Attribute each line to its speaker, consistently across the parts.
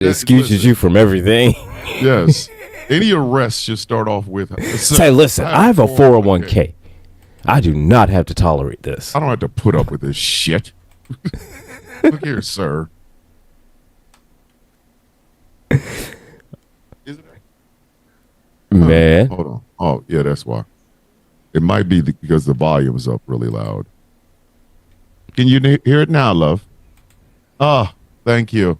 Speaker 1: excuses you from everything.
Speaker 2: Yes. Any arrest should start off with
Speaker 1: say, listen, I have a 401k. I do not have to tolerate this.
Speaker 2: I don't have to put up with this shit. Look here, sir. Is it?
Speaker 1: Man.
Speaker 2: Hold on. Oh, yeah, that's why. It might be because the volume is up really loud. Can you hear it now, love? Oh, thank you.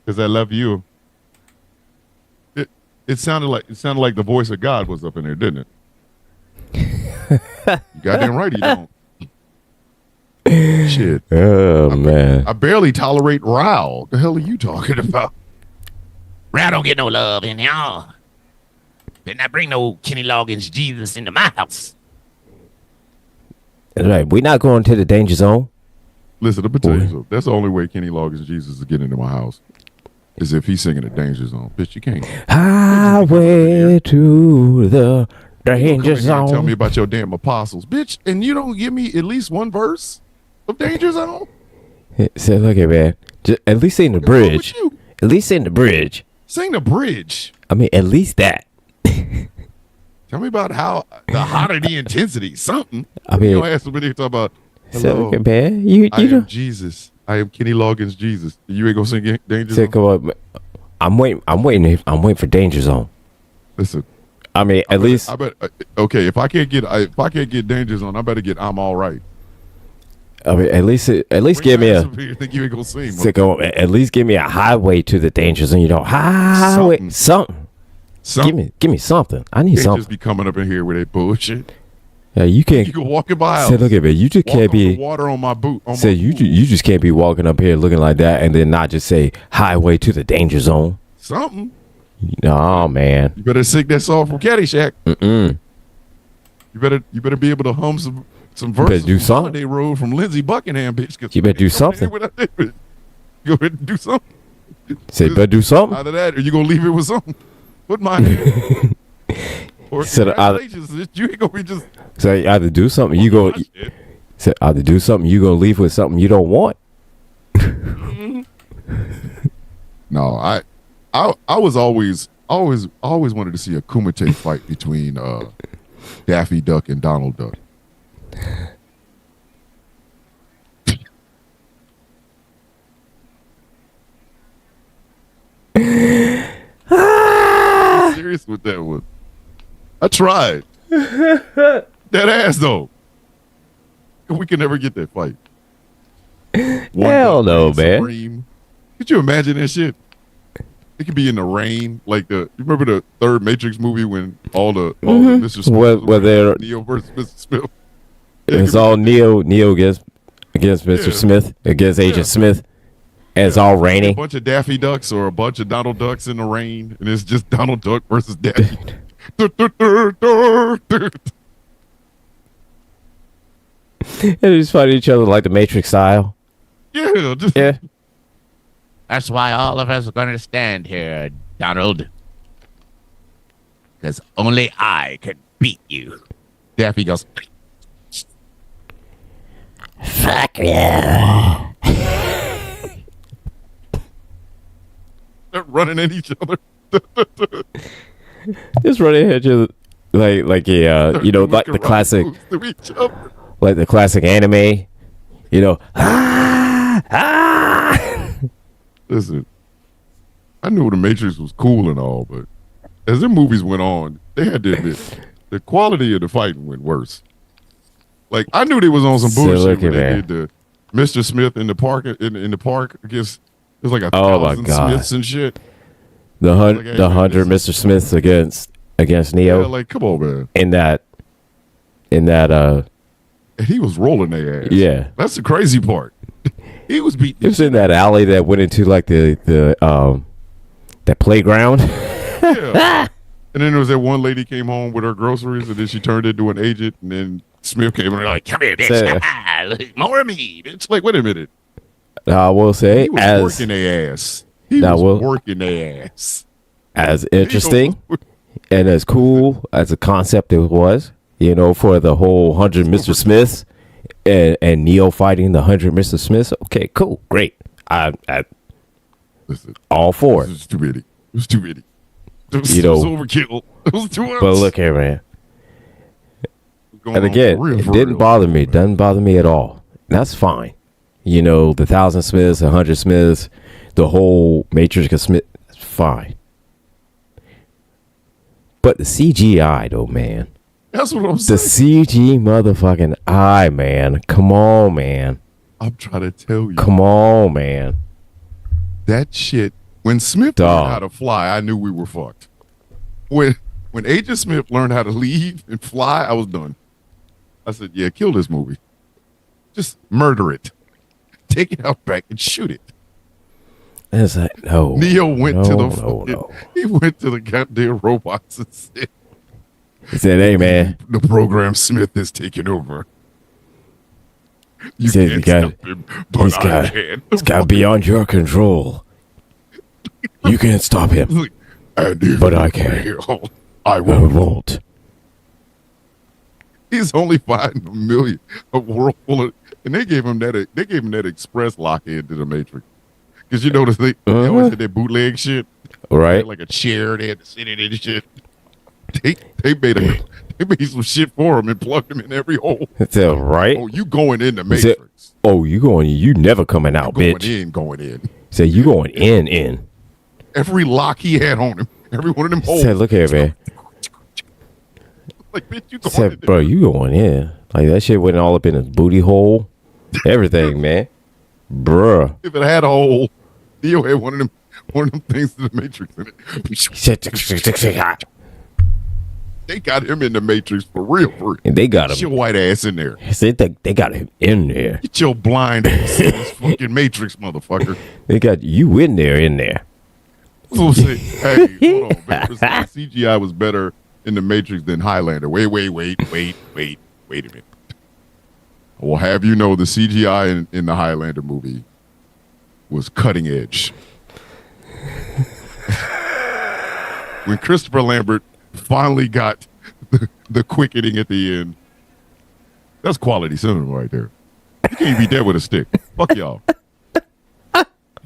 Speaker 2: Because I love you. It sounded like the voice of God was up in there, didn't it? You goddamn right you don't. Shit.
Speaker 1: Oh, man.
Speaker 2: I barely tolerate Rao. The hell are you talking about?
Speaker 3: Rao don't get no love in here. Better not bring no Kenny Loggins Jesus into my house.
Speaker 1: All right, we're not going to the danger zone.
Speaker 2: Listen, let me tell you something. That's the only way Kenny Loggins Jesus is getting into my house. Is if he's singing the danger zone. Bitch, you can't.
Speaker 1: Highway to the danger zone.
Speaker 2: Tell me about your damn apostles. Bitch, and you don't give me at least one verse of danger zone?
Speaker 1: Say, look at man. Just, at least sing the bridge. At least sing the bridge.
Speaker 2: Sing the bridge.
Speaker 1: I mean, at least that.
Speaker 2: Tell me about how the hotter the intensity. Something.
Speaker 1: I mean,
Speaker 2: you don't ask somebody to talk about. Hello,
Speaker 1: look at man. You
Speaker 2: I am
Speaker 1: know.
Speaker 2: Jesus. I am Kenny Loggins Jesus. You ain't gonna sing danger zone?
Speaker 1: I'm waiting for danger zone.
Speaker 2: Listen.
Speaker 1: I mean, at least.
Speaker 2: I bet. Okay, if I can't get danger zone, I better get I'm all right.
Speaker 1: I mean, at least give me a.
Speaker 2: Think you ain't gonna sing?
Speaker 1: At least give me a highway to the danger zone. You know, highway something. Give me something. I need something.
Speaker 2: Just be coming up in here with that bullshit.
Speaker 1: Yeah, you can't.
Speaker 2: You can walk in my house.
Speaker 1: Say, look at me. You just can't be
Speaker 2: water on my boot.
Speaker 1: Say you just can't be walking up here looking like that and then not just say highway to the danger zone.
Speaker 2: Something.
Speaker 1: No, man.
Speaker 2: You better sing that song from Caddyshack. You better be able to hum some verses.
Speaker 1: Do something.
Speaker 2: Holiday Road from Lindsey Buckingham, bitch.
Speaker 1: You better do something.
Speaker 2: Go ahead and do something.
Speaker 1: Say, better do something.
Speaker 2: Either that, or you gonna leave it with something. Put my. Or congratulations, you ain't gonna be just.
Speaker 1: Say either do something, you go. Say either do something, you gonna leave with something you don't want.
Speaker 2: No, I was always wanted to see a Kumite fight between Daffy Duck and Donald Duck. I'm serious with that one. I tried. That ass though. We can never get that fight.
Speaker 1: Hell no, man.
Speaker 2: Supreme. Could you imagine that shit? It could be in the rain, like you remember the third Matrix movie when all the Mr. Smith
Speaker 1: where they're
Speaker 2: Neo versus Mr. Smith.
Speaker 1: It's all Neo against Mr. Smith against Agent Smith. And it's all raining.
Speaker 2: A bunch of Daffy Ducks or a bunch of Donald Ducks in the rain, and it's just Donald Duck versus Daffy.
Speaker 1: And they just fight each other like the Matrix style.
Speaker 2: Yeah.
Speaker 1: Yeah.
Speaker 3: That's why all of us are going to stand here, Donald. Because only I can beat you.
Speaker 2: Daffy goes,
Speaker 3: fuck yeah.
Speaker 2: They're running at each other.
Speaker 1: Just running at each other like like the classic, like the classic anime,
Speaker 2: Listen, I knew the Matrix was cool and all, but as the movies went on, they had to admit the quality of the fighting went worse. Like I knew they was on some bullshit when they did the Mr. Smith in the park in the park against. There's like 1,000 Smiths and shit.
Speaker 1: The 100 Mr. Smiths against Neo.
Speaker 2: Yeah, like come on, man.
Speaker 1: In that.
Speaker 2: And he was rolling their ass.
Speaker 1: Yeah,
Speaker 2: that's the crazy part. He was beating.
Speaker 1: It was in that alley that went into like that playground.
Speaker 2: Yeah. And then there was that one lady came home with her groceries, and then she turned into an agent, and then Smith came and like, "Come here, bitch, more of me." It's like, wait a minute.
Speaker 1: I will say,
Speaker 2: he was working their ass. He was working their ass.
Speaker 1: As interesting and as cool as a concept it was, for the whole 100 Mr. Smiths and Neo fighting the 100 Mr. Smiths. Okay, cool, great.
Speaker 2: Listen, Listen,
Speaker 1: all for
Speaker 2: it
Speaker 1: it.
Speaker 2: was too many. It was too many. It was overkill. It was too much.
Speaker 1: But look here, man.
Speaker 2: Going
Speaker 1: And
Speaker 2: on
Speaker 1: again,
Speaker 2: for real,
Speaker 1: it
Speaker 2: for
Speaker 1: didn't
Speaker 2: real.
Speaker 1: bother me. Doesn't bother me at all. That's fine. You know, the 1,000 Smiths, 100 Smiths, the whole Matrix of Smith. That's fine. But the CGI, though, man.
Speaker 2: That's what I'm
Speaker 1: The
Speaker 2: saying.
Speaker 1: CG motherfucking eye, man. Come on, man.
Speaker 2: I'm trying to tell you.
Speaker 1: Come on, man.
Speaker 2: That shit. When Smith
Speaker 1: Dog.
Speaker 2: learned how to fly, I knew we were fucked. When Agent Smith learned how to leave and fly, I was done. I said, yeah, kill this movie. Just murder it. Take it out back and shoot it.
Speaker 1: It's like, no.
Speaker 2: Neo went to the
Speaker 1: no.
Speaker 2: He went to the goddamn robots and said,
Speaker 1: He said, hey, man.
Speaker 2: the program Smith is taking over. You
Speaker 1: said,
Speaker 2: can't
Speaker 1: "You got-
Speaker 2: stop him, but I can.
Speaker 1: It's got beyond your control. You can't stop him.
Speaker 2: And if
Speaker 1: But
Speaker 2: you
Speaker 1: I can.
Speaker 2: fail, I
Speaker 1: I
Speaker 2: won't.
Speaker 1: won't.
Speaker 2: He's only fighting a world full of, and they gave him that express lock into the Matrix. Because you notice they always had that bootleg shit. They
Speaker 1: Right?
Speaker 2: had like a chair they had to sit in and shit. They made some shit for him and plugged him in every hole.
Speaker 1: It's right?
Speaker 2: Oh, you going in the
Speaker 1: He said,
Speaker 2: Matrix?
Speaker 1: oh, you never coming out, bitch.
Speaker 2: Going in.
Speaker 1: Say you going in.
Speaker 2: Every lock he had on him, every one of them holes.
Speaker 1: Said, look here, man.
Speaker 2: Like, bitch, you going in
Speaker 1: Said,
Speaker 2: there.
Speaker 1: bro, you going in. Like that shit went all up in his booty hole. Everything, man. Bruh.
Speaker 2: If it had a hole, Neo had one of them things to the Matrix in it.
Speaker 1: He said,
Speaker 2: They got him in the Matrix for real.
Speaker 1: and they got
Speaker 2: Get your
Speaker 1: him.
Speaker 2: white ass in there.
Speaker 1: They got him in there.
Speaker 2: Get your blind ass in this fucking Matrix, motherfucker.
Speaker 1: They got you in there.
Speaker 2: So I'm saying, hey, hold on. Man. CGI was better in the Matrix than Highlander. Wait a minute. I will have you know the CGI in the Highlander movie was cutting edge. When Christopher Lambert finally got the quickening at the end, that's quality cinema right there. You can't beat that with a stick. Fuck y'all.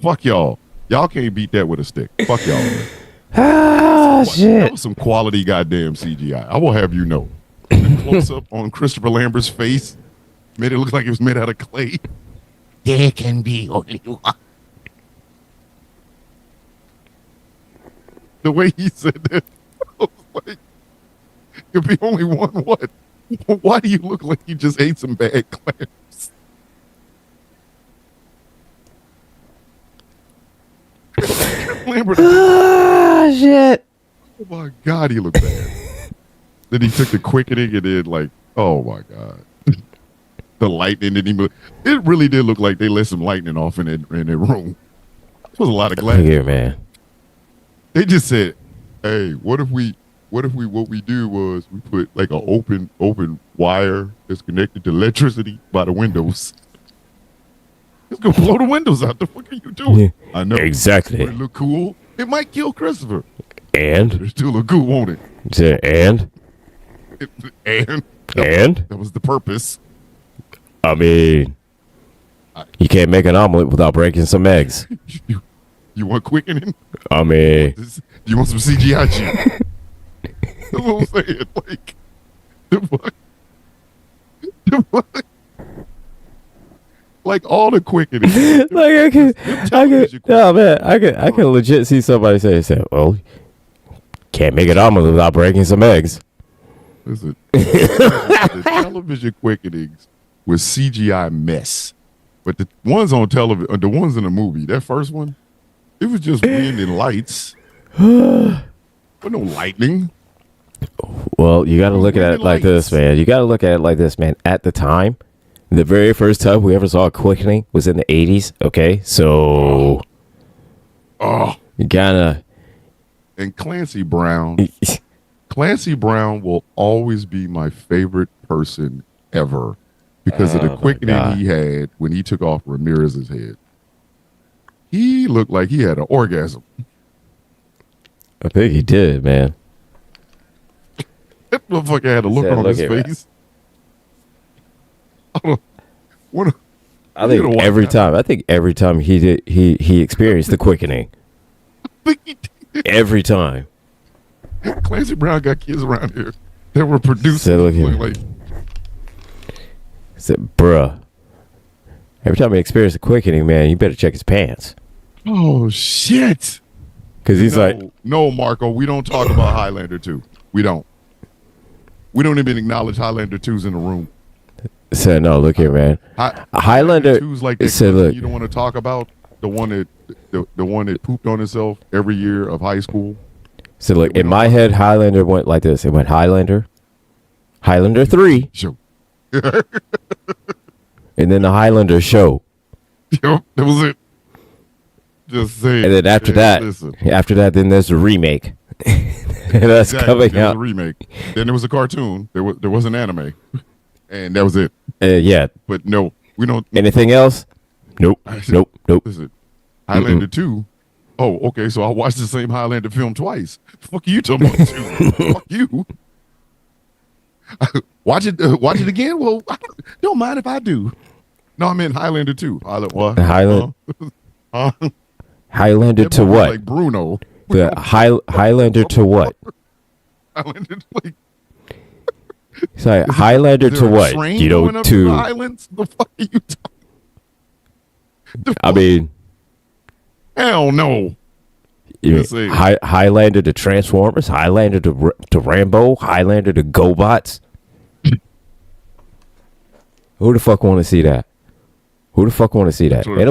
Speaker 2: Fuck y'all. Y'all can't beat that with a stick. Fuck y'all. Man.
Speaker 1: Ah,
Speaker 2: That
Speaker 1: shit.
Speaker 2: was some quality goddamn CGI. I will have you know. The close up on Christopher Lambert's face made it look like it was made out of clay.
Speaker 3: There can be only one.
Speaker 2: The way he said that, I was like, could be only one what? Why do you look like you just ate some bad clams? Lambert,
Speaker 1: Ah, shit.
Speaker 2: oh my God, he looked bad. Then he took the quickening and then like, oh my God. The lightning didn't even, it really did look like they let some lightning off in that room. It was a lot of glass.
Speaker 1: Look here, man.
Speaker 2: They just said, hey, what if we do was we put like an open wire that's connected to electricity by the windows. It's gonna blow the windows out. The fuck are you doing?
Speaker 1: Yeah,
Speaker 2: I know.
Speaker 1: exactly.
Speaker 2: Would it look cool? It might kill Christopher.
Speaker 1: And?
Speaker 2: It still look cool, won't it?
Speaker 1: Said, and?
Speaker 2: And
Speaker 1: And?
Speaker 2: that was the purpose.
Speaker 1: I mean, you can't make an omelet without breaking some eggs.
Speaker 2: You want quickening?
Speaker 1: I mean,
Speaker 2: You want some CGI shit? That's what I'm saying. Like, the fuck? Like all the quickening.
Speaker 1: like I can legit see somebody say, well, can't make an omelet without breaking some eggs.
Speaker 2: Listen, the television quickenings was CGI mess, but the ones on television, the ones in the movie, that first one, it was just wind and lights. But no lightning.
Speaker 1: Well, you got to look at it like this, man. You got to look at it like this, man. At the time, the very first time we ever saw a quickening was in the 80s, okay? So, you gotta...
Speaker 2: And Clancy Brown will always be my favorite person ever because of the quickening he had when he took off Ramirez's head. He looked like he had an orgasm.
Speaker 1: I think he did, man.
Speaker 2: That motherfucker had a look
Speaker 1: Said,
Speaker 2: on
Speaker 1: "Look
Speaker 2: his
Speaker 1: at that."
Speaker 2: face. I
Speaker 1: I think every time he experienced the quickening, Every time.
Speaker 2: Clancy Brown got kids around here that were producing.
Speaker 1: So look here.
Speaker 2: Like,
Speaker 1: Said, bruh. Every time he experiences a quickening, man, you better check his pants.
Speaker 2: oh shit!
Speaker 1: Because he's like,
Speaker 2: no, Marco, we don't talk about Highlander 2. We don't. We don't even acknowledge Highlander 2's in the room.
Speaker 1: said, no, look here, man. Highlander
Speaker 2: 2's like that
Speaker 1: said, look,
Speaker 2: you don't want to talk about the one that pooped on itself every year of high school.
Speaker 1: so look, in my head, Highlander went like this. It went Highlander 3,
Speaker 2: Show.
Speaker 1: and then the Highlander show.
Speaker 2: Yep, that was it. Just saying.
Speaker 1: And then after that,
Speaker 2: listen.
Speaker 1: then there's the remake. That's
Speaker 2: Exactly,
Speaker 1: coming
Speaker 2: there was
Speaker 1: out.
Speaker 2: a remake. Then there was a cartoon. There was an anime, and that was it.
Speaker 1: Yeah.
Speaker 2: But no, we don't.
Speaker 1: Anything else? Nope. Nope.
Speaker 2: Listen, Highlander 2. Oh, okay. So I watched the same Highlander film twice. Fuck you talking about 2. Fuck you. Watch it again. Well, I don't mind if I do. No, I meant Highlander 2. What?
Speaker 1: Highlander
Speaker 2: That
Speaker 1: to
Speaker 2: movie
Speaker 1: what?
Speaker 2: Like Bruno.
Speaker 1: The Highlander to what?
Speaker 2: Highlander like.
Speaker 1: It's like Highlander
Speaker 2: Is
Speaker 1: to
Speaker 2: there a
Speaker 1: what?
Speaker 2: train
Speaker 1: You know,
Speaker 2: going up to the
Speaker 1: to
Speaker 2: islands? The fuck are you talking?
Speaker 1: I mean,
Speaker 2: Hell no.
Speaker 1: you
Speaker 2: Let's see.
Speaker 1: Highlander to Transformers, Highlander to Rambo, Highlander to GoBots. Who the fuck want to see that? Who the fuck want to see that?
Speaker 2: Sure,
Speaker 1: Ain't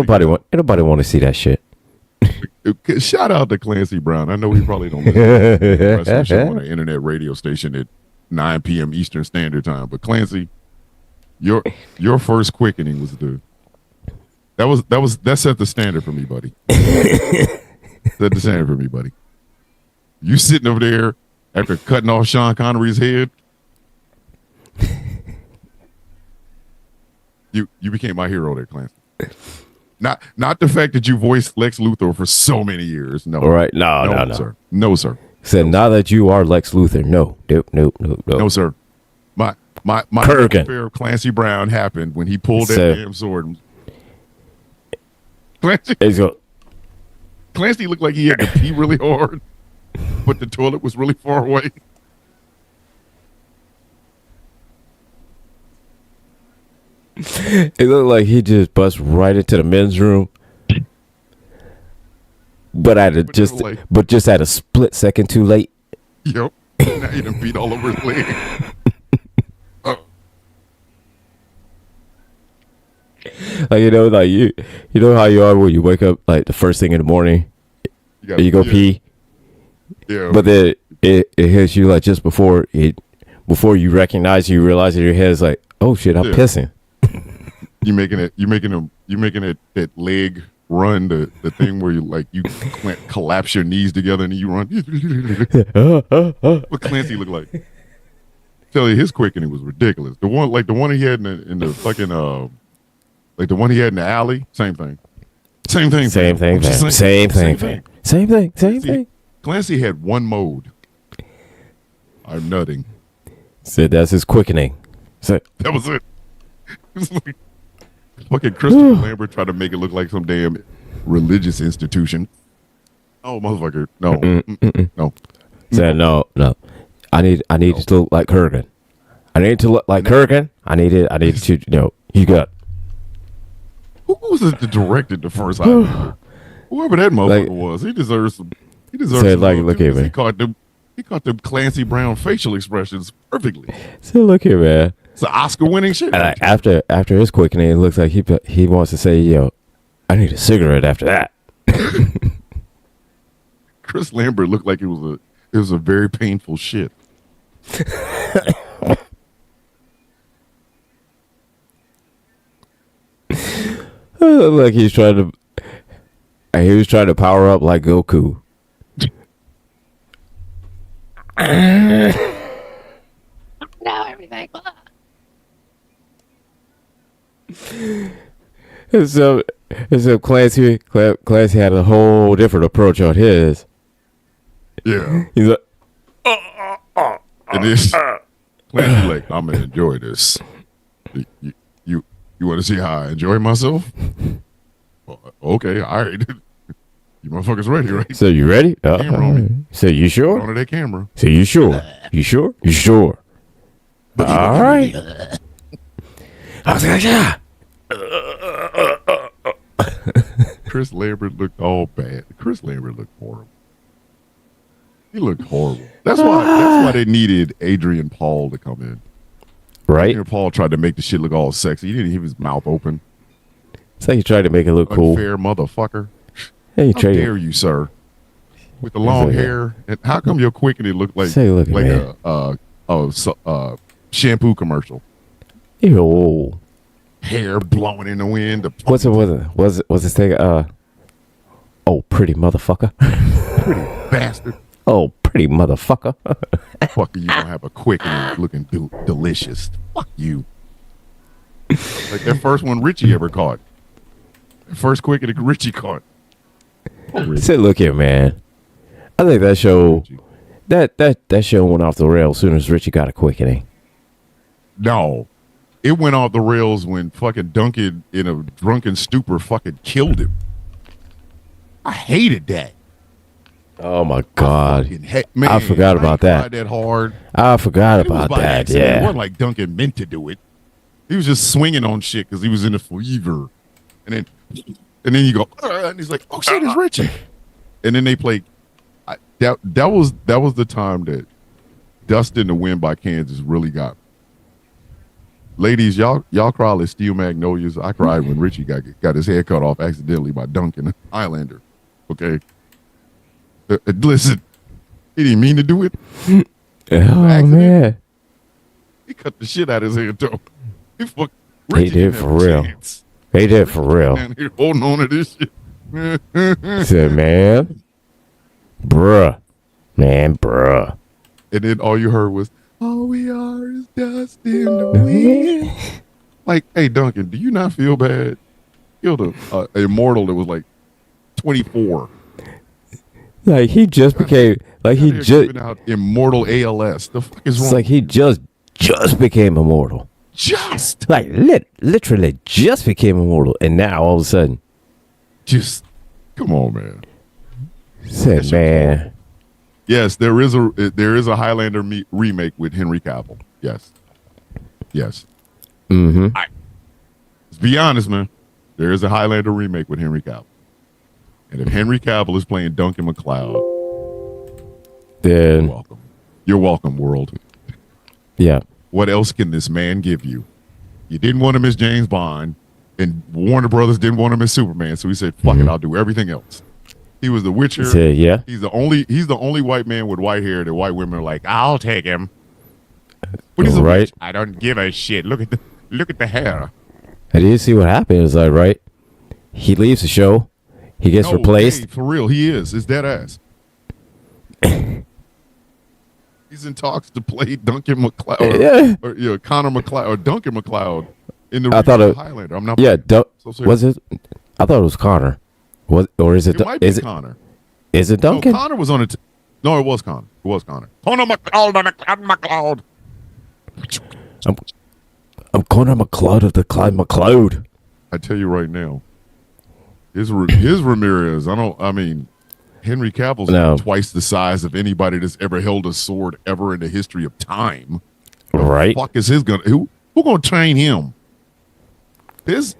Speaker 1: nobody want to see that shit.
Speaker 2: Shout out to Clancy Brown. I know he probably don't listen to the wrestling show on an internet radio station at 9 p.m. Eastern Standard Time. But Clancy, your first quickening was that set the standard for me, buddy. Set the standard for me, buddy. You sitting over there after cutting off Sean Connery's head. You became my hero there, Clancy. Not the fact that you voiced Lex Luthor for so many years. No.
Speaker 1: All right. No.
Speaker 2: Sir. No, sir.
Speaker 1: Said now that you are Lex Luthor. No.
Speaker 2: No, sir. My
Speaker 1: Kurgan.
Speaker 2: affair of Clancy Brown happened when he pulled that damn sword. Clancy looked like he had to pee really hard, but the toilet was really far away.
Speaker 1: It looked like he just bust right into the men's room, but just at a split second too late.
Speaker 2: Yep. Now he done beat all over his leg.
Speaker 1: Like you know how you are when you wake up like the first thing in the morning, you go pee.
Speaker 2: Yeah.
Speaker 1: But then it hits you like just before you realize that your head is like, oh shit, I'm pissing.
Speaker 2: You making it that leg run, the thing where you collapse your knees together and you run. What Clancy looked like? Tell you, his quickening was ridiculous. The one he had in the fucking like the one he had in the alley, same thing. Same thing. Clancy had one mode. I'm nutting.
Speaker 1: Said that's his quickening.
Speaker 2: That was it. It was like fucking Christopher Lambert tried to make it look like some damn religious institution. Oh, motherfucker. No. No.
Speaker 1: Said no. I need to look like Kurgan. I need to look like Kurgan. I need to, you got.
Speaker 2: Who was it that directed the first Highlander? Whoever that motherfucker was, he deserves some. He deserves some.
Speaker 1: Like, look here, man.
Speaker 2: He caught them Clancy Brown facial expressions perfectly.
Speaker 1: So look here, man.
Speaker 2: It's an Oscar-winning shit.
Speaker 1: And after his quickening, it looks like he wants to say, "Yo, I need a cigarette." After that,
Speaker 2: Chris Lambert looked like it was a very painful shit.
Speaker 1: like he was trying to power up like Goku.
Speaker 4: Now everything.
Speaker 1: And so Clancy had a whole different approach on his.
Speaker 2: Yeah.
Speaker 1: He's like,
Speaker 2: And this Clancy like, I'm gonna enjoy this. You want to see how I enjoy myself? Okay, all right. You motherfuckers ready, right?
Speaker 1: So you ready?
Speaker 2: Camera on me.
Speaker 1: So you
Speaker 2: Put
Speaker 1: sure?
Speaker 2: on that camera.
Speaker 1: So you sure? You sure? You sure? All right. I was like, yeah.
Speaker 2: Chris Lambert looked all bad. Chris Lambert looked horrible. He looked horrible. That's why they needed Adrian Paul to come in.
Speaker 1: Right?
Speaker 2: Adrian Paul tried to make the shit look all sexy. He didn't have his mouth open.
Speaker 1: It's like you tried to make it look cool.
Speaker 2: Unfair motherfucker.
Speaker 1: Hey, you
Speaker 2: How
Speaker 1: tried to-
Speaker 2: dare you, sir? With the long hair. And how come your quickening looked like
Speaker 1: Say, look, man.
Speaker 2: a shampoo commercial?
Speaker 1: Ew.
Speaker 2: Hair blowing in the wind.
Speaker 1: What's this thing? Oh, pretty motherfucker.
Speaker 2: Bastard.
Speaker 1: Oh, pretty motherfucker.
Speaker 2: Fuck you gonna have a quickening looking delicious. Fuck you. Like that first one Richie ever caught. The first quickening Richie caught.
Speaker 1: Say, look here, man. I think that show, that show went off the rails as soon as Richie got a quickening.
Speaker 2: No. It went off the rails when fucking Duncan in a drunken stupor fucking killed him. I hated that.
Speaker 1: Oh my God.
Speaker 2: Man,
Speaker 1: I forgot about that.
Speaker 2: Tried that hard.
Speaker 1: I forgot
Speaker 2: It was
Speaker 1: about
Speaker 2: by
Speaker 1: that.
Speaker 2: accident. It
Speaker 1: Yeah.
Speaker 2: wasn't like Duncan meant to do it. He was just swinging on shit because he was in a fever. And then you go, and he's like, oh shit, it's Richie. And then they played. That was the time that Dust in the Wind by Kansas really got me. Ladies, y'all cry like Steel Magnolias. I cried when Richie got his head cut off accidentally by Duncan Highlander. Okay. Listen, he didn't mean to do it.
Speaker 1: Oh man.
Speaker 2: He cut the shit out of his head though.
Speaker 1: He did for real. He did for real.
Speaker 2: Man, he holding on to this shit.
Speaker 1: Said, man. Bruh.
Speaker 2: And then all you heard was, all we are is dust in the wind. Like, hey, Duncan, do you not feel bad? Killed an immortal that was like 24.
Speaker 1: Like he just became like he just
Speaker 2: giving out immortal ALS. The fuck is wrong?
Speaker 1: it's like he just became immortal.
Speaker 2: Just
Speaker 1: Like literally just became immortal, and now all of a sudden,
Speaker 2: come on, man.
Speaker 1: said, man,
Speaker 2: Yes, there is a Highlander remake with Henry Cavill. Yes.
Speaker 1: mm-hmm.
Speaker 2: Let's be honest, man. There is a Highlander remake with Henry Cavill. And if Henry Cavill is playing Duncan MacLeod,
Speaker 1: then
Speaker 2: you're welcome, world.
Speaker 1: Yeah.
Speaker 2: What else can this man give you? You didn't want him as James Bond, and Warner Brothers didn't want him as Superman, so he said, fuck it, I'll do everything else. He was the Witcher.
Speaker 1: Said, yeah.
Speaker 2: He's the only white man with white hair that white women are like, I'll take him. But he's
Speaker 1: right.
Speaker 2: I don't give a shit. Look at the hair.
Speaker 1: And you see what happened? Is like, right? He leaves the show. He gets replaced.
Speaker 2: Hey, for real, he is. It's dead ass. He's in talks to play Duncan MacLeod. Or Connor MacLeod or Duncan MacLeod in the Highlander. I'm not.
Speaker 1: Yeah,
Speaker 2: so
Speaker 1: was it? I thought it was Connor. Or is it?
Speaker 2: It might be Connor.
Speaker 1: Is it Duncan?
Speaker 2: No, Connor was on it. No, it was Connor. It was Connor. Connor MacLeod.
Speaker 1: I'm Connor MacLeod of the Clyde MacLeod.
Speaker 2: I tell you right now, his Ramirez. Henry Cavill's twice the size of anybody that's ever held a sword ever in the history of time.
Speaker 1: Right?
Speaker 2: The fuck is his gonna? Who gonna train him? His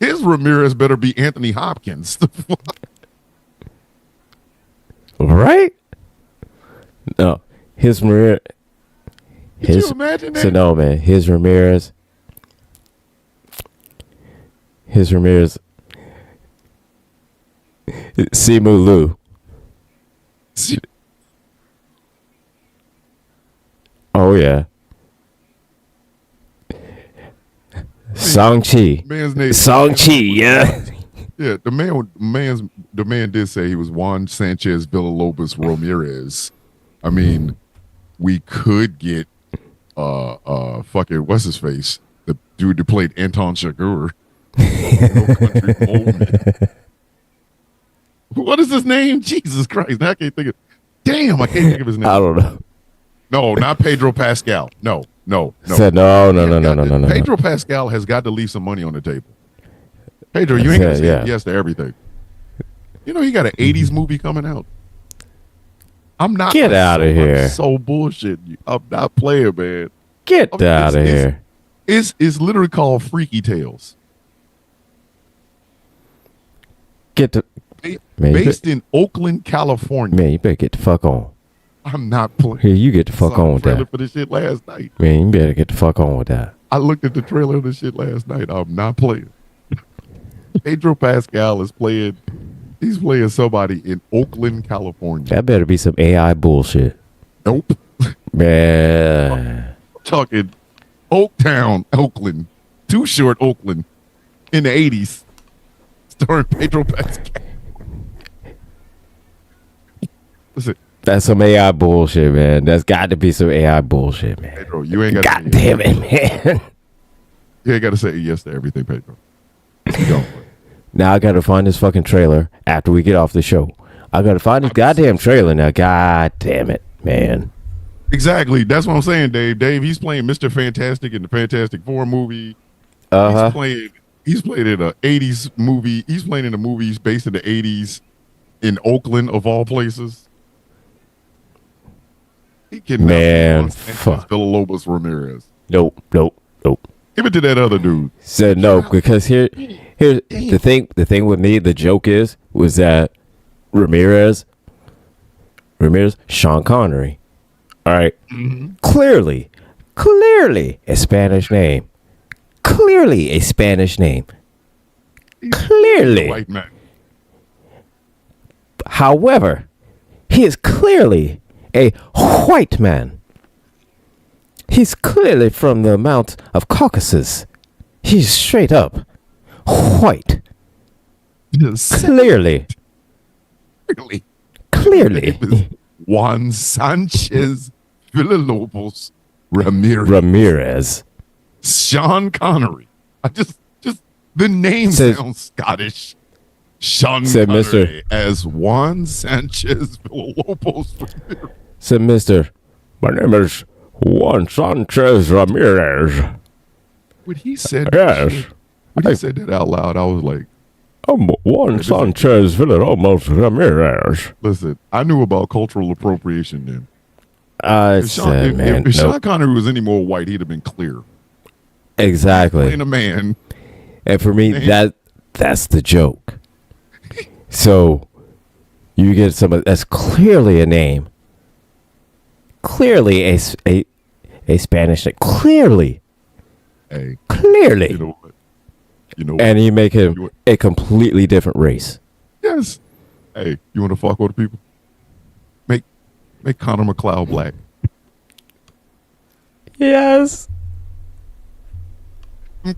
Speaker 2: Ramirez better be Anthony Hopkins.
Speaker 1: Right? No, his Ramirez.
Speaker 2: Could you imagine that?
Speaker 1: So no, man, his Ramirez. Simu Liu. Oh yeah. Song-Chi.
Speaker 2: Man's name.
Speaker 1: Song-Chi, yeah.
Speaker 2: Yeah, the man did say he was Juan Sanchez Villalobos Ramirez. I mean, we could get fucking what's his face? The dude that played Anton Chigurh. No Country for Old Men. What is his name? Jesus Christ. Now I can't think of Damn, I can't think of his name.
Speaker 1: I don't know.
Speaker 2: No, not Pedro Pascal. No.
Speaker 1: Said no.
Speaker 2: Pedro Pascal has got to leave some money on the table. Pedro, you ain't gonna say yes to everything. You know, he got an 80s movie coming out. I'm not.
Speaker 1: Get out of here.
Speaker 2: I'm so bullshit. I'm not playing, man.
Speaker 1: Get out of here.
Speaker 2: It's literally called Freaky Tales.
Speaker 1: Get the
Speaker 2: based in Oakland, California.
Speaker 1: Man, you better get the fuck on.
Speaker 2: I'm not playing.
Speaker 1: Here, you get the fuck on with that.
Speaker 2: For this shit last night.
Speaker 1: Man, you better get the fuck on with that.
Speaker 2: I looked at the trailer of this shit last night. I'm not playing. Pedro Pascal is playing. He's playing somebody in Oakland, California.
Speaker 1: That better be some AI bullshit.
Speaker 2: Nope.
Speaker 1: Man.
Speaker 2: I'm talking Oaktown, Oakland. Too Short, Oakland. In the 80s. Starring Pedro Pascal. Listen.
Speaker 1: That's some AI bullshit, man. That's got to be some AI bullshit, man.
Speaker 2: Pedro, you ain't got
Speaker 1: God damn it, man.
Speaker 2: You ain't got to say yes to everything, Pedro. You don't.
Speaker 1: Now I got to find this fucking trailer after we get off the show. I got to find this goddamn trailer now. God damn it, man.
Speaker 2: Exactly. That's what I'm saying, Dave. Dave, he's playing Mr. Fantastic in the Fantastic Four movie. He's played in an 80s movie. He's playing in the movies based in the 80s in Oakland, of all places. He can
Speaker 1: fuck.
Speaker 2: Villalobos Ramirez.
Speaker 1: Nope.
Speaker 2: Give it to that other dude.
Speaker 1: Said no, because here's the thing. The thing with me, the joke was that Ramirez, Sean Connery. All right, clearly a Spanish name. Clearly a Spanish name. Clearly,
Speaker 2: White man.
Speaker 1: However, he is clearly a white man. He's clearly from the Mount of Caucasus. He's straight up white. Clearly. Clearly.
Speaker 2: Juan Sanchez Villalobos Ramirez. Sean Connery. I just the name sounds Scottish. Sean Connery as Juan Sanchez Villalobos Ramirez.
Speaker 1: Said Mr. My name is Juan Sanchez Ramirez.
Speaker 2: When he said
Speaker 1: yes.
Speaker 2: When he said that out loud, I was like,
Speaker 1: I'm Juan Sanchez Villalobos Ramirez.
Speaker 2: Listen, I knew about cultural appropriation then.
Speaker 1: If
Speaker 2: Sean Connery was any more white, he'd have been clear.
Speaker 1: Exactly.
Speaker 2: Playing a man.
Speaker 1: And for me, that's the joke. So you get somebody that's clearly a name. Clearly a Spanish name. Clearly.
Speaker 2: Hey.
Speaker 1: Clearly.
Speaker 2: You know what?
Speaker 1: And you make him a completely different race.
Speaker 2: Yes. Hey, you want to fuck with the people? Make Connor McLeod black.
Speaker 1: Yes.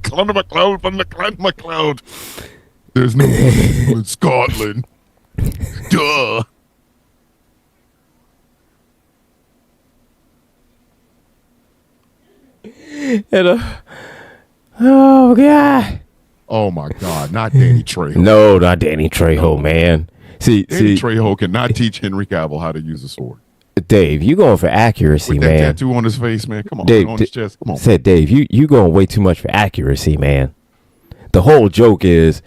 Speaker 2: Connor McLeod from the Clan McLeod. There's no one in Scotland. Duh.
Speaker 1: And oh god.
Speaker 2: Oh my God! Not Danny Trejo.
Speaker 1: No, not Danny Trejo, man.
Speaker 2: Danny Trejo cannot teach Henry Cavill how to use a sword.
Speaker 1: Dave, you going for accuracy,
Speaker 2: with
Speaker 1: man.
Speaker 2: That tattoo on his face, man. Come on,
Speaker 1: Dave,
Speaker 2: on his chest. Come on.
Speaker 1: Said Dave, you going way too much for accuracy, man. The whole joke is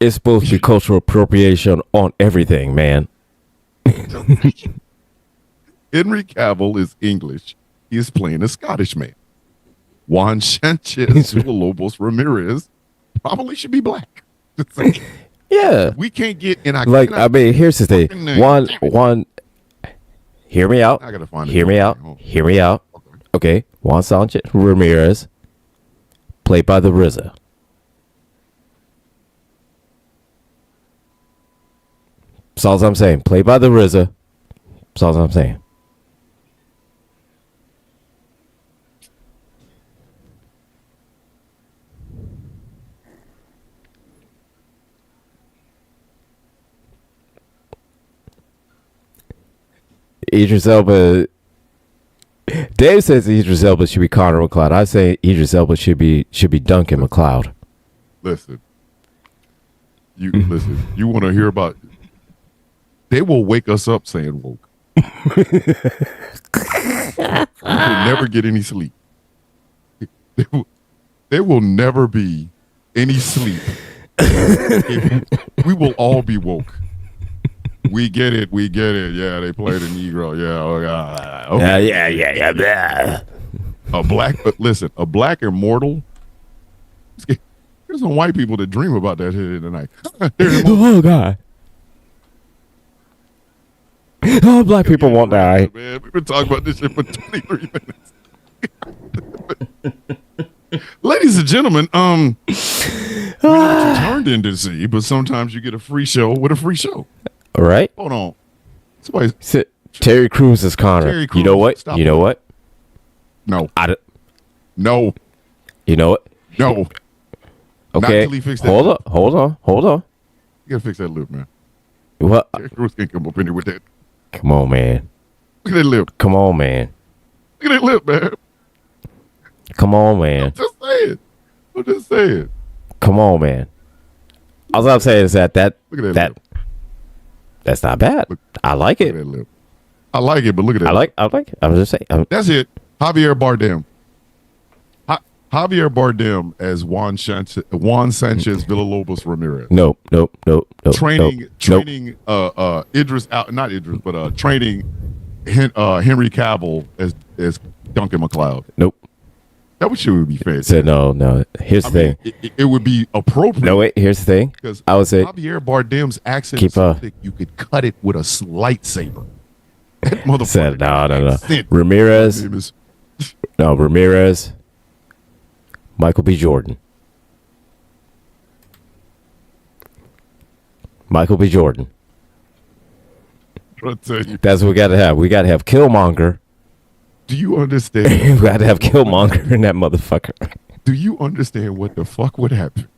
Speaker 1: it's supposed to be cultural appropriation on everything, man.
Speaker 2: Henry Cavill is English. He is playing a Scottish man. Juan Sanchez Villalobos Ramirez probably should be black.
Speaker 1: Yeah.
Speaker 2: We can't get in.
Speaker 1: Here's the thing. One. Hear me out.
Speaker 2: I gotta find
Speaker 1: Hear me out. Hear me out. Okay. Juan Sanchez Ramirez, played by the RZA. That's all I'm saying. Played by the RZA. That's all I'm saying. Idris Elba. Dave says Idris Elba should be Connor McLeod. I say Idris Elba should be Duncan McLeod.
Speaker 2: Listen. You want to hear about? They will wake us up saying woke. We will never get any sleep. There will never be any sleep. We will all be woke. We get it. Yeah, they played a Negro. Yeah. Okay.
Speaker 1: Yeah.
Speaker 2: A black, but listen, a black immortal. There's some white people that dream about that shit tonight.
Speaker 1: Oh God. Oh, black people won't die.
Speaker 2: Man, we've been talking about this shit for 23 minutes. Ladies and gentlemen, we know what you turned in to see, but sometimes you get a free show with a free show.
Speaker 1: All right.
Speaker 2: Hold on. Somebody,
Speaker 1: Terry Crews is Connor.
Speaker 2: Terry Crews,
Speaker 1: you know what?
Speaker 2: stop
Speaker 1: You know what?
Speaker 2: no.
Speaker 1: No. You know what?
Speaker 2: No.
Speaker 1: Okay.
Speaker 2: Not he fix that
Speaker 1: Hold
Speaker 2: lip.
Speaker 1: on.
Speaker 2: You gotta fix that lip, man.
Speaker 1: What?
Speaker 2: Terry Crews can't come up in here with that.
Speaker 1: Come on, man.
Speaker 2: Look at that lip.
Speaker 1: Come on, man.
Speaker 2: Look at that lip, man.
Speaker 1: Come on, man.
Speaker 2: I'm just saying.
Speaker 1: Come on, man. All I'm saying is that
Speaker 2: Look at that lip.
Speaker 1: that's not bad. I like
Speaker 2: Look
Speaker 1: it.
Speaker 2: at that lip. I like it, but look at that.
Speaker 1: I like it. I was just saying.
Speaker 2: That's it. Javier Bardem. Javier Bardem as Juan Sanchez Villalobos Ramirez.
Speaker 1: Nope.
Speaker 2: Training Idris out, not Idris, but training Henry Cavill as Duncan MacLeod.
Speaker 1: Nope.
Speaker 2: That would be fair.
Speaker 1: So no. Here's the thing.
Speaker 2: It would be appropriate.
Speaker 1: No, wait. Here's the thing.
Speaker 2: Because
Speaker 1: I would say
Speaker 2: Javier Bardem's accent is so thick you could cut it with a lightsaber. That motherfucker.
Speaker 1: Said no.
Speaker 2: accent.
Speaker 1: Ramirez. No, Ramirez. Michael B. Jordan.
Speaker 2: I'll tell you.
Speaker 1: That's what we got to have. We got to have Killmonger.
Speaker 2: Do you understand?
Speaker 1: We got to have Killmonger in that motherfucker.
Speaker 2: Do you understand what the fuck would happen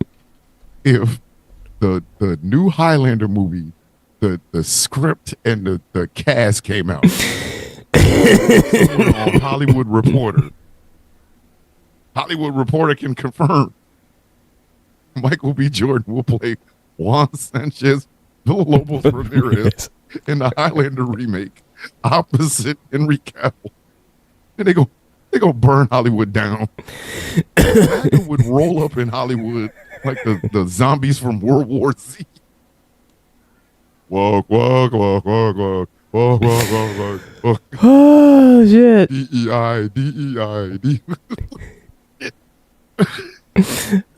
Speaker 2: if the new Highlander movie, the script and the cast came out on Hollywood Reporter? Hollywood Reporter can confirm Michael B. Jordan will play Juan Sanchez Villalobos Ramirez in the Highlander remake opposite Henry Cavill. And they go burn Hollywood down. It would roll up in Hollywood like the zombies from World War Z. Walk.
Speaker 1: Oh shit.
Speaker 2: DEI.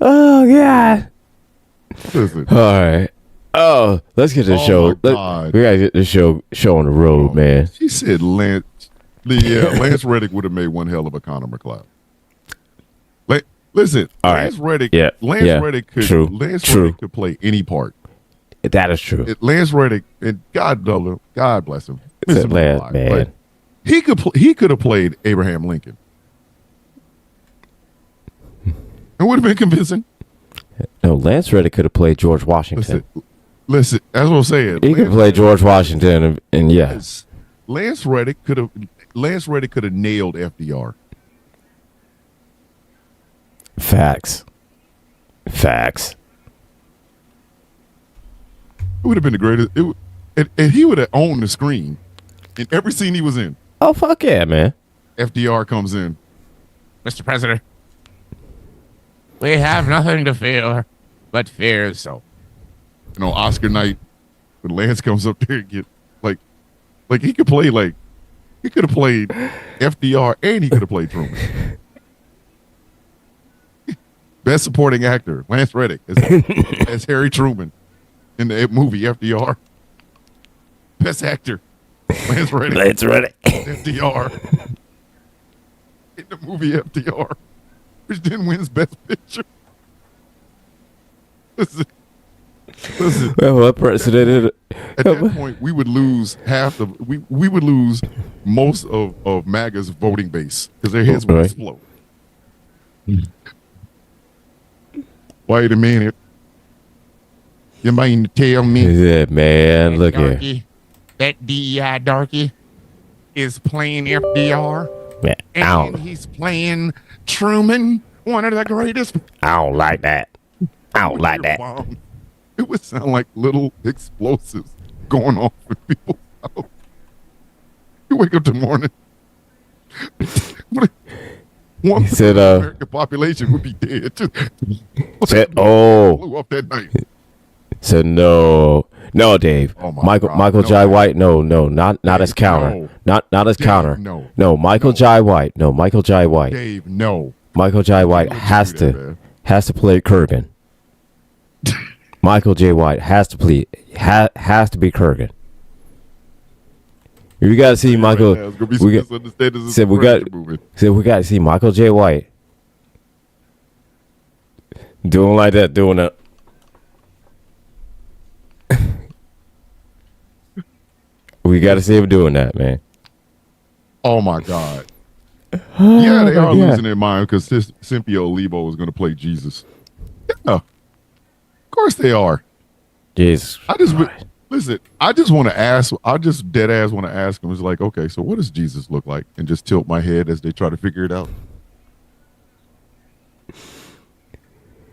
Speaker 1: Oh God.
Speaker 2: Listen.
Speaker 1: All right. Oh, let's get the show. We gotta get the show on the road, man.
Speaker 2: She said Lance Reddick would have made one hell of a Connor MacLeod. Listen,
Speaker 1: all
Speaker 2: Lance
Speaker 1: right.
Speaker 2: Reddick.
Speaker 1: Yeah.
Speaker 2: Lance Reddick could.
Speaker 1: True.
Speaker 2: Lance
Speaker 1: True.
Speaker 2: Reddick could play any part.
Speaker 1: That is true.
Speaker 2: Lance Reddick, and God bless him. Miss him
Speaker 1: Lance,
Speaker 2: alive,
Speaker 1: man.
Speaker 2: but he could have played Abraham Lincoln. It would have been convincing.
Speaker 1: No, Lance Reddick could have played George Washington.
Speaker 2: Listen, that's what I'm saying.
Speaker 1: He could play George Washington, and yes,
Speaker 2: Lance Reddick could have nailed FDR.
Speaker 1: Facts.
Speaker 2: It would have been the greatest. And he would have owned the screen in every scene he was in.
Speaker 1: Oh fuck yeah, man!
Speaker 2: FDR comes in.
Speaker 3: Mr. President, we have nothing to fear but fear. So,
Speaker 2: Oscar night, when Lance comes up there and get like he could play he could have played FDR and he could have played Truman. Best supporting actor, Lance Reddick as Harry Truman in the movie FDR. Best actor, Lance Reddick. FDR in the movie FDR, which then wins Best Picture. Listen.
Speaker 1: Well, what precedent?
Speaker 2: At that point, we would lose we would lose most of MAGA's voting base because their heads would explode. Wait a minute. You mean to tell me
Speaker 1: Yeah, man. Look here,
Speaker 3: darky, that DEI darky is playing FDR,
Speaker 1: man.
Speaker 3: and he's playing Truman, one of the greatest.
Speaker 1: I don't like that.
Speaker 2: Bomb. It would sound like little explosives going off in people's house. You wake up in the morning. One
Speaker 1: said,
Speaker 2: American population would be dead.
Speaker 1: Said, oh,
Speaker 2: Blew up that night.
Speaker 1: So no, Dave.
Speaker 2: Oh my
Speaker 1: Michael
Speaker 2: God. No,
Speaker 1: Jai
Speaker 2: Dave.
Speaker 1: White. No, not as counter.
Speaker 2: no.
Speaker 1: Not as
Speaker 2: Dave,
Speaker 1: counter.
Speaker 2: no.
Speaker 1: Michael
Speaker 2: No.
Speaker 1: Jai White. No, Michael Jai White.
Speaker 2: Dave, no.
Speaker 1: Michael Jai White
Speaker 2: Don't you
Speaker 1: has
Speaker 2: do that,
Speaker 1: to
Speaker 2: man.
Speaker 1: play Kurgan. Michael J. White has to play has to be Kurgan. We got to see Michael.
Speaker 2: Right now, it's gonna be
Speaker 1: we got
Speaker 2: misunderstandings in
Speaker 1: said
Speaker 2: the
Speaker 1: we got
Speaker 2: furniture movement.
Speaker 1: said we got to see Michael J. White doing like that, doing that. We got to see him doing that, man.
Speaker 2: Oh my God. Yeah, they are
Speaker 1: Yeah.
Speaker 2: losing their mind because Cynthia Olivo is going to play Jesus. Yeah, of course they are.
Speaker 1: Jesus.
Speaker 2: I just
Speaker 1: Christ.
Speaker 2: listen. I just want to ask. I just dead ass want to ask them. It's like, okay, so what does Jesus look like? And just tilt my head as they try to figure it out.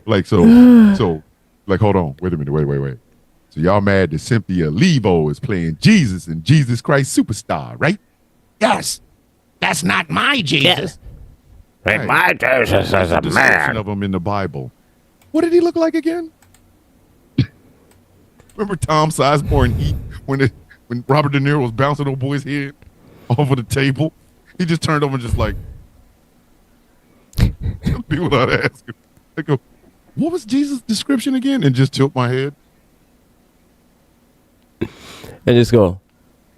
Speaker 2: Like so, like hold on, wait a minute, wait. So y'all mad that Cynthia Olivo is playing Jesus in Jesus Christ Superstar, right?
Speaker 3: Yes. That's not my Jesus.
Speaker 2: Right.
Speaker 3: My Jesus is
Speaker 2: There's
Speaker 3: a
Speaker 2: description
Speaker 3: man.
Speaker 2: of him in the Bible. What did he look like again? Remember Tom Sizemore and Heat when Robert De Niro was bouncing old boy's head off of the table? He just turned over and just like people not asking. I go, what was Jesus' description again? And just tilt my head.
Speaker 1: And just go,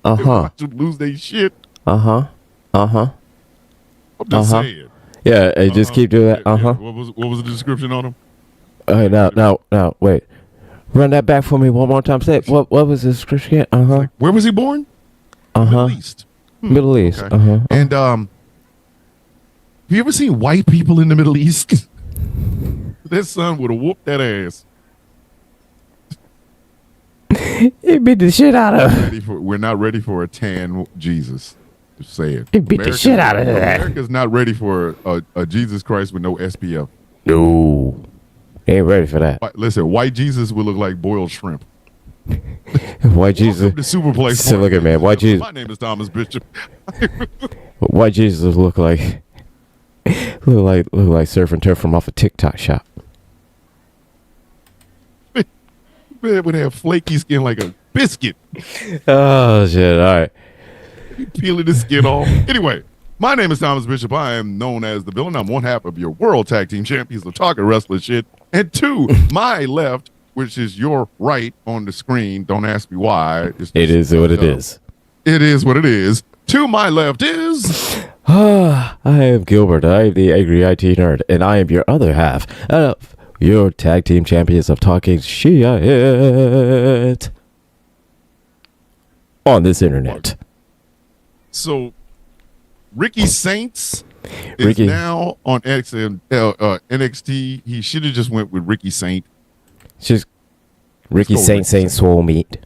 Speaker 2: I should lose their shit.
Speaker 1: uh-huh.
Speaker 2: I'm just saying.
Speaker 1: Yeah, and just keep doing that.
Speaker 2: Yeah.
Speaker 1: Uh-huh.
Speaker 2: What was the description on him?
Speaker 1: Okay, now, wait. Run that back for me one more time. Say what was the description? Uh-huh.
Speaker 2: Where was he born?
Speaker 1: Uh-huh.
Speaker 2: Middle East.
Speaker 1: Middle East.
Speaker 2: Okay.
Speaker 1: Uh-huh.
Speaker 2: And have you ever seen white people in the Middle East? That son would have whooped that ass.
Speaker 1: He beat the shit out of
Speaker 2: We're not ready for a tan Jesus. Just saying.
Speaker 1: He beat the shit out of that.
Speaker 2: America's not ready for a Jesus Christ with no SPF.
Speaker 1: No. Ain't ready for that.
Speaker 2: Listen, white Jesus would look like boiled shrimp.
Speaker 1: White Jesus.
Speaker 2: Welcome to Superplex.
Speaker 1: So look at man, white Jesus.
Speaker 2: My name is Thomas Bishop.
Speaker 1: White Jesus look like surf and turf from off a TikTok shop.
Speaker 2: Man would have flaky skin like a biscuit.
Speaker 1: Oh shit! All right.
Speaker 2: Peeling his skin off. Anyway, my name is Thomas Bishop. I am known as the villain. I'm one half of your world tag team champions of talking wrestling shit. And to my left, which is your right on the screen. Don't ask me why.
Speaker 1: It is what it is.
Speaker 2: It is what it is. To my left is
Speaker 1: I am Gilbert. I am the angry IT nerd, and I am your other half of your tag team champions of talking shit on this internet.
Speaker 2: so Ricky Saints is
Speaker 1: Ricky.
Speaker 2: now on NXT. He should have just went with Ricky Saint.
Speaker 1: Just Ricky
Speaker 2: Let's go
Speaker 1: Saint
Speaker 2: Ricky
Speaker 1: Saint Swole Meat.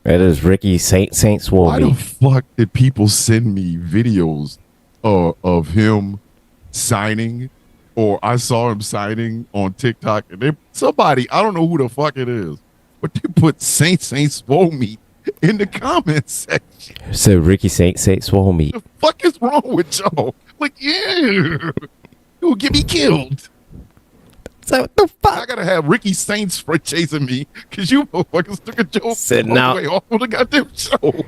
Speaker 1: That is Ricky Saint Swole
Speaker 2: Why the
Speaker 1: Meat.
Speaker 2: fuck did people send me videos of him signing, or I saw him signing on TikTok, and somebody, I don't know who the fuck it is, but they put Saint Swole Meat in the comments section.
Speaker 1: So Ricky Saint Swole Meat.
Speaker 2: The fuck is wrong with y'all? Like, yeah, you'll get me killed.
Speaker 1: So what the
Speaker 2: I
Speaker 1: fuck?
Speaker 2: gotta have Ricky Saints for chasing me because you motherfuckers took a joke
Speaker 1: Sitting
Speaker 2: all the
Speaker 1: out.
Speaker 2: way off of the goddamn show.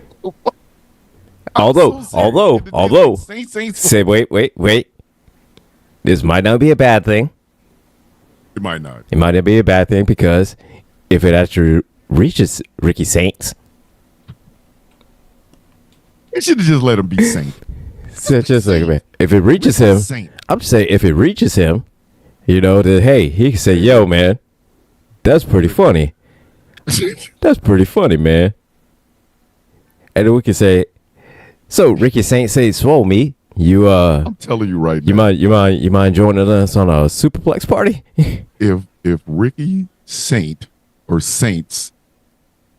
Speaker 1: Although,
Speaker 2: Saints
Speaker 1: say wait. This might not be a bad thing.
Speaker 2: it might not.
Speaker 1: It might not be a bad thing because if it actually reaches Ricky Saints,
Speaker 2: They should have just let him be Saint.
Speaker 1: so just like man, if it reaches him,
Speaker 2: Saint.
Speaker 1: I'm just saying if it reaches him, you know that hey, he can say, "Yo, man, that's pretty funny. That's pretty funny, man." And then we can say, "So Ricky Saint say swole me. You
Speaker 2: I'm telling you right
Speaker 1: you
Speaker 2: now.
Speaker 1: mind joining us on a superplex party?"
Speaker 2: If Ricky Saint or Saints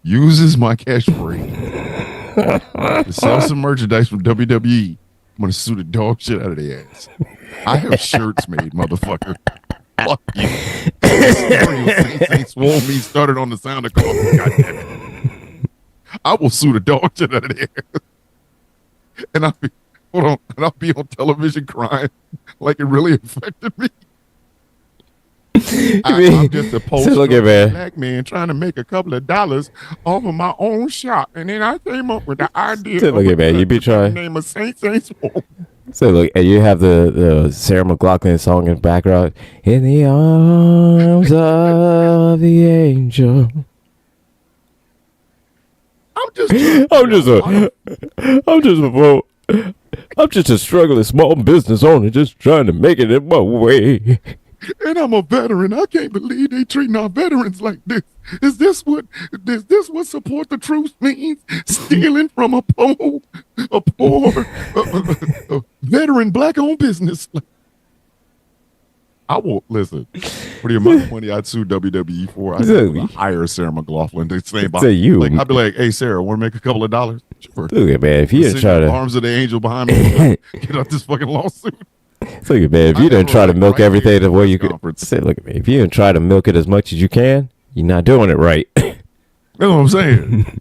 Speaker 2: uses my catchphrase to sell some merchandise from WWE, I'm gonna sue the dog shit out of their ass. I have shirts made, motherfucker. Fuck you. Saint swole me started on the sound of coffee. God damn it. I will sue the dog shit out of their ass. And I'll be on television crying like it really affected me. I'm just a post
Speaker 1: look at man.
Speaker 2: black man trying to make a couple of dollars off of my own shop, and then I came up with the idea.
Speaker 1: So look at man, you be trying.
Speaker 2: Name of Saint Swope.
Speaker 1: So look, and you have the Sarah McLachlan song in the background. In the arms of the angel. I'm just a struggling small business owner, just trying to make it in my way.
Speaker 2: And I'm a veteran. I can't believe they treating our veterans like this. Is this what support the troops means? Stealing from a poor veteran black-owned business. I won't listen. For the amount of money I'd sue WWE for, I'd hire Sarah McLachlan to say about
Speaker 1: you.
Speaker 2: Like, I'd be like, hey, Sarah, want to make a couple of dollars? Sure.
Speaker 1: Look at man, if you didn't try to
Speaker 2: arms of the angel behind me, get out this fucking lawsuit.
Speaker 1: Look at man, if you didn't try to milk everything the way you could. Say, look at me, if you didn't try to milk it as much as you can, you're not doing it right.
Speaker 2: That's what I'm saying.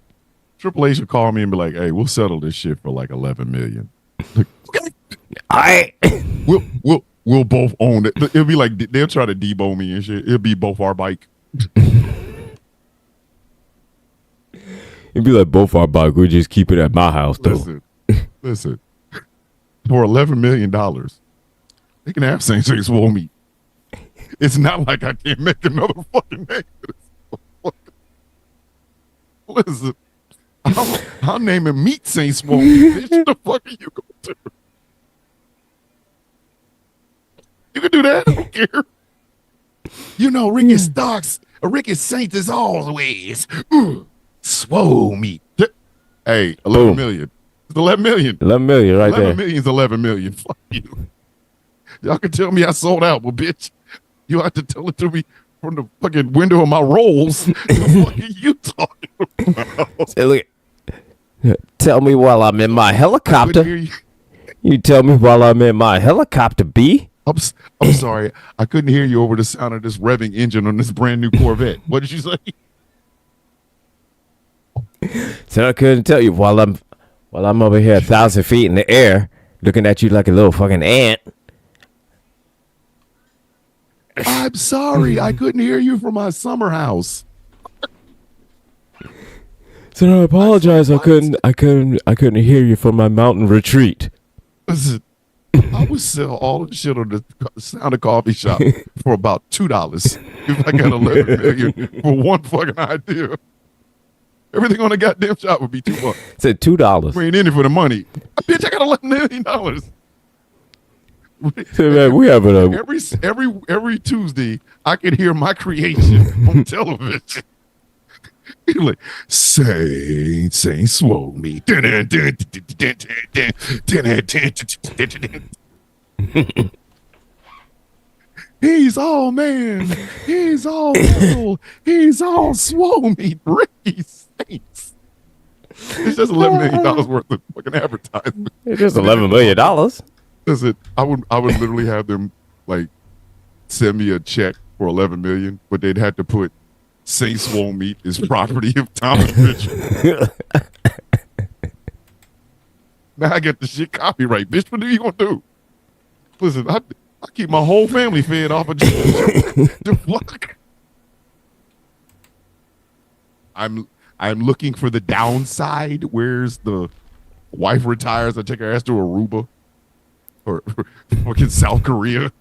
Speaker 2: Triple H should call me and be like, hey, we'll settle this shit for like 11 million. Like, okay. We'll both own it. It'll be like they'll try to debo me and shit. It'll be both our bike.
Speaker 1: It'd be like both our bike. We just keep it at my house though.
Speaker 2: Listen. For $11 million, they can have Saint Swope meat. It's not like I can't make another fucking name. Listen, I'll name him Meat Saint Swope. Bitch, the fuck are you going to do? You can do that. I don't care. You know, Ricky Starks, Ricky Saint is always swole meat. Hey, 11 million. It's 11 million.
Speaker 1: 11 million right
Speaker 2: 11
Speaker 1: there.
Speaker 2: 11 million is 11 million. Fuck you. Y'all can tell me I sold out, but bitch, you have to tell it to me from the fucking window of my rolls. What the fuck are you talking about?
Speaker 1: Say, look, tell me while I'm in my helicopter. You tell me while I'm in my helicopter, B.
Speaker 2: I'm sorry. I couldn't hear you over the sound of this revving engine on this brand new Corvette. What did you say?
Speaker 1: So I couldn't tell you while I'm over here 1,000 feet in the air, looking at you like a little fucking ant.
Speaker 2: I'm sorry. I couldn't hear you from my summer house.
Speaker 1: So I apologize. I couldn't hear you from my mountain retreat.
Speaker 2: Listen, I would sell all of the shit on the Sound of Coffee shop for about $2 if I got 11 million for one fucking idea. Everything on the goddamn shop would be $2.
Speaker 1: Said $2.
Speaker 2: We ain't in it for the money. Bitch, I got $11 million.
Speaker 1: So man, we have
Speaker 2: every Tuesday I can hear my creation on television. Like, Saint Swope me. He's all man. He's all muscle. He's all swole meat. Ricky Saints. It's just $11 million worth of fucking advertisement.
Speaker 1: It's just $11 million.
Speaker 2: Listen, I would literally have them like send me a check for $11 million, but they'd have to put Saint Swope meat is property of Thomas Mitchell. Now I get the shit copyright, bitch. What are you gonna do? Listen, I keep my whole family fed off of the fuck. I'm looking for the downside. Where's the wife retires? I take her ass to Aruba or fucking South Korea.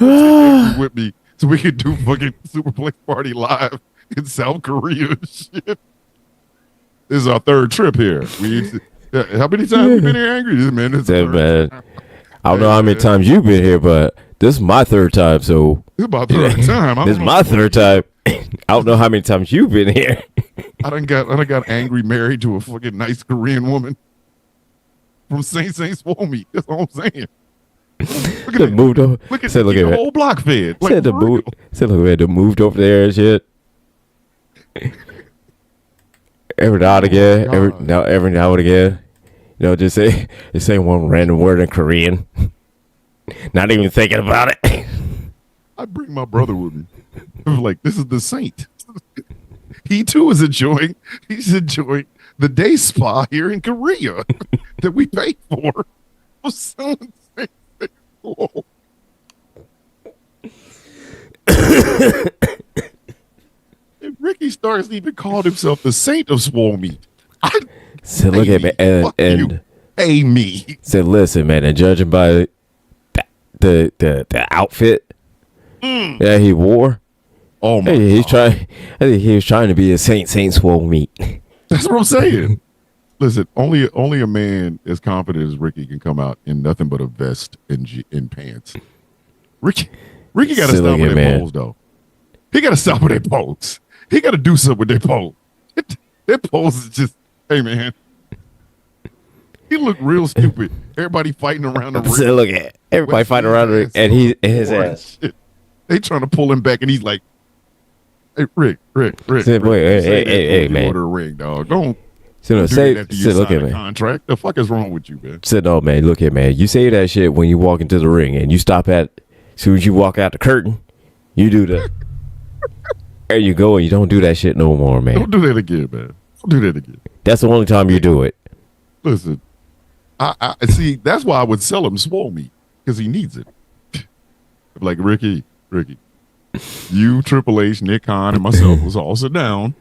Speaker 2: With me so we could do fucking Superplex Party live in South Korea. Shit. This is our third trip here. How many times have we been here angry? Man,
Speaker 1: I don't know how many times you've been here, but this is my third time. So
Speaker 2: this is my third time.
Speaker 1: This is my third time. I don't know how many times you've been here.
Speaker 2: I done got angry married to a fucking nice Korean woman from Saint Swope meat. That's all I'm saying. Look at
Speaker 1: moved over.
Speaker 2: Look at the whole block fed. Like,
Speaker 1: said the moved over there and shit. Every now and again, every now and again, just say one random word in Korean. Not even thinking about it.
Speaker 2: I bring my brother with me. I'm like, this is the saint. He too is enjoying the day spa here in Korea that we paid for. And Ricky Starks even called himself the saint of swole meat.
Speaker 1: So look at me and
Speaker 2: pay me.
Speaker 1: said, listen, man, and judging by the outfit that he wore,
Speaker 2: Oh my
Speaker 1: he's
Speaker 2: God.
Speaker 1: trying. I think he was trying to be a saint swole meat.
Speaker 2: That's what I'm saying. Listen, only a man as confident as Ricky can come out in nothing but a vest and pants. Ricky got to stop with their pose, though. He got to stop with their pose. He got to do something with their pose. Their pose is just, hey, man. He looked real stupid. Everybody fighting around the ring.
Speaker 1: So look at everybody fighting around the ring, and his ass.
Speaker 2: Shit. They trying to pull him back, and he's like, "Hey, Rick,
Speaker 1: Say, boy, hey, man.
Speaker 2: Order a ring, dog. Don't
Speaker 1: So no,
Speaker 2: do
Speaker 1: say,
Speaker 2: that after you
Speaker 1: look
Speaker 2: sign
Speaker 1: at
Speaker 2: a
Speaker 1: me.
Speaker 2: contract. The fuck is wrong with you, man?
Speaker 1: Said no, man. Look at man. You say that shit when you walk into the ring, and you stop at as soon as you walk out the curtain, you do the. There you go, and you don't do that shit no more, man.
Speaker 2: Don't do that again, man. Don't do that again.
Speaker 1: That's the only time you do it.
Speaker 2: Listen, I see. That's why I would sell him swole meat because he needs it. Like Ricky, you, Triple H, Nick Khan, and myself was all sit down.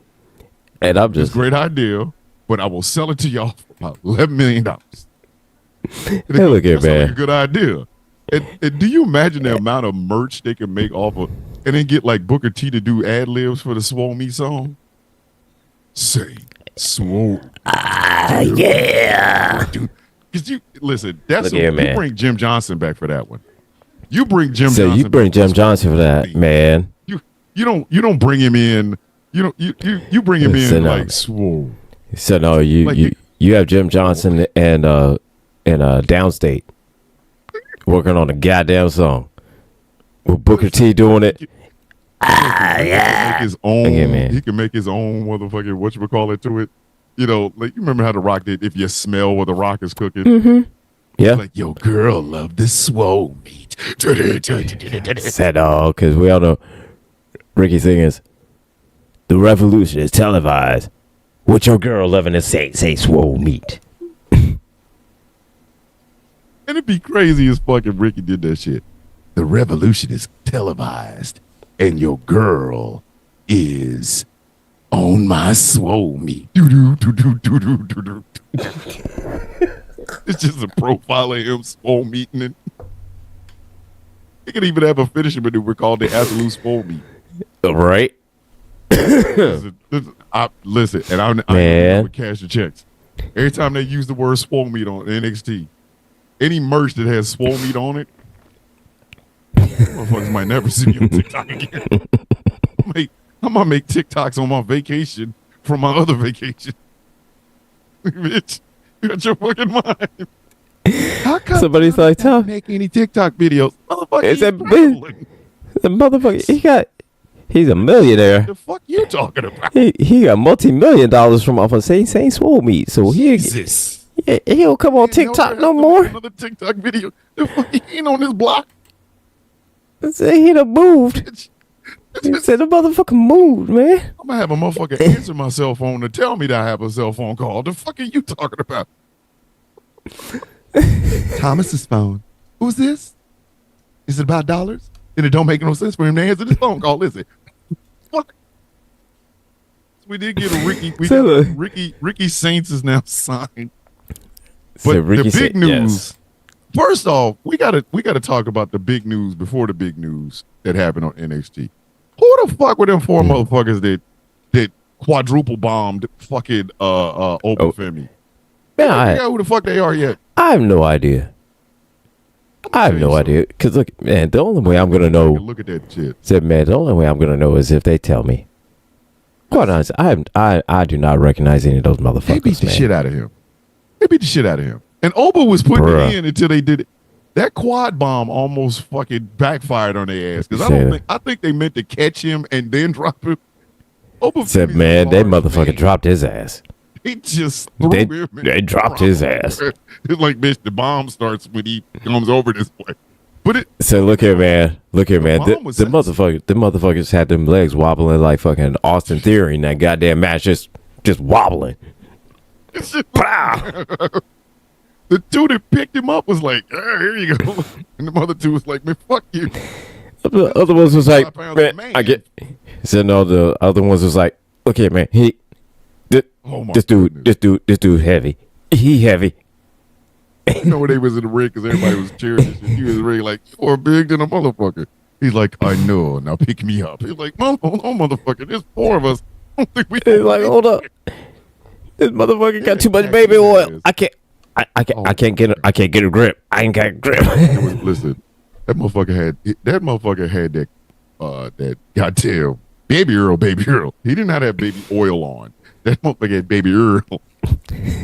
Speaker 1: And I'm
Speaker 2: It's a
Speaker 1: just
Speaker 2: great idea, but I will sell it to y'all for about $11 million.
Speaker 1: hey, look at
Speaker 2: That sounds like a
Speaker 1: man.
Speaker 2: good idea. And do you imagine the amount of merch they can make off of, and then get like Booker T to do ad libs for the Swole Me song? Say swole.
Speaker 1: Yeah.
Speaker 2: Because you listen, that's
Speaker 1: Look here,
Speaker 2: you
Speaker 1: man.
Speaker 2: bring Jim Johnson back for that one. You bring Jim
Speaker 1: So
Speaker 2: Johnson.
Speaker 1: you bring
Speaker 2: back
Speaker 1: Jim Johnson for that, man.
Speaker 2: You don't bring him in. You bring him in
Speaker 1: Listen,
Speaker 2: like swole.
Speaker 1: So no,
Speaker 2: Like
Speaker 1: you have Jim Johnson and Downstate working on a goddamn song with Booker T doing it.
Speaker 2: He can make his own.
Speaker 1: Okay, man.
Speaker 2: He can make his own motherfucking whatchamacallit to it. You know, like you remember how The Rock did "If You Smell What the Rock Is Cooking."
Speaker 1: Yeah.
Speaker 2: Like your girl love this swole meat.
Speaker 1: Said because we all know Ricky's thing is the revolution is televised. What your girl loving to say swole meat.
Speaker 2: And it'd be crazy as fuck if Ricky did that shit. The revolution is televised, and your girl is on my swole meat. Doo-doo. It's just a profile of him swole meating it. He could even have a finishing maneuver called the absolute swole meat.
Speaker 1: Right?
Speaker 2: Listen, and I
Speaker 1: Man.
Speaker 2: would cash the checks. Every time they use the word swole meat on NXT, any merch that has swole meat on it, motherfuckers might never see me on TikTok again. I'm gonna make TikToks on my vacation from my other vacation. Bitch, you got your fucking mind. How come
Speaker 1: Somebody's like,
Speaker 2: I don't
Speaker 1: "Tom,
Speaker 2: make any TikTok videos? Motherfucker,
Speaker 1: Is
Speaker 2: you
Speaker 1: that
Speaker 2: traveling.
Speaker 1: the motherfucker, he's a millionaire.
Speaker 2: The fuck you talking about?
Speaker 1: He got $multi-million from off of saying swole meat. So
Speaker 2: Jesus.
Speaker 1: he'll come on TikTok no more.
Speaker 2: Another TikTok video. The fuck he ain't on this block.
Speaker 1: Say he done moved.
Speaker 2: Bitch.
Speaker 1: He said the motherfucker moved, man.
Speaker 2: I'm gonna have a motherfucker answer my cell phone to tell me that I have a cell phone call. The fuck are you talking about? Thomas's phone. Who's this? Is it about dollars? And it don't make no sense for him to answer this phone call, is it? Fuck. We did get a Ricky. We
Speaker 1: So,
Speaker 2: got Ricky Saints is now signed.
Speaker 1: So
Speaker 2: But
Speaker 1: Ricky
Speaker 2: the big
Speaker 1: said-
Speaker 2: news.
Speaker 1: yes.
Speaker 2: First off, we gotta talk about the big news before the big news that happened on NXT. Who the fuck were them four motherfuckers that quadruple bombed fucking Oprah Femi?
Speaker 1: Man,
Speaker 2: I
Speaker 1: I
Speaker 2: forgot who the fuck they are yet.
Speaker 1: have no idea. I have
Speaker 2: tell you
Speaker 1: no idea. Because look, man, the only way I'm gonna know,
Speaker 2: Look at that shit.
Speaker 1: said man, the only way I'm gonna know is if they tell me. Quite honestly, I do not recognize any of those
Speaker 2: They beat
Speaker 1: motherfuckers,
Speaker 2: the
Speaker 1: man.
Speaker 2: shit out of him. They beat the shit out of him. And Oprah was putting
Speaker 1: Bruh.
Speaker 2: it in until they did it. That quad bomb almost fucking backfired on their ass. Because
Speaker 1: Say
Speaker 2: I think they meant to catch him and then drop him. Oprah
Speaker 1: Said
Speaker 2: Femi's
Speaker 1: man,
Speaker 2: a
Speaker 1: they
Speaker 2: large
Speaker 1: motherfucker
Speaker 2: man.
Speaker 1: dropped his ass.
Speaker 2: They just threw
Speaker 1: They-
Speaker 2: him. in
Speaker 1: they
Speaker 2: the
Speaker 1: dropped
Speaker 2: bomb.
Speaker 1: his ass.
Speaker 2: It's like, bitch, the bomb starts when he comes over this way. But it,
Speaker 1: So look here, man. Look here, man.
Speaker 2: bomb was
Speaker 1: The motherfuckers had them legs wobbling like fucking Austin Theory in that goddamn match, just wobbling.
Speaker 2: it's just,
Speaker 1: Pow!
Speaker 2: the dude that picked him up was like, here you go. And the other two was like, man, fuck you.
Speaker 1: I'm The other ones was like,
Speaker 2: 5 pounds of
Speaker 1: man, I get. So no, the other ones was like, look here, man. This dude heavy. He heavy.
Speaker 2: You know when they was in the ring because everybody was cheering and shit. He was really like, you're big than a motherfucker. He's like, I know. Now pick me up. He's like, no, motherfucker. There's 4 of us. I don't think we.
Speaker 1: He's like, hold up. This motherfucker got too much baby oil. I can't get a grip. I ain't got a grip.
Speaker 2: Listen, that motherfucker had that goddamn baby Earl. He didn't have that baby oil on. That motherfucker had baby Earl.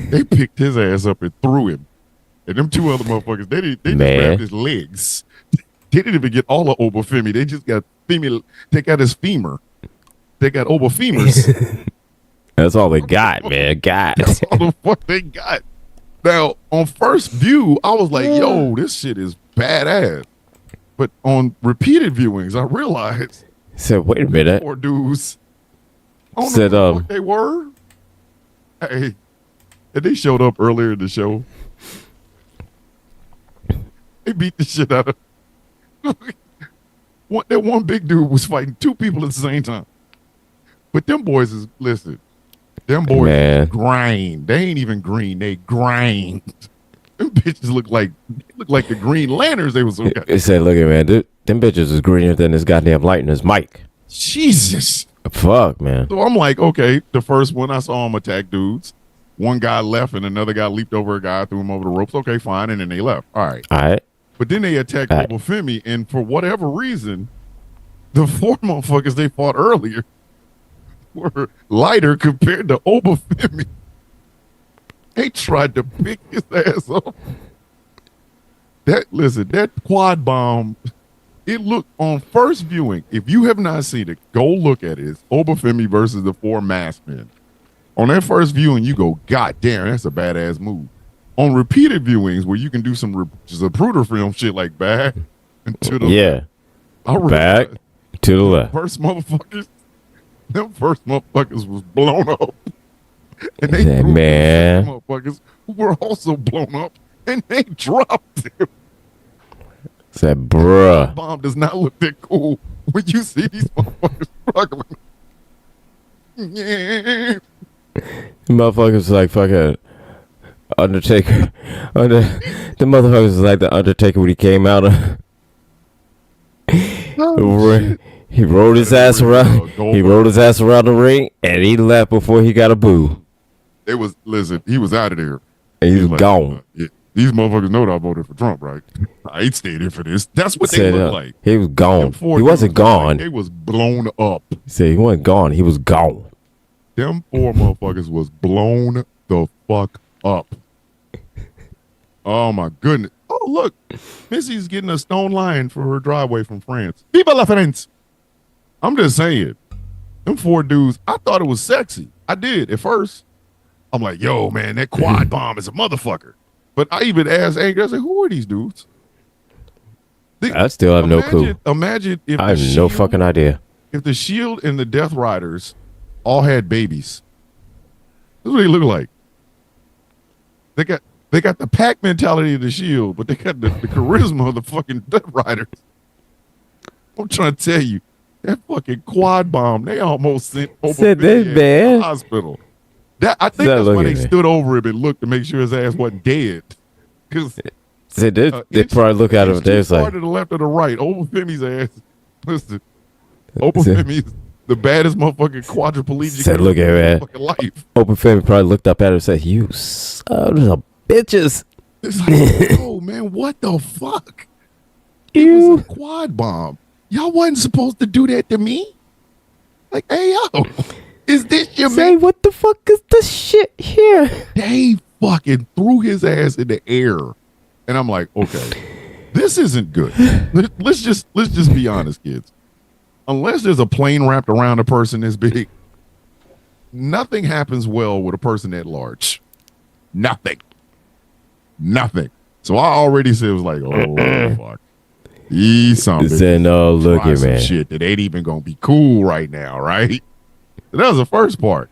Speaker 2: They picked his ass up and threw him. And them 2 other motherfuckers, they just grabbed his legs. They didn't even get all of Obafemi. They just got they got his femur. They got Obafemurs.
Speaker 1: That's all they got, man. God.
Speaker 2: That's all the fuck they got. Now, on first view, I was like, yo, this shit is badass. But on repeated viewings, I realized.
Speaker 1: So wait a minute.
Speaker 2: 4 dudes. I don't know what they were. Hey, and they showed up earlier in the show. They beat the shit out of. That one big dude was fighting 2 people at the same time. But them boys is, listen, them boys grind. They ain't even green. They grind. Them bitches look like the Green Lanterns. They was so
Speaker 1: They said, look at man, them bitches is greener than this goddamn light in his mic.
Speaker 2: Jesus.
Speaker 1: Fuck, man.
Speaker 2: So I'm like, okay, the first one I saw him attack dudes. One guy left and another guy leaped over a guy, threw him over the ropes. Okay, fine. And then they left. All right. But then they attacked Obafemi, and for whatever reason, the 4 motherfuckers they fought earlier were lighter compared to Obafemi. They tried to pick his ass up. That quad bomb, it looked on first viewing. If you have not seen it, go look at it. It's Obafemi versus the 4 masked men. On that first viewing, you go, God damn, that's a badass move. On repeated viewings, where you can do some Zapruder film shit like back and to the
Speaker 1: back to the left. Them first motherfuckers was blown up, and they threw motherfuckers who were also blown up, and they dropped them. Said, bruh,
Speaker 2: bomb does not look that cool when you see these motherfuckers struggling. Yeah.
Speaker 1: Motherfuckers like fucking Undertaker. The motherfuckers was like the Undertaker when he came out of. He rolled his ass around. He rolled his ass around the ring, and he left before he got a boo.
Speaker 2: He was out of there.
Speaker 1: And he was gone.
Speaker 2: These motherfuckers know that I voted for Trump, right? I ain't stayed here for this. That's what they look like.
Speaker 1: He was gone. He wasn't gone.
Speaker 2: They was blown up.
Speaker 1: He said he wasn't gone. He was gone.
Speaker 2: Them 4 motherfuckers was blown the fuck up. Oh my goodness. Oh look, Missy's getting a stone lion for her driveway from France. Viva la France. I'm just saying, them 4 dudes, I thought it was sexy. I did at first. I'm like, yo, man, that quad bomb is a motherfucker. But I even asked Angry, I said, who are these dudes?
Speaker 1: I still have no clue.
Speaker 2: Imagine if
Speaker 1: I have no fucking idea.
Speaker 2: If the Shield and the Death Riders all had babies, this is what they look like. They got the pack mentality of the Shield, but they got the charisma of the fucking Death Riders. I'm trying to tell you, that fucking quad bomb, they almost sent over to the hospital. I think that's why they stood over him and looked to make sure his ass wasn't dead. Because
Speaker 1: they probably look at him. They was like,
Speaker 2: to the left or the right. Obafemi's ass. Listen, Obafemi's the baddest motherfucking quadriplegic.
Speaker 1: Said, look at fucking life. Obafemi probably looked up at her and said, "You son of bitches."
Speaker 2: It's like, oh man, what the fuck? It was a quad bomb. Y'all wasn't supposed to do that to me. Like, hey yo. Is this your man?
Speaker 1: What the fuck is this shit here?
Speaker 2: They fucking threw his ass in the air. And I'm like, okay, this isn't good. Let's just be honest, kids. Unless there's a plane wrapped around a person this big, nothing happens well with a person that large. Nothing. So I already said it was like, oh fuck. He's something.
Speaker 1: Said, no, look at man.
Speaker 2: Shit that ain't even gonna be cool right now, right? That was the first part.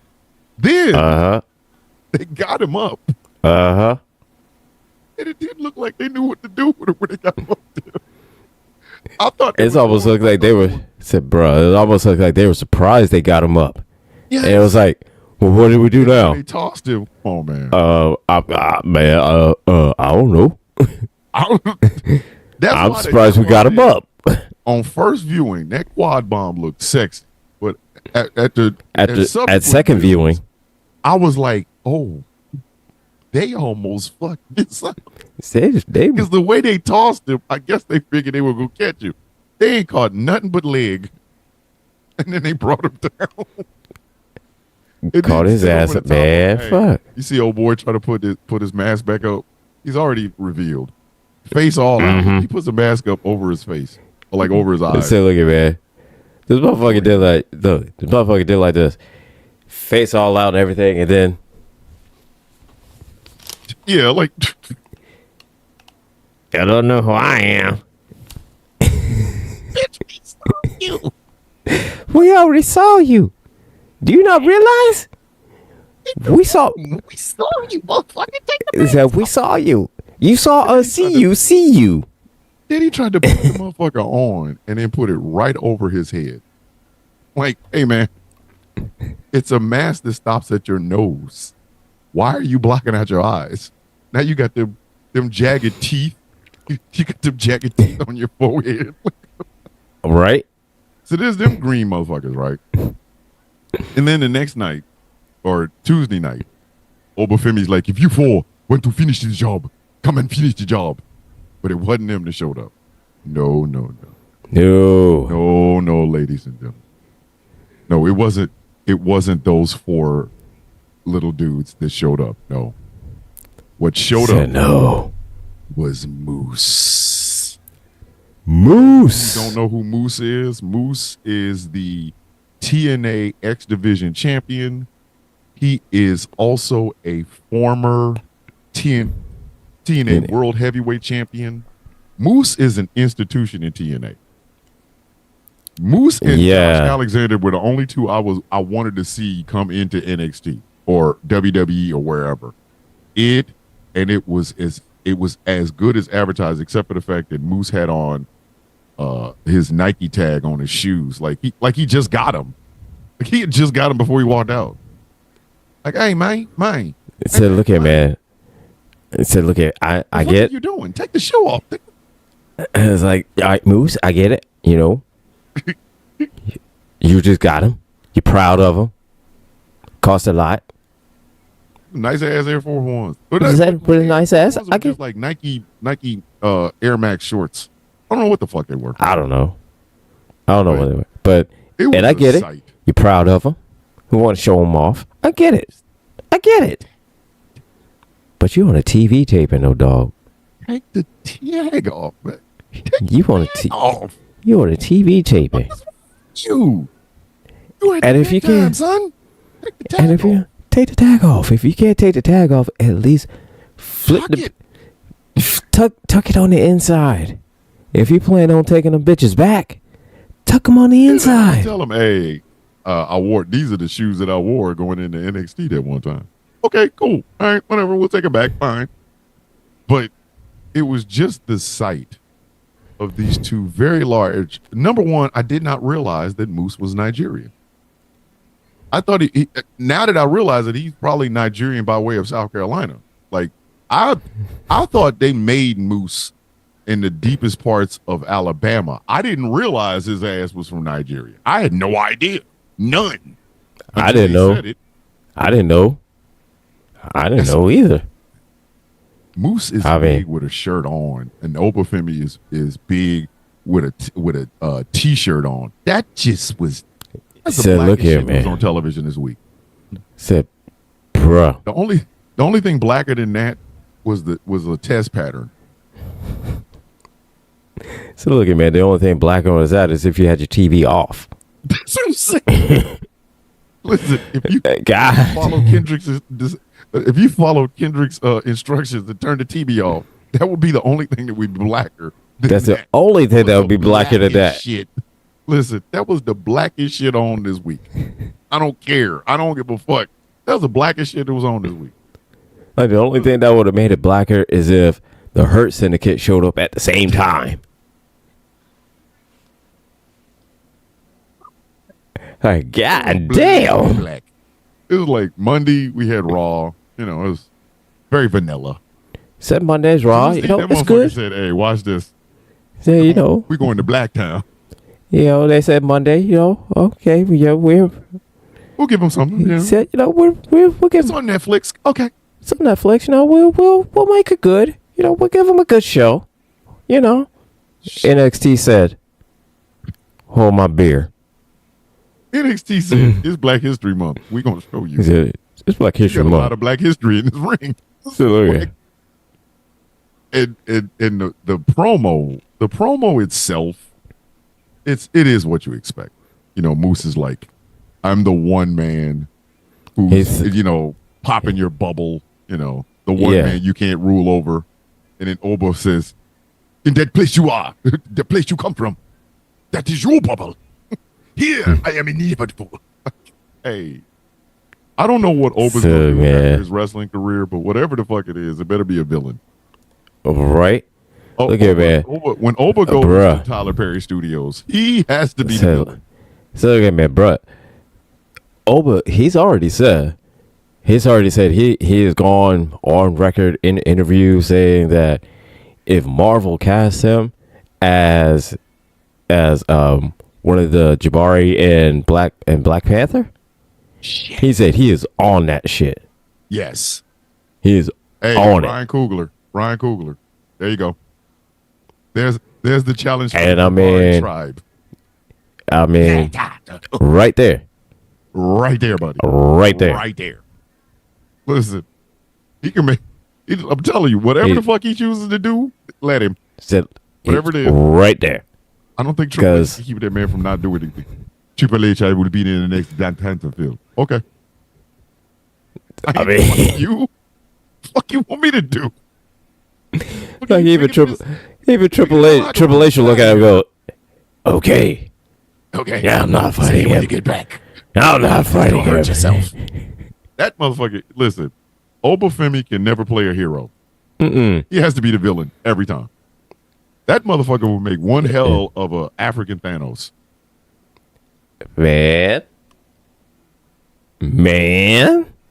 Speaker 2: Then they got him up. And it didn't look like they knew what to do with him when they got him up there. I thought
Speaker 1: It's almost looked like they were said, bro. It almost looked like they were surprised they got him up.
Speaker 2: Yeah,
Speaker 1: And it was like, well, what do we do now?
Speaker 2: They tossed him. Oh man.
Speaker 1: I don't know.
Speaker 2: That's
Speaker 1: I'm
Speaker 2: why
Speaker 1: surprised we got him up.
Speaker 2: On first viewing, that quad bomb looked sexy, but
Speaker 1: At second viewing,
Speaker 2: I was like, oh, they almost fucked this up.
Speaker 1: they
Speaker 2: Because the way they tossed him, I guess they figured they were gonna catch him. They ain't caught nothing but leg, and then they brought him down.
Speaker 1: caught his ass up, man. Fuck.
Speaker 2: You see, old boy try to put his mask back up. He's already revealed, face all out. He puts the mask up over his face, or like over his eyes.
Speaker 1: Say, look at man. This motherfucker did like look. This motherfucker did like this, face all out and everything, and then
Speaker 2: Yeah, like
Speaker 1: I don't know who I am.
Speaker 3: Bitch, we saw you.
Speaker 1: We already saw you. Do you not realize? We saw.
Speaker 3: We saw you, motherfucker. Take the
Speaker 1: It said we saw you. You saw us. See you.
Speaker 2: then he tried to put the motherfucker on and then put it right over his head. Like, hey man, it's a mask that stops at your nose. Why are you blocking out your eyes? Now you got them jagged teeth. You got them jagged teeth on your forehead.
Speaker 1: Right.
Speaker 2: So there's them green motherfuckers, right? And then the next night, or Tuesday night, Obafemi's like, if you four want to finish this job, come and finish the job. But it wasn't them that showed up. No, ladies and gentlemen. No, it wasn't those four little dudes that showed up. No. What showed up was Moose.
Speaker 1: Moose.
Speaker 2: You don't know who Moose is? Moose is the TNA X Division champion. He is also a former TNA World Heavyweight Champion. Moose is an institution in TNA. Moose and Josh Alexander were the only two I wanted to see come into NXT or WWE or wherever. It was as good as advertised, except for the fact that Moose had on his Nike tag on his shoes, like he just got him. Like he had just got him before he walked out. Like, hey, man.
Speaker 1: It said, look at man. It said, look at I
Speaker 2: what
Speaker 1: get.
Speaker 2: What are you doing? Take the shoe off.
Speaker 1: It's like, all right, Moose, I get it. You know, you just got him. You're proud of him. Cost a lot.
Speaker 2: Nice ass Air Force Ones.
Speaker 1: What is that? Pretty nice ass.
Speaker 2: I get like Nike Air Max shorts. I don't know what the fuck they were.
Speaker 1: I don't know what they were, but
Speaker 2: and
Speaker 1: I get it. You're proud of them. You want to show them off. I get it. But you on a TV taping, no dog.
Speaker 2: Take the tag off, man.
Speaker 1: You on a TV taping.
Speaker 2: You
Speaker 1: and if you can,
Speaker 2: son, take the tag
Speaker 1: and if you take the tag off, if you can't take the tag off, at least tuck it on the inside. If you plan on taking them bitches back, tuck them on the inside.
Speaker 2: Tell them, hey, these are the shoes that I wore going into NXT that one time. Okay, cool. All right, whatever. We'll take it back. Fine. But it was just the sight of these two very large. Number one, I did not realize that Moose was Nigerian. I thought now that I realize that he's probably Nigerian by way of South Carolina. Like I thought they made Moose in the deepest parts of Alabama. I didn't realize his ass was from Nigeria. I had no idea. None.
Speaker 1: I didn't know. I didn't know either.
Speaker 2: Moose is big with a shirt on, and Obafemi is big with a t-shirt on. That just was. That's the
Speaker 1: look here, man.
Speaker 2: Was on television this week.
Speaker 1: Said, bruh.
Speaker 2: The only thing blacker than that was a test pattern.
Speaker 1: So look at man. The only thing blacker on that is if you had your TV off.
Speaker 2: That's what I'm saying. Listen, if you follow Kendrick's instructions to turn the TV off, that would be the only thing that would be blacker.
Speaker 1: That's the only thing that would be blacker than that.
Speaker 2: Shit. Listen, that was the blackest shit on this week. I don't care. I don't give a fuck. That was the blackest shit that was on this week.
Speaker 1: Like the only thing that would have made it blacker is if the Hurt Syndicate showed up at the same time. Like, God
Speaker 2: Black,
Speaker 1: damn.
Speaker 2: black. It was like Monday we had Raw. You know, it was very vanilla.
Speaker 1: Said Monday's Raw. You know,
Speaker 2: that
Speaker 1: it's
Speaker 2: motherfucker
Speaker 1: good.
Speaker 2: said, "Hey, watch this.
Speaker 1: Say, you know,
Speaker 2: We're going to Blacktown.
Speaker 1: you know, they said Monday. You know, okay, we'll
Speaker 2: We'll give them something. You know?
Speaker 1: said, you know, we'll give
Speaker 2: It's on Netflix. Okay.
Speaker 1: it's on Netflix. You know, we'll make it good. You know, we'll give them a good show. You know, NXT said, hold my beer.
Speaker 2: NXT said it's Black History Month. We're gonna show you.
Speaker 1: He said, it's Black
Speaker 2: You
Speaker 1: History
Speaker 2: got a lot
Speaker 1: Month.
Speaker 2: of Black history in this ring.
Speaker 1: So look at it.
Speaker 2: And the promo itself, it is what you expect. You know, Moose is like, I'm the one man who's
Speaker 1: He's-
Speaker 2: you know popping your bubble. You know, the one
Speaker 1: Yeah.
Speaker 2: man you can't rule over. And then Obo says, in that place you are, the place you come from, that is your bubble. Here I am inevitable. Hey, I don't know what Obo's
Speaker 1: So,
Speaker 2: gonna do
Speaker 1: man.
Speaker 2: after his wrestling career, but whatever the fuck it is, it better be a villain.
Speaker 1: Right?
Speaker 2: Oh,
Speaker 1: Look at man.
Speaker 2: When Oba goes
Speaker 1: bruh.
Speaker 2: to Tyler Perry Studios, he has to be the
Speaker 1: So,
Speaker 2: villain.
Speaker 1: so look at me, bro. Oba, he's already said he has gone on record in interviews saying that if Marvel casts him as one of the Jabari and Black Panther, he said he is on that shit.
Speaker 2: Yes.
Speaker 1: He is
Speaker 2: Hey,
Speaker 1: on it.
Speaker 2: Ryan Coogler. There you go. There's the challenge for
Speaker 1: And
Speaker 2: the
Speaker 1: I
Speaker 2: Jabari
Speaker 1: mean-
Speaker 2: tribe.
Speaker 1: I mean, right there,
Speaker 2: Right there, buddy.
Speaker 1: right there.
Speaker 2: Right there. Listen, he can make. I'm telling you, whatever
Speaker 1: He-
Speaker 2: the fuck he chooses to do, let him.
Speaker 1: Said
Speaker 2: Whatever it is.
Speaker 1: right there.
Speaker 2: I don't think Triple H
Speaker 1: 'Cause-
Speaker 2: can keep that man from not doing anything. Triple H, I would be in the next Black Panther film. Okay.
Speaker 1: I mean-
Speaker 2: you. Fuck you want me to do?
Speaker 1: Like even Triple H will look at him and go, okay,
Speaker 3: Okay.
Speaker 1: yeah, I'm not
Speaker 3: See
Speaker 1: fighting
Speaker 3: you when
Speaker 1: him.
Speaker 3: you get back.
Speaker 1: I'm not fighting
Speaker 3: Don't hurt
Speaker 1: him.
Speaker 3: yourself.
Speaker 2: That motherfucker. Listen, Obafemi can never play a hero.
Speaker 1: Mm-mm.
Speaker 2: He has to be the villain every time. That motherfucker will make one hell of a African Thanos.
Speaker 1: Man,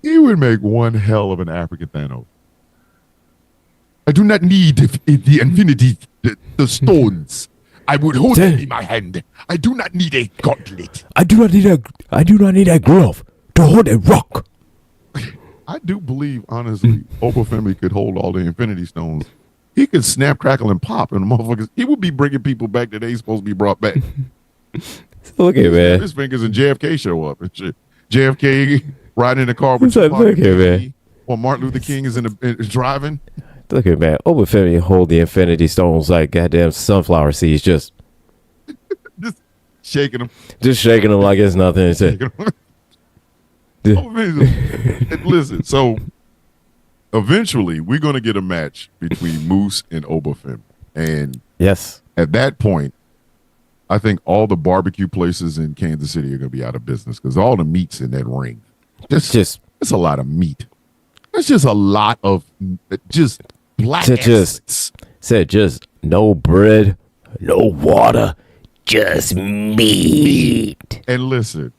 Speaker 2: He would make one hell of an African Thanos. I do not need the infinity, the stones. I would hold them in my hand. I do not need a gauntlet.
Speaker 1: I do not need a glove to hold a rock.
Speaker 2: I do believe, honestly, Obafemi could hold all the infinity stones. He could snap, crackle, and pop, and the motherfuckers, he would be bringing people back that ain't supposed to be brought back.
Speaker 1: Look at man.
Speaker 2: His fingers and JFK show up and shit. JFK riding in the car with
Speaker 1: It's like,
Speaker 2: Tupac
Speaker 1: look
Speaker 2: and
Speaker 1: at
Speaker 2: Biggie,
Speaker 1: man.
Speaker 2: while Martin Luther King is is driving.
Speaker 1: Look at man. Obafemi hold the Infinity Stones like goddamn sunflower seeds, just
Speaker 2: Just shaking them.
Speaker 1: shaking them like it's nothing. It's
Speaker 2: shaking 'em. And listen, so eventually we're going to get a match between Moose and Obafemi. And
Speaker 1: yes,
Speaker 2: at that point, I think all the barbecue places in Kansas City are going to be out of business because all the meat's in that ring. It's a lot of meat. It's just a lot of just black essence.
Speaker 1: said just no bread, no water, just meat.
Speaker 2: And listen,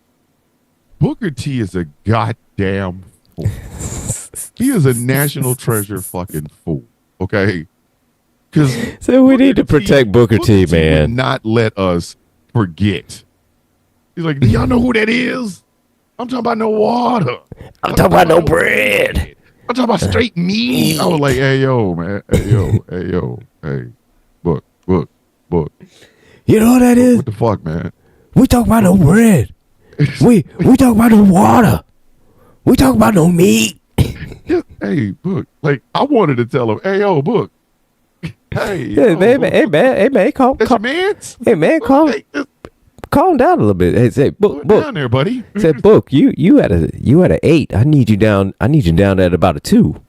Speaker 2: Booker T is a goddamn fool. He is a national treasure fucking fool. Okay? Because
Speaker 1: So we need to protect Booker T, man.
Speaker 2: would not let us forget. He's like, do y'all know who that is? I'm talking about no water.
Speaker 1: I'm talking about no bread.
Speaker 2: I'm talking about straight meat. I was like, hey, yo, man. Hey, Book.
Speaker 1: You know what that is?
Speaker 2: What the fuck, man?
Speaker 1: We talk about no bread. We talk about no water. We talk about no meat.
Speaker 2: Hey, Book. Like, I wanted to tell him, hey, yo, Book. Hey,
Speaker 1: Hey man, calm.
Speaker 2: That's your man's?
Speaker 1: Hey man,
Speaker 2: Hey, just
Speaker 1: calm down a little bit. Hey, say
Speaker 2: put it
Speaker 1: book.
Speaker 2: down there, buddy.
Speaker 1: Said book. You at a 8. I need you down at about a 2.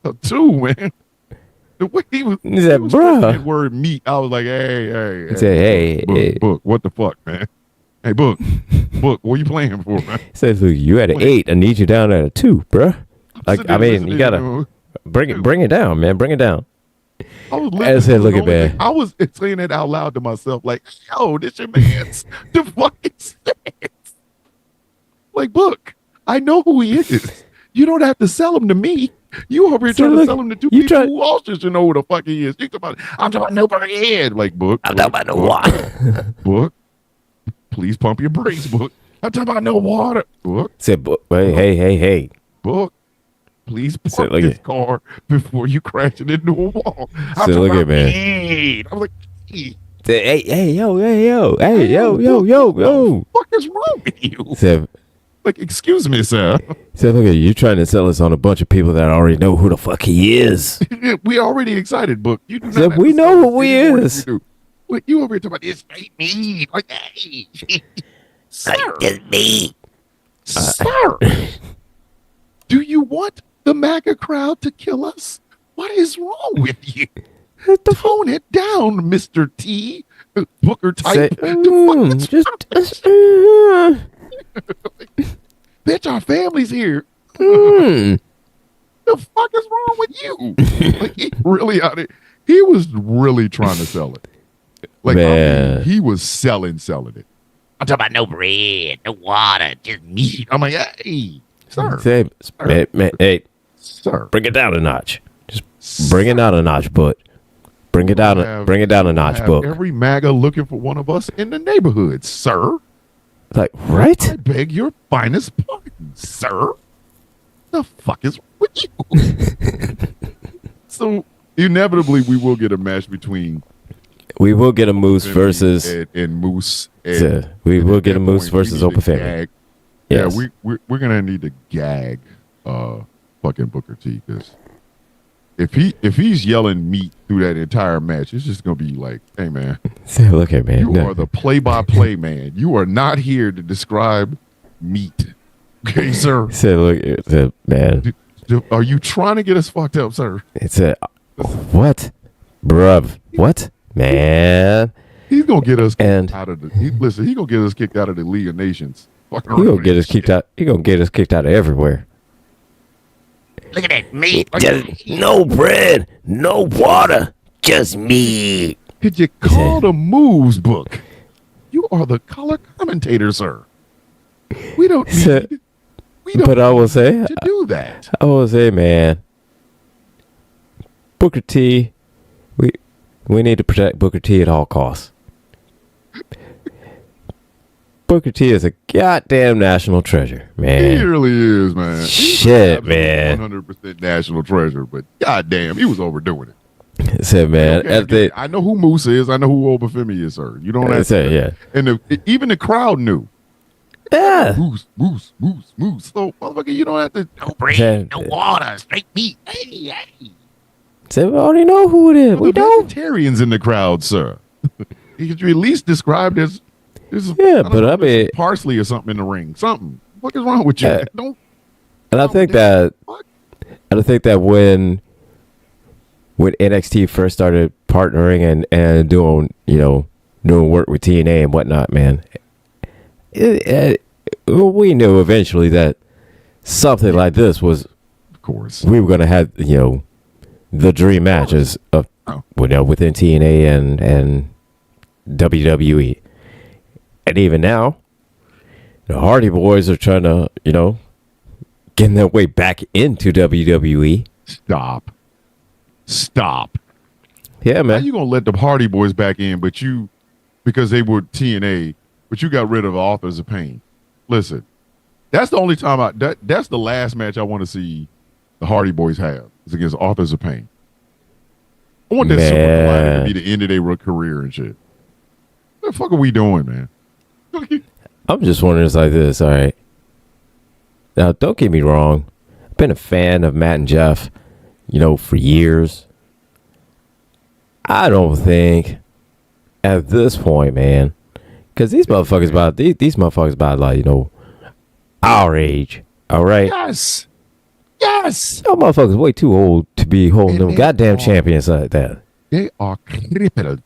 Speaker 2: A 2, man. The way he was,
Speaker 1: He said,
Speaker 2: he was
Speaker 1: bruh.
Speaker 2: saying that word meat, I was like, hey.
Speaker 1: He said, hey,
Speaker 2: Book,
Speaker 1: hey.
Speaker 2: Book, what the fuck, man? Hey, Book, what you playing for, man?
Speaker 1: Said look, you at an 8. I need you down at a 2, bruh. Like
Speaker 2: Sitting
Speaker 1: I
Speaker 2: there
Speaker 1: mean, you
Speaker 2: listening
Speaker 1: gotta
Speaker 2: to him.
Speaker 1: bring it down, man. Bring it down.
Speaker 2: I was
Speaker 1: I said,
Speaker 2: listening.
Speaker 1: look
Speaker 2: The
Speaker 1: at
Speaker 2: only
Speaker 1: man.
Speaker 2: thing- I was saying that out loud to myself, like, yo, this your man's. The fucking sense. Like, Book, I know who he is. You don't have to sell him to me. You over here trying to sell him to two people who also should know who the fuck he is. You talking about, I'm talking about no bread. Like, Book.
Speaker 3: I'm talking about no water.
Speaker 2: Book, please pump your brakes, Book. I'm talking about no water. Book.
Speaker 1: Said, hey.
Speaker 2: Book, please park this car before you crash it into a wall.
Speaker 1: So look at man.
Speaker 2: I'm like, hey.
Speaker 1: Hey, yo.
Speaker 2: What is wrong with you?
Speaker 1: Said,
Speaker 2: like, excuse me, sir.
Speaker 1: Said, look at you trying to sell us on a bunch of people that already know who the fuck he is.
Speaker 2: We already excited, Book. You do not
Speaker 1: Said, we know who he is.
Speaker 2: What you over here talking about? It's me. Like, hey, sir.
Speaker 3: It's me.
Speaker 2: Sir. Do you want the MAGA crowd to kill us? What is wrong with you? Tone it down, Mr. T. Booker type. Bitch, our family's here. The fuck is wrong with you? Like, he really out it. He was really trying to sell it. Like,
Speaker 1: man.
Speaker 2: I mean, he was selling it.
Speaker 3: I'm talking about no bread, no water, just meat.
Speaker 2: I'm like, hey, sir.
Speaker 1: Hey,
Speaker 2: sir.
Speaker 1: Bring it down a notch. Just bring it down a notch, but bring it down a notch, Book.
Speaker 2: Every MAGA looking for one of us in the neighborhood, sir.
Speaker 1: Like, right?
Speaker 2: I beg your finest pardon, sir. The fuck is with you? So inevitably, we will get a match between.
Speaker 1: We will get a Moose versus
Speaker 2: and Moose. And,
Speaker 1: we will get a Moose versus Open Family.
Speaker 2: Yes. Yeah, we're gonna need to gag fucking Booker T, because if he's yelling meat through that entire match, it's just gonna be like, hey man,
Speaker 1: look at man,
Speaker 2: you are the play-by-play man. You are not here to describe meat, okay, sir?
Speaker 1: Look, man.
Speaker 2: Are you trying to get us fucked up, sir?
Speaker 1: It's a what, bruv? What, man?
Speaker 2: He's gonna get us out of the. Listen, he's gonna get us kicked out of the League of Nations.
Speaker 1: He's gonna get us kicked out. He's gonna get us kicked out of everywhere.
Speaker 3: Look at that meat.
Speaker 1: Just no bread, no water, just meat.
Speaker 2: Did you call the moves, Book? You are the color commentator, sir. We don't need.
Speaker 1: But I will say
Speaker 2: to do that.
Speaker 1: I will say, man, Booker T. We need to protect Booker T at all costs. Booker T is a goddamn national treasure, man.
Speaker 2: He really is, man.
Speaker 1: Shit, man.
Speaker 2: 100% national treasure, but goddamn, he was overdoing it.
Speaker 1: Said, man.
Speaker 2: Okay, I know who Moose is. I know who Obafemi is, sir. You don't have to say,
Speaker 1: yeah.
Speaker 2: And even the crowd knew.
Speaker 1: Yeah.
Speaker 2: Moose. So, motherfucker, you don't have to.
Speaker 3: No bread, no water, straight meat. Hey.
Speaker 1: So we already know who it is. We know.
Speaker 2: Vegetarians in the crowd, sir. You could at least describe this.
Speaker 1: I mean,
Speaker 2: parsley or something in the ring. Something. What is wrong with you?
Speaker 1: I think that when NXT first started partnering and doing work with TNA and whatnot, man, we knew eventually that something like this was,
Speaker 2: of course,
Speaker 1: we were going to have the dream matches of within TNA and WWE. And even now, the Hardy Boys are trying to, getting their way back into WWE.
Speaker 2: Stop.
Speaker 1: Yeah, man.
Speaker 2: How you gonna let the Hardy Boys back in, because they were TNA, but you got rid of Authors of Pain? Listen, that's the only time that's the last match I want to see the Hardy Boys have is against Authors of Pain. I want that Super Collider to be the end of their career and shit. What the fuck are we doing, man?
Speaker 1: I'm just wondering, it's like this, all right? Now, don't get me wrong. I've been a fan of Matt and Jeff, for years. I don't think at this point, man, because these motherfuckers about our age, all right?
Speaker 2: Yes.
Speaker 1: Y'all motherfuckers way too old to be holding them goddamn champions like that.
Speaker 2: They are crippled.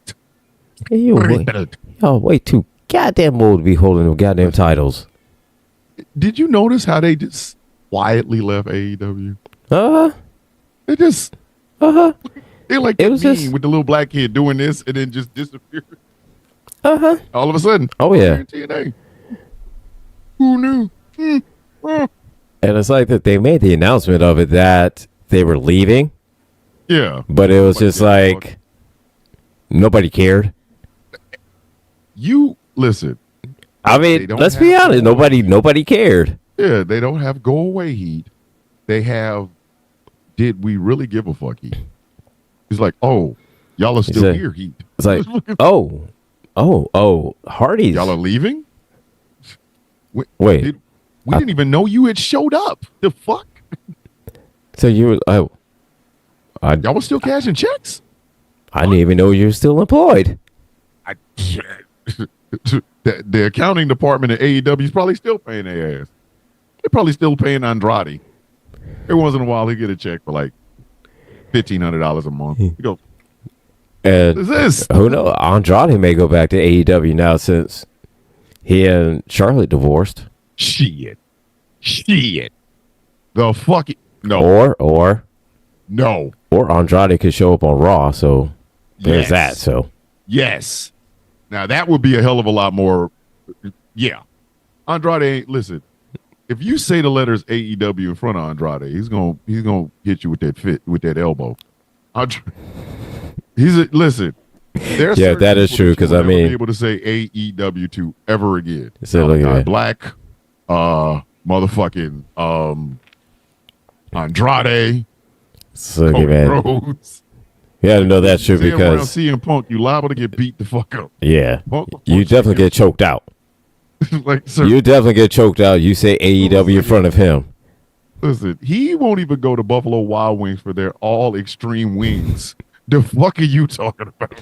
Speaker 1: Y'all way too goddamn old to be holding them goddamn titles.
Speaker 2: Did you notice how they just quietly left AEW? They just they like it was just with the little black kid doing this and then just disappeared. All of a sudden.
Speaker 1: Oh yeah.
Speaker 2: TNA. Who knew? Mm, mm.
Speaker 1: And it's like that they made the announcement of it that they were leaving,
Speaker 2: Yeah.
Speaker 1: but it was
Speaker 2: Nobody
Speaker 1: just
Speaker 2: cared,
Speaker 1: like
Speaker 2: dog.
Speaker 1: nobody cared.
Speaker 2: You listen.
Speaker 1: I
Speaker 2: They
Speaker 1: mean,
Speaker 2: don't
Speaker 1: let's
Speaker 2: have
Speaker 1: be honest.
Speaker 2: go away heat.
Speaker 1: Nobody cared.
Speaker 2: Yeah, they don't have go away heat. They have. Did we really give a fuck heat? It's like, oh, y'all are still
Speaker 1: said-
Speaker 2: here heat.
Speaker 1: It's like, oh, Hardy's.
Speaker 2: Y'all are leaving.
Speaker 1: Wait.
Speaker 2: We didn't even know you had showed up. The fuck?
Speaker 1: So you were,
Speaker 2: Y'all were still cashing checks?
Speaker 1: I didn't even know you were still employed.
Speaker 2: The accounting department at AEW is probably still paying their ass. They're probably still paying Andrade. Every once in a while, he get a check for like $1,500 a month. You go,
Speaker 1: And
Speaker 2: what is this?
Speaker 1: who knows? Andrade may go back to AEW now since he and Charlotte divorced.
Speaker 2: Shit. The fucking no.
Speaker 1: Or Andrade could show up on Raw. So there's
Speaker 2: Yes.
Speaker 1: that. So
Speaker 2: Yes. Now that would be a hell of a lot more. Yeah. Andrade ain't listen. If you say the letters AEW in front of Andrade, he's gonna hit you with that elbow. Listen. There's
Speaker 1: Yeah,
Speaker 2: certain
Speaker 1: that is
Speaker 2: people
Speaker 1: true,
Speaker 2: you
Speaker 1: 'cause
Speaker 2: will
Speaker 1: I
Speaker 2: never be
Speaker 1: mean-
Speaker 2: able to say AEW to ever again.
Speaker 1: So look at that.
Speaker 2: Black, motherfucking Andrade,
Speaker 1: so
Speaker 2: Cody
Speaker 1: man,
Speaker 2: Rhodes.
Speaker 1: you got to know that's true
Speaker 2: Say around
Speaker 1: because
Speaker 2: CM Punk, you liable to get beat the fuck up.
Speaker 1: yeah,
Speaker 2: Punk-
Speaker 1: you
Speaker 2: Punk
Speaker 1: definitely get choked out.
Speaker 2: like, sir,
Speaker 1: You definitely get choked out. You say AEW in front of him.
Speaker 2: listen, he won't even go to Buffalo Wild Wings for their all extreme wings. The fuck are you talking about?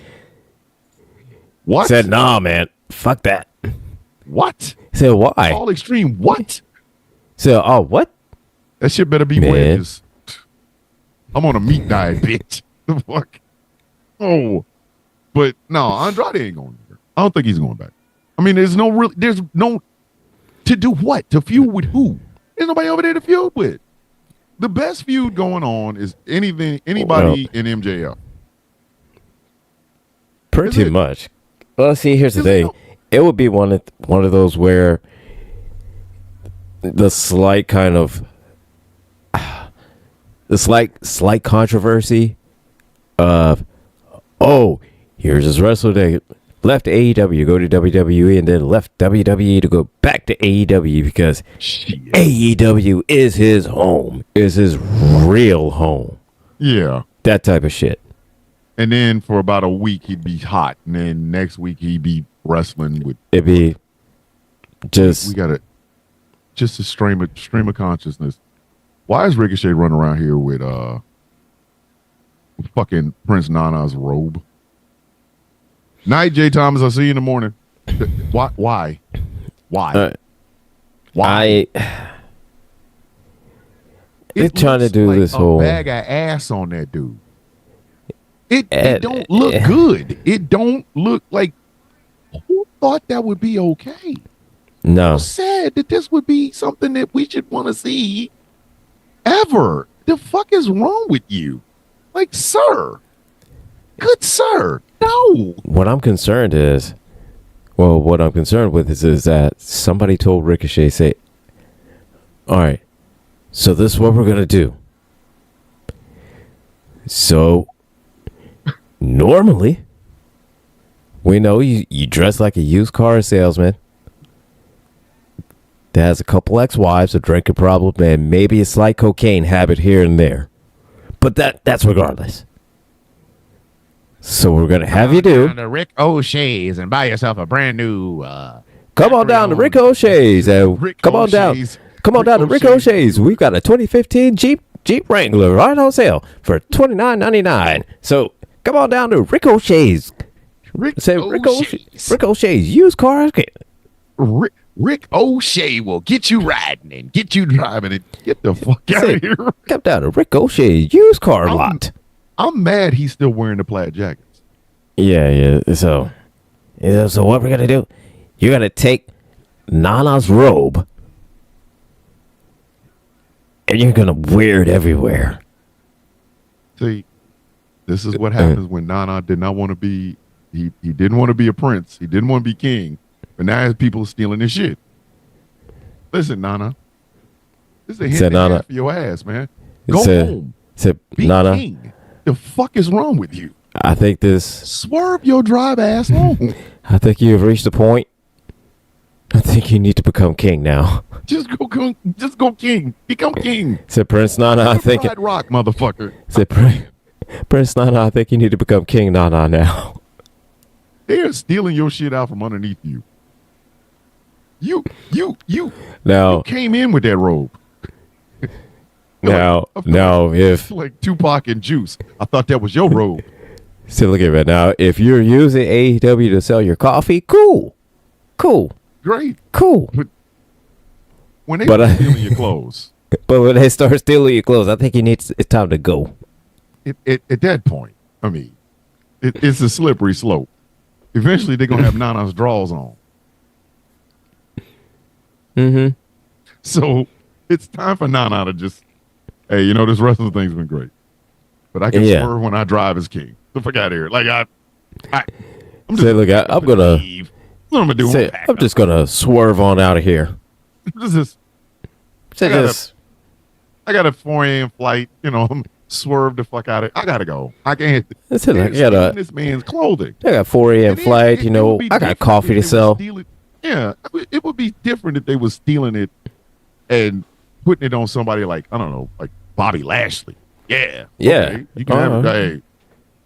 Speaker 2: What?
Speaker 1: Said nah, man. Fuck that.
Speaker 2: What?
Speaker 1: Said why?
Speaker 2: All extreme what?
Speaker 1: Said oh what?
Speaker 2: That shit better be
Speaker 1: Man.
Speaker 2: wedges. I'm on a meat diet, bitch. The fuck? Oh. But no, Andrade ain't going there. I don't think he's going back. I mean, there's no to do what? To feud with who? There's nobody over there to feud with. The best feud going on is anybody in MJF.
Speaker 1: Pretty
Speaker 2: Is it?
Speaker 1: much. Well, see, here's the
Speaker 2: Is it
Speaker 1: thing.
Speaker 2: no-
Speaker 1: It would be one of those where the slight kind of the slight controversy of here's this wrestler that left AEW, go to WWE, and then left WWE to go back to AEW because
Speaker 2: Shit.
Speaker 1: AEW is his home, is his real home.
Speaker 2: Yeah.
Speaker 1: That type of shit.
Speaker 2: And then for about a week he'd be hot, and then next week he'd be wrestling with.
Speaker 1: It'd be just
Speaker 2: We got to just a stream of consciousness. Why is Ricochet running around here with fucking Prince Nana's robe? Night, Jay Thomas. I'll see you in the morning. Why? Why?
Speaker 1: I they're
Speaker 2: It
Speaker 1: trying to
Speaker 2: looks
Speaker 1: do
Speaker 2: like
Speaker 1: this
Speaker 2: a
Speaker 1: whole
Speaker 2: bag of ass on that dude. It
Speaker 1: And-
Speaker 2: don't look good. It don't look like. Who thought that would be okay?
Speaker 1: no.
Speaker 2: Who said that this would be something that we should want to see ever? The fuck is wrong with you? Like, sir, good sir, no.
Speaker 1: What I'm concerned is, what I'm concerned with is that somebody told Ricochet, say, all right, so this is what we're going to do. So, normally, we know you dress like a used car salesman that has a couple ex-wives, a drinking problem, and maybe a slight cocaine habit here and there. But that's regardless. So we're going to have you do.
Speaker 3: Down to Rick O'Shea's and buy yourself a brand new.
Speaker 1: Come on down to Rick O'Shea's.
Speaker 2: Rick
Speaker 1: Come on down.
Speaker 2: O'Shea's.
Speaker 1: Come on
Speaker 2: Rick
Speaker 1: down to Rick
Speaker 2: O'Shea's.
Speaker 1: O'Shea's. We've got a 2015 Jeep Wrangler right on sale for $29.99. So come on down to Rick O'Shea's. Say Rick O'Shea's used car.
Speaker 2: Rick O'Shea will get you riding and get you driving and get the fuck out
Speaker 1: Say,
Speaker 2: of here.
Speaker 1: come down to Rick O'Shea's used car
Speaker 2: I'm-
Speaker 1: lot.
Speaker 2: I'm mad he's still wearing the plaid jackets.
Speaker 1: Yeah. So what we're gonna do? You're gonna take Nana's robe and you're gonna wear it everywhere.
Speaker 2: See, this is what happens when Nana did not want to be. He didn't want to be a prince. He didn't want to be king. But now his people are stealing his shit. Listen, Nana. This is a hint
Speaker 1: Said
Speaker 2: and a
Speaker 1: Nana.
Speaker 2: half for your ass, man. Go
Speaker 1: Said,
Speaker 2: home.
Speaker 1: said
Speaker 2: Be
Speaker 1: Nana,
Speaker 2: king. The fuck is wrong with you?
Speaker 1: I think this.
Speaker 2: Swerve your drive ass home.
Speaker 1: I think you have reached the point. I think you need to become king now.
Speaker 2: Just go king. Become king.
Speaker 1: Said Prince Nana, I think.
Speaker 2: Pride Rock, motherfucker.
Speaker 1: Said Prince Nana, I think you need to become King Nana now.
Speaker 2: They're stealing your shit out from underneath you. You
Speaker 1: Now,
Speaker 2: came in with that robe.
Speaker 1: now, if
Speaker 2: Like Tupac and Juice. I thought that was your robe.
Speaker 1: so look at it now. If you're using AEW to sell your coffee, cool.
Speaker 2: Great. When they
Speaker 1: But,
Speaker 2: stealing your clothes,
Speaker 1: But when they start stealing your clothes, I think it's time to go.
Speaker 2: at that point, I mean, it's a slippery slope. Eventually, they're gonna have Nana's drawers on.
Speaker 1: Mm-hmm.
Speaker 2: So it's time for Nana to just, hey, this wrestling thing's been great, but I can swerve when I drive as king. The fuck out of here! Like I'm
Speaker 1: Say, look, I'm gonna
Speaker 2: leave. What am I doing?
Speaker 1: say, I'm just gonna swerve on out of here.
Speaker 2: This is.
Speaker 1: Say this.
Speaker 2: I got a 4 a.m. flight. I'm swerve the fuck out of. I gotta go. I can't.
Speaker 1: That's it.
Speaker 2: They're stealing this man's clothing.
Speaker 1: I got 4 a.m.
Speaker 2: And
Speaker 1: flight.
Speaker 2: it would be
Speaker 1: I got
Speaker 2: different
Speaker 1: coffee
Speaker 2: if
Speaker 1: to
Speaker 2: they
Speaker 1: sell.
Speaker 2: were stealing- Yeah, it would be different if they were stealing it and putting it on somebody like, I don't know, like Bobby Lashley. Yeah.
Speaker 1: Yeah.
Speaker 2: Okay. You can have a guy.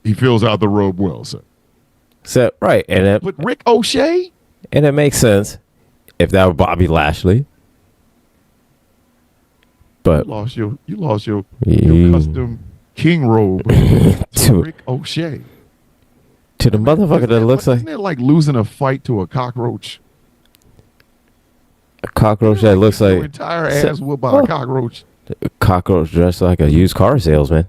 Speaker 2: He fills out the robe well, sir.
Speaker 1: So right, and
Speaker 2: But Rick O'Shea?
Speaker 1: it makes sense if that were Bobby Lashley. But
Speaker 2: You lost your
Speaker 1: You-
Speaker 2: custom king robe
Speaker 1: to
Speaker 2: to Rick O'Shea.
Speaker 1: the motherfucker that looks like
Speaker 2: Isn't it like losing a fight to a cockroach?
Speaker 1: a cockroach that looks
Speaker 2: Your
Speaker 1: like
Speaker 2: entire ass whooped by a cockroach.
Speaker 1: a cockroach dressed like a used car salesman.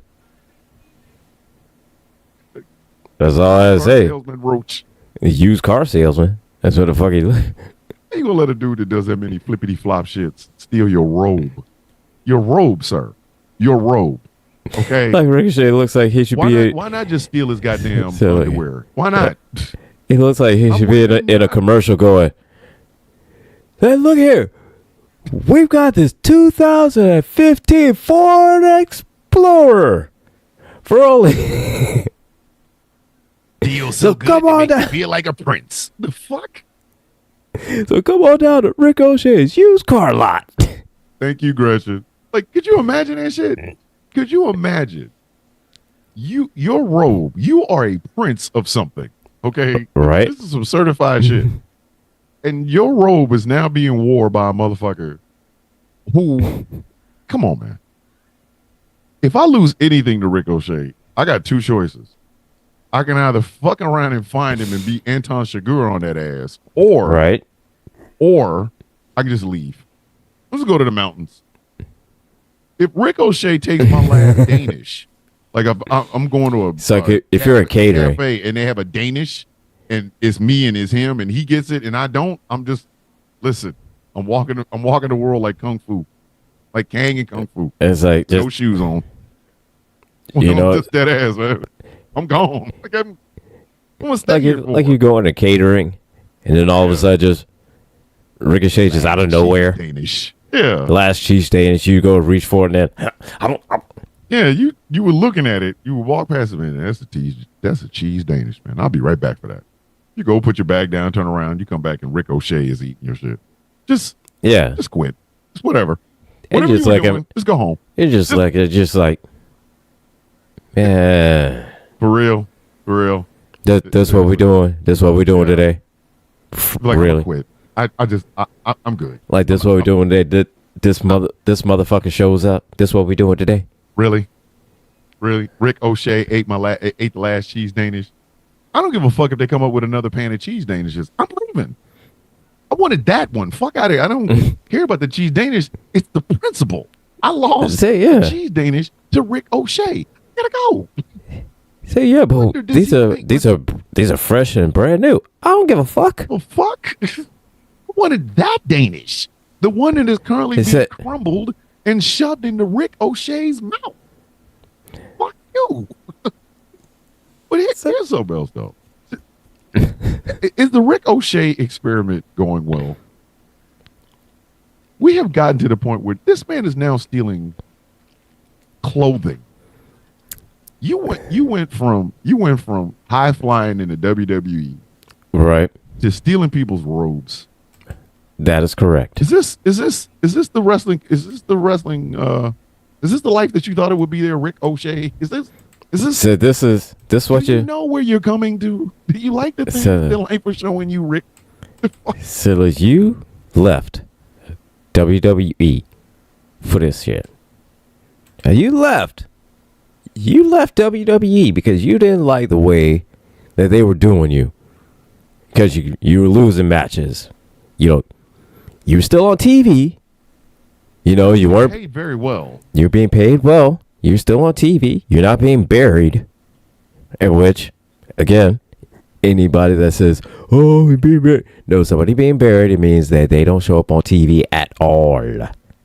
Speaker 1: That's all I
Speaker 2: Car
Speaker 1: say.
Speaker 2: salesman roach.
Speaker 1: A used car salesman. That's what the fuck he look.
Speaker 2: How you gonna let a dude that does that many flippity flop shits steal your robe? Your robe, sir. Your robe. Okay.
Speaker 1: Like Ricochet looks like he should be.
Speaker 2: Why not just steal his goddamn
Speaker 1: So, like-
Speaker 2: underwear? Why not?
Speaker 1: He looks like he should be in a commercial going. Hey, look here. We've got this 2015 Ford Explorer for only.
Speaker 3: Deal
Speaker 1: So
Speaker 3: so good
Speaker 1: come
Speaker 3: it
Speaker 1: on
Speaker 3: makes you
Speaker 1: down.
Speaker 3: feel like a prince.
Speaker 2: The fuck?
Speaker 1: So come on down to Ricochet's used car lot.
Speaker 2: Thank you, Gretchen. Like, could you imagine that shit? Could you imagine? Your robe, you are a prince of something. Okay?
Speaker 1: Right.
Speaker 2: This is some certified shit. And your robe is now being worn by a motherfucker who, come on, man. If I lose anything to Ricochet, I got two choices. I can either fuck around and find him and be Anton Chigurh on that ass, or
Speaker 1: Right.
Speaker 2: or I can just leave. Let's go to the mountains. If Ricochet takes my last Danish, like if I'm going to a,
Speaker 1: It's like if you're a catering.
Speaker 2: cafe and they have a Danish and it's me and it's him and he gets it and I don't, I'm just, listen, I'm walking the world like Kung Fu, like Kang and Kung Fu.
Speaker 1: It's like
Speaker 2: No
Speaker 1: just
Speaker 2: shoes on.
Speaker 1: You know-
Speaker 2: just that ass, man. I'm gone. Like I'm gonna stay
Speaker 1: like
Speaker 2: here
Speaker 1: you
Speaker 2: for
Speaker 1: like you go into catering, and then all of a sudden just Ricochet just out of nowhere.
Speaker 2: Danish. Yeah.
Speaker 1: Last cheese day, and you go reach for it, and then
Speaker 2: Yeah, you were looking at it. You would walk past it, man. That's a cheese Danish, man. I'll be right back for that. You go put your bag down, turn around, you come back, and Ricochet is eating your shit. Just quit. Just whatever. Whatever
Speaker 1: just
Speaker 2: you were
Speaker 1: like
Speaker 2: doing, just go home.
Speaker 1: it's just like, man,
Speaker 2: For real.
Speaker 1: that's what we're doing. That's what we're doing today.
Speaker 2: Like I'm
Speaker 1: Really,
Speaker 2: gonna quit. I'm good.
Speaker 1: like that's what we're doing today. This motherfucker shows up. This what we doing today.
Speaker 2: Really. Rick O'Shea ate the last cheese Danish. I don't give a fuck if they come up with another pan of cheese Danishes. I'm leaving. I wanted that one. Fuck out of here. I don't care about the cheese Danish. It's the principle. I lost
Speaker 1: Say, yeah.
Speaker 2: the cheese Danish to Rick O'Shea. Gotta go.
Speaker 1: Say yeah, but
Speaker 2: Wonder, does he think-
Speaker 1: these are fresh and brand new. I don't give a fuck.
Speaker 2: Well, fuck. I wanted that Danish. The one that is currently
Speaker 1: Is
Speaker 2: being
Speaker 1: it-
Speaker 2: crumbled and shoved into Rick O'Shea's mouth. Fuck you. But here's something else, though. Is the Rick O'Shea experiment going well? we have gotten to the point where this man is now stealing clothing. You went from high flying in the WWE,
Speaker 1: Right.
Speaker 2: to stealing people's robes.
Speaker 1: That is correct.
Speaker 2: Is this the wrestling? Is this the wrestling? Is this the life that you thought it would be there, Rick O'Shea? Is this?
Speaker 1: So this what
Speaker 2: Do you
Speaker 1: you
Speaker 2: know where you're coming to? Do you like the thing
Speaker 1: So-
Speaker 2: the life was showing you, Rick?
Speaker 1: so you left WWE for this shit. And you left WWE because you didn't like the way that they were doing you. Because you were losing matches. You were still on TV. You weren't
Speaker 2: Paid very well.
Speaker 1: You're being paid well. You're still on TV. You're not being buried. In which, again, anybody that says, "Oh, he's being buried," no, somebody being buried, it means that they don't show up on TV at all.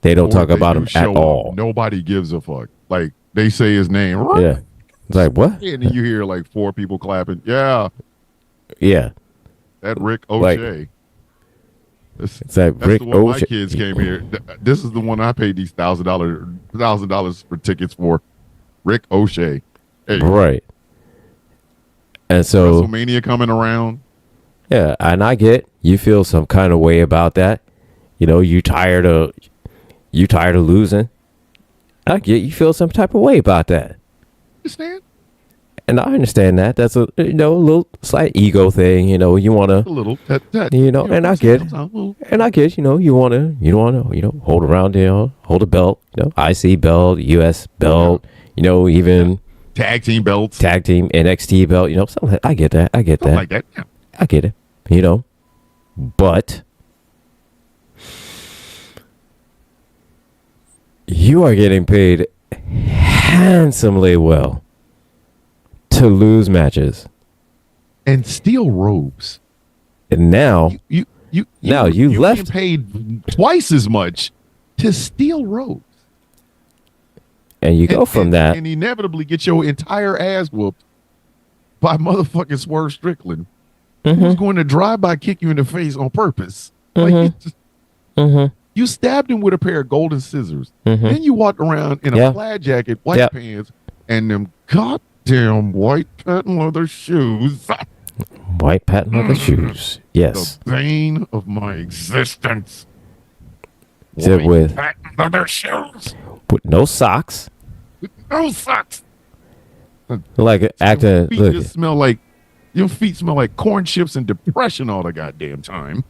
Speaker 1: They don't
Speaker 2: Or
Speaker 1: talk
Speaker 2: they
Speaker 1: about
Speaker 2: do
Speaker 1: him at
Speaker 2: show up,
Speaker 1: all.
Speaker 2: Nobody gives a fuck. Like they say his name, right?
Speaker 1: Yeah, it's like what?
Speaker 2: And then you hear like 4 people clapping. Yeah,
Speaker 1: Yeah,
Speaker 2: that Rick
Speaker 1: Like,
Speaker 2: O'Shea.
Speaker 1: it's like
Speaker 2: That's
Speaker 1: Rick
Speaker 2: the one my
Speaker 1: O'Shea.
Speaker 2: kids came here. This is the one I paid these $1,000 for tickets for. Rick O'Shea. Hey,
Speaker 1: Right. And so,
Speaker 2: WrestleMania coming around.
Speaker 1: yeah, and I get you feel some kind of way about that. You tired of losing. I get you feel some type of way about that.
Speaker 2: Understand?
Speaker 1: And I understand that. That's a little slight ego thing. You want
Speaker 2: A
Speaker 1: to,
Speaker 2: little.
Speaker 1: and I get, you want to, hold around, hold a belt, IC belt, US belt, even
Speaker 2: Tag team belts.
Speaker 1: tag team NXT belt, something like, I get that.
Speaker 2: Something like that. Yeah.
Speaker 1: I get it, but you are getting paid handsomely well to lose matches.
Speaker 2: And steal robes.
Speaker 1: And now,
Speaker 2: You
Speaker 1: Now, you left-
Speaker 2: getting paid twice as much to steal robes.
Speaker 1: and you go from that.
Speaker 2: and inevitably get your entire ass whooped by motherfucking Swerve Strickland, who's going to drive by kick you in the face on purpose. Like you stabbed him with a pair of golden scissors. Then you walked around in a
Speaker 1: Yeah.
Speaker 2: plaid jacket, white
Speaker 1: Yep.
Speaker 2: pants, and them goddamn white patent leather shoes.
Speaker 1: White patent leather shoes. Yes.
Speaker 2: The bane of my existence.
Speaker 1: Said
Speaker 2: White
Speaker 1: with
Speaker 2: patent leather shoes
Speaker 1: no socks.
Speaker 2: with no socks.
Speaker 1: Like acting.
Speaker 2: Feet
Speaker 1: Look,
Speaker 2: just smell like your feet smell like corn chips and depression all the goddamn time.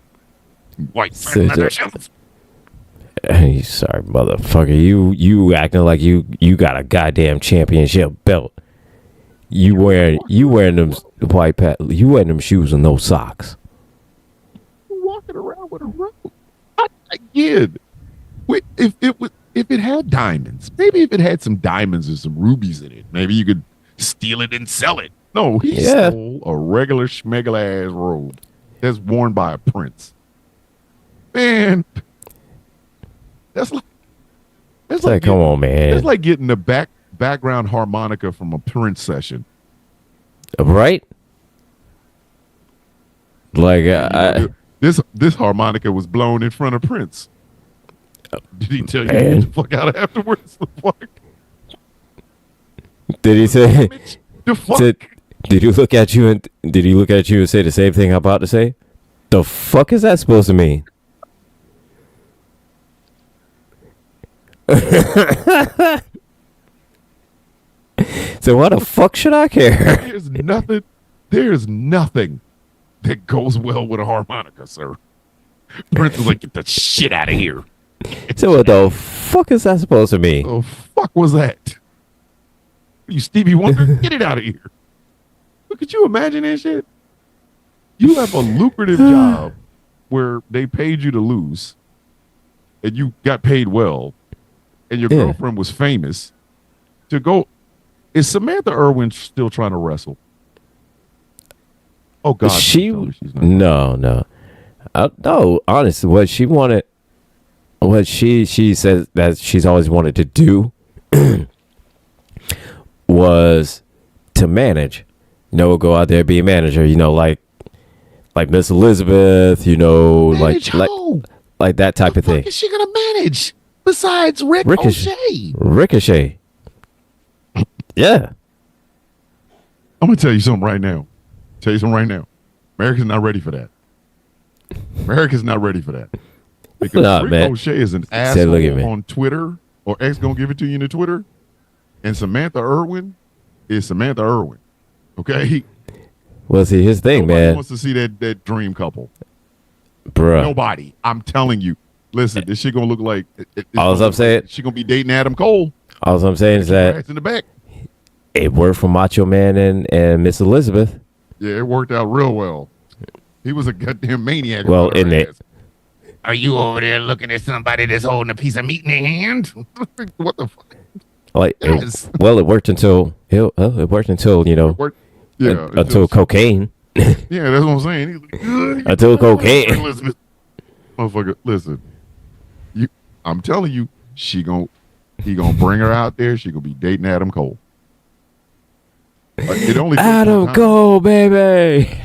Speaker 2: White
Speaker 1: Said
Speaker 2: leather
Speaker 1: that-
Speaker 2: shoes.
Speaker 1: hey, sorry, motherfucker. You acting like you got a goddamn championship belt. You wearing them white you wearing them shoes and no socks.
Speaker 2: Walking around with a robe. I did. Wait, if it had diamonds, maybe if it had some diamonds or some rubies in it, maybe you could steal it and sell it. No, he
Speaker 1: Yeah.
Speaker 2: stole a regular schmeggle ass robe that's worn by a prince. Man, that's like
Speaker 1: It's like, come on, man.
Speaker 2: It's like getting the background harmonica from a Prince session.
Speaker 1: Right? Like,
Speaker 2: This harmonica was blown in front of Prince. Did he tell you to
Speaker 1: Man.
Speaker 2: get the fuck out afterwards? The fuck?
Speaker 1: did he say?
Speaker 2: The fuck?
Speaker 1: Did he look at you and say the same thing I'm about to say? The fuck is that supposed to mean? So why the fuck should I care?
Speaker 2: There's nothing that goes well with a harmonica, sir. Prince is like, get the shit out of here.
Speaker 1: So what the fuck is that supposed to mean?
Speaker 2: The fuck was that? You Stevie Wonder, get it out of here. Could you imagine that shit? You have a lucrative job where they paid you to lose, and you got paid well, and your
Speaker 1: Yeah.
Speaker 2: girlfriend was famous. To go, is Samantha Irwin still trying to wrestle? Oh God,
Speaker 1: She
Speaker 2: tell me she's not.
Speaker 1: no. No, honestly, what she wanted, what she said that she's always wanted to do was to manage. Go out there, be a manager. Like Miss Elizabeth.
Speaker 2: Manage who?
Speaker 1: like that type of
Speaker 3: What
Speaker 1: thing.
Speaker 3: is she gonna manage besides Rick O'Shea?
Speaker 1: Ricochet. Yeah.
Speaker 2: I'm gonna tell you something right now. America's not ready for that. America's not ready for that. Because
Speaker 1: Nah,
Speaker 2: Rick
Speaker 1: man.
Speaker 2: O'Shea is an
Speaker 1: Look at me.
Speaker 2: asshole on Twitter, or X gonna give it to you in the Twitter. And Samantha Irwin is Samantha Irwin. Okay?
Speaker 1: Well, see, his thing,
Speaker 2: Nobody
Speaker 1: man.
Speaker 2: wants to see that dream couple.
Speaker 1: Bruh.
Speaker 2: Nobody. I'm telling you. Listen, this shit gonna look like
Speaker 1: All I'm saying,
Speaker 2: she gonna be dating Adam Cole.
Speaker 1: all I'm saying is that
Speaker 2: Ass in the back.
Speaker 1: it worked for Macho Man and Miss Elizabeth.
Speaker 2: Yeah, it worked out real well. He was a goddamn maniac.
Speaker 1: Well,
Speaker 2: about her
Speaker 1: in it.
Speaker 2: ass.
Speaker 3: Are you over there looking at somebody that's holding a piece of meat in their hand?
Speaker 2: What the fuck?
Speaker 1: Like,
Speaker 2: Yes.
Speaker 1: it worked until
Speaker 2: Worked. Yeah,
Speaker 1: until cocaine.
Speaker 2: yeah, that's what I'm saying. He's like,
Speaker 1: Until cocaine.
Speaker 2: Elizabeth. Motherfucker, listen. I'm telling you, he gonna bring her out there. She gonna be dating Adam Cole. It only takes one
Speaker 1: Adam
Speaker 2: time.
Speaker 1: Cole, baby.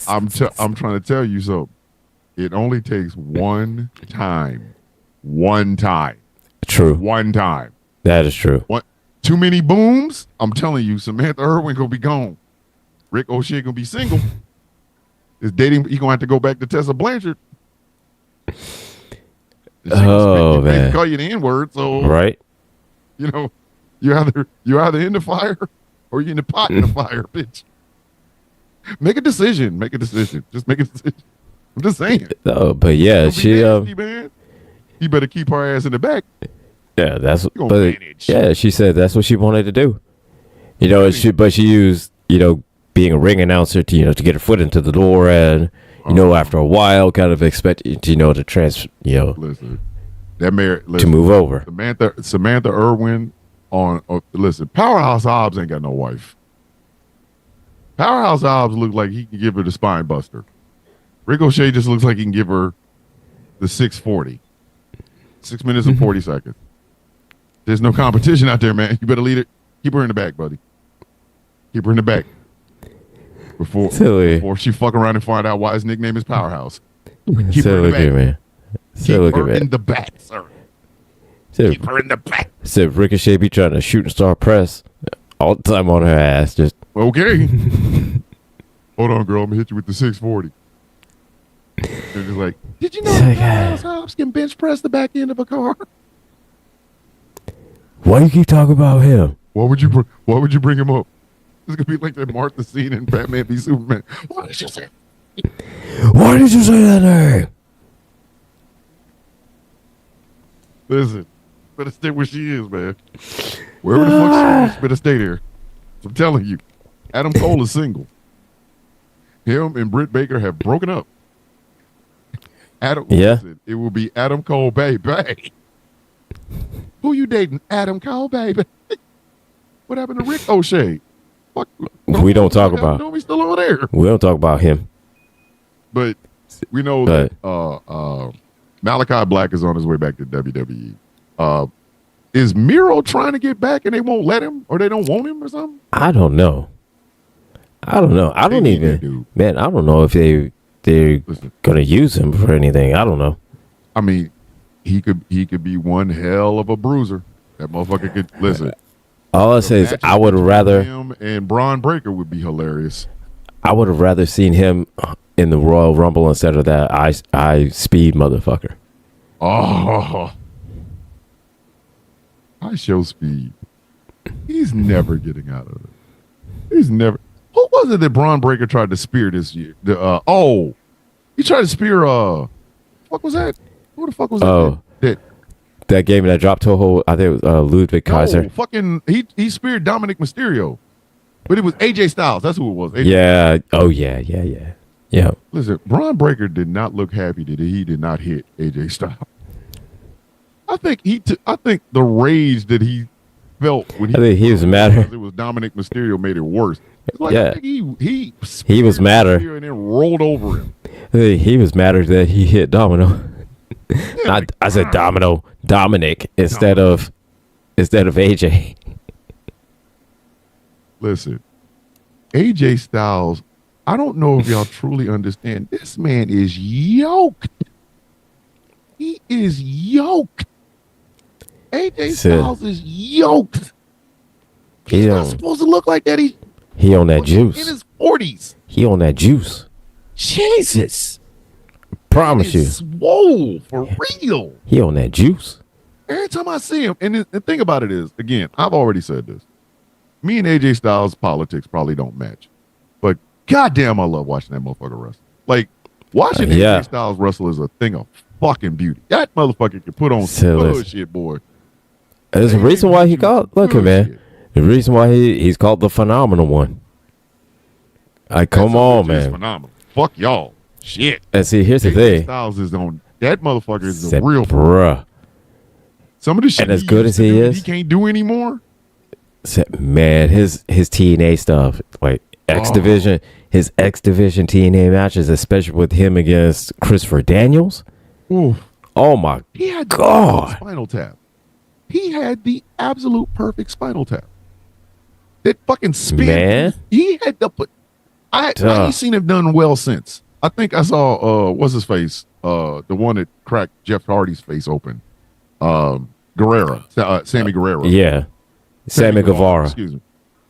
Speaker 2: I'm trying to tell you something. It only takes one time. One time.
Speaker 1: True.
Speaker 2: One time.
Speaker 1: That is true.
Speaker 2: Too many booms. I'm telling you, Samantha Irwin gonna be gone. Rick O'Shea gonna be single. Is dating? He gonna have to go back to Tessa Blanchard.
Speaker 1: Oh,
Speaker 2: They
Speaker 1: man.
Speaker 2: call you the N word, so
Speaker 1: Right?
Speaker 2: you know you're either in the fire or you're in the pot in the fire, bitch. Make a decision. Make a decision. Just make a decision. I'm just saying.
Speaker 1: Oh, but yeah,
Speaker 2: Don't be
Speaker 1: she
Speaker 2: nasty, man. You better keep her ass in the back.
Speaker 1: yeah, that's
Speaker 2: gonna
Speaker 1: but
Speaker 2: manage.
Speaker 1: yeah, she said that's what she wanted to do. You know, she used, being a ring announcer to, to get her foot into the door, and after a while kind of expect to
Speaker 2: Listen, that mayor.
Speaker 1: to move over.
Speaker 2: Samantha Irwin listen. Powerhouse Hobbs ain't got no wife. Powerhouse Hobbs look like he can give her the spine buster. Ricochet just looks like he can give her the 6:40. 6 minutes and 40 seconds. There's no competition out there, man. You better lead it. Keep her in the back, buddy. Keep her in the back. Before she fuck around and find out why his nickname is Powerhouse. Keep her in the
Speaker 1: Look at
Speaker 2: back.
Speaker 1: man.
Speaker 2: Keep her in the back, sir.
Speaker 3: Keep her in the back.
Speaker 1: Said Ricochet be trying to shoot and star press all the time on her ass. Just
Speaker 2: Okay. Hold on, girl. I'm gonna hit you with the 640. They're just like, did you know that Powerhouse Hobbs can bench press the back end of a car?
Speaker 1: why you keep talking about him?
Speaker 2: Why would you bring him up? It's gonna be like that Martha scene in Batman v Superman. Why did you say?
Speaker 1: Why did you say that name?
Speaker 2: Listen, better stay where she is, man. Wherever the fuck she is, better stay there. I'm telling you, Adam Cole is single. Him and Britt Baker have broken up. Listen, it will be Adam Cole, baby. Who you dating? Adam Cole, baby. What happened to Rick O'Shea? Fuck,
Speaker 1: We don't talk about.
Speaker 2: He's still over there.
Speaker 1: We don't talk about him.
Speaker 2: But we know that Malachi Black is on his way back to WWE. Is Miro trying to get back and they won't let him, or they don't want him, or something?
Speaker 1: I don't know. I don't know if they're gonna use him for anything. I don't know.
Speaker 2: I mean, he could be one hell of a bruiser. That motherfucker could listen.
Speaker 1: All I say is I would have rather
Speaker 2: him and Braun Breaker would be hilarious.
Speaker 1: I would have rather seen him in the Royal Rumble instead of that I speed motherfucker.
Speaker 2: Oh, I show speed. He's never getting out of it. He's never. Who was it that Braun Breaker tried to spear this year? He tried to spear. What was that? Who the fuck was that?
Speaker 1: That game that dropped Toho, I think it was Ludwig Kaiser.
Speaker 2: No, fucking he speared Dominic Mysterio, but it was AJ Styles. That's who it was.
Speaker 1: Yeah. Oh yeah.
Speaker 2: Listen, Braun Breaker did not look happy that he did not hit AJ Styles. I think the rage that he felt when
Speaker 1: he was madder.
Speaker 2: It was Dominic Mysterio made it worse. It's like,
Speaker 1: Yeah.
Speaker 2: I think
Speaker 1: He was madder.
Speaker 2: and then rolled over him.
Speaker 1: He was madder that he hit Domino. I said Dominic instead of AJ.
Speaker 2: Listen, AJ Styles, I don't know if y'all truly understand. This man is yoked. He is yoked. AJ Styles is yoked. He's not supposed to look like that.
Speaker 1: He on that juice.
Speaker 2: In his 40s.
Speaker 1: He on that juice.
Speaker 2: Jesus.
Speaker 1: Promise you.
Speaker 2: Swole for real.
Speaker 1: He on that juice.
Speaker 2: Every time I see him, and the thing about it is, again, I've already said this. Me and AJ Styles' politics probably don't match. But goddamn, I love watching that motherfucker wrestle. Like, watching AJ Styles wrestle is a thing of fucking beauty. That motherfucker can put on some bullshit, boy.
Speaker 1: There's a reason why he called. Look, man. The reason why he's called the phenomenal one. Come on, man.
Speaker 2: Phenomenal. Fuck y'all. Shit.
Speaker 1: And see, here's the thing.
Speaker 2: Styles is on. That motherfucker is a real
Speaker 1: bruh.
Speaker 2: Some of the shit
Speaker 1: and as good as he is,
Speaker 2: he can't do anymore.
Speaker 1: Man, his TNA stuff, like X Division, his X Division TNA matches, especially with him against Christopher Daniels.
Speaker 2: Oof.
Speaker 1: Oh my God!
Speaker 2: Spinal Tap. He had the absolute perfect Spinal Tap. That fucking spin.
Speaker 1: Man,
Speaker 2: he had the. I ain't seen him done well since. I think I saw what's his face, the one that cracked Jeff Hardy's face open. Guerrero, Sammy Guerrero.
Speaker 1: Yeah, Sammy Guevara.
Speaker 2: Excuse me.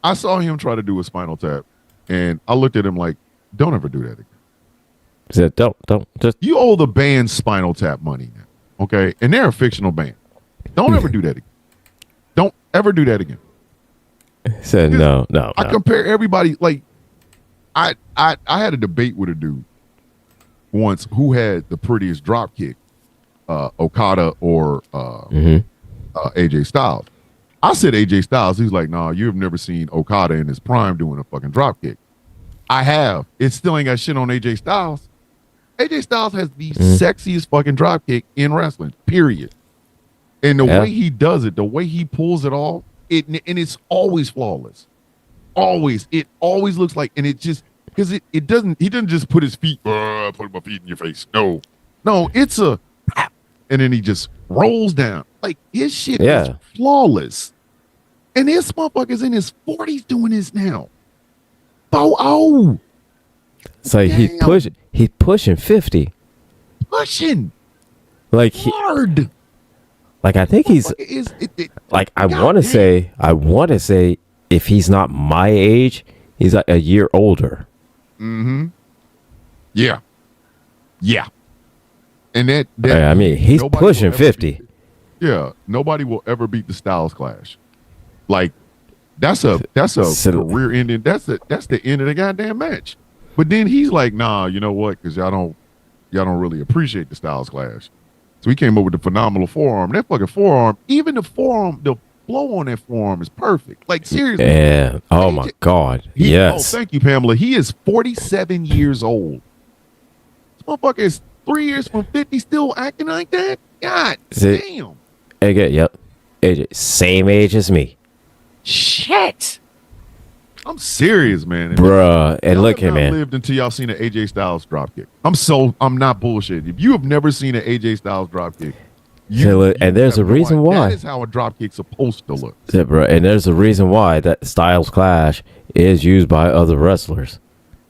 Speaker 2: I saw him try to do a Spinal Tap, and I looked at him like, "Don't ever do that again."
Speaker 1: He said, "Don't just."
Speaker 2: You owe the band Spinal Tap money now, okay? And they're a fictional band. Don't ever do that again. Don't ever do that again.
Speaker 1: He said, "No."
Speaker 2: I compare everybody. Like, I had a debate with a dude once who had the prettiest drop kick, Okada or AJ Styles. I said AJ Styles. He's like, "Nah, you've never seen Okada in his prime doing a fucking drop kick." I have. It still ain't got shit on AJ Styles. AJ Styles has the sexiest fucking drop kick in wrestling, period. And the way he does it, the way he pulls it off, and it's always flawless. Always. It always looks like, and it just, because he doesn't just put his feet, put my feet in your face. No, it's a, and then he just rolls down. Like, his shit is flawless. And this motherfucker's in his 40s doing this now. Oh.
Speaker 1: So he's pushing 50. Like
Speaker 2: hard.
Speaker 1: Like, I think he's like, I want to say if he's not my age, he's like a year older.
Speaker 2: Mm-hmm. Yeah. And that
Speaker 1: I mean, he's pushing 50.
Speaker 2: Nobody will ever beat the Styles Clash. Like, that's a career ending. That's the end of the goddamn match. But then he's like, nah, you know what? Because y'all don't really appreciate the Styles Clash. So he came up with the phenomenal forearm. That fucking forearm, even the forearm, the blow on that forearm is perfect. Like, seriously.
Speaker 1: Yeah. Oh my God. Yes.
Speaker 2: Oh, thank you, Pamela. He is 47 years old. This motherfucker is 3 years from 50, still acting like that. God damn.
Speaker 1: AJ, same age as me.
Speaker 2: Shit. I'm serious, man.
Speaker 1: Bruh, and look here, man.
Speaker 2: Lived until y'all seen an AJ Styles dropkick. I'm not bullshit. If you have never seen an AJ Styles dropkick,
Speaker 1: and there's a reason why.
Speaker 2: That is how a dropkick's supposed to look.
Speaker 1: Yeah, bro, and there's a reason why that Styles Clash is used by other wrestlers.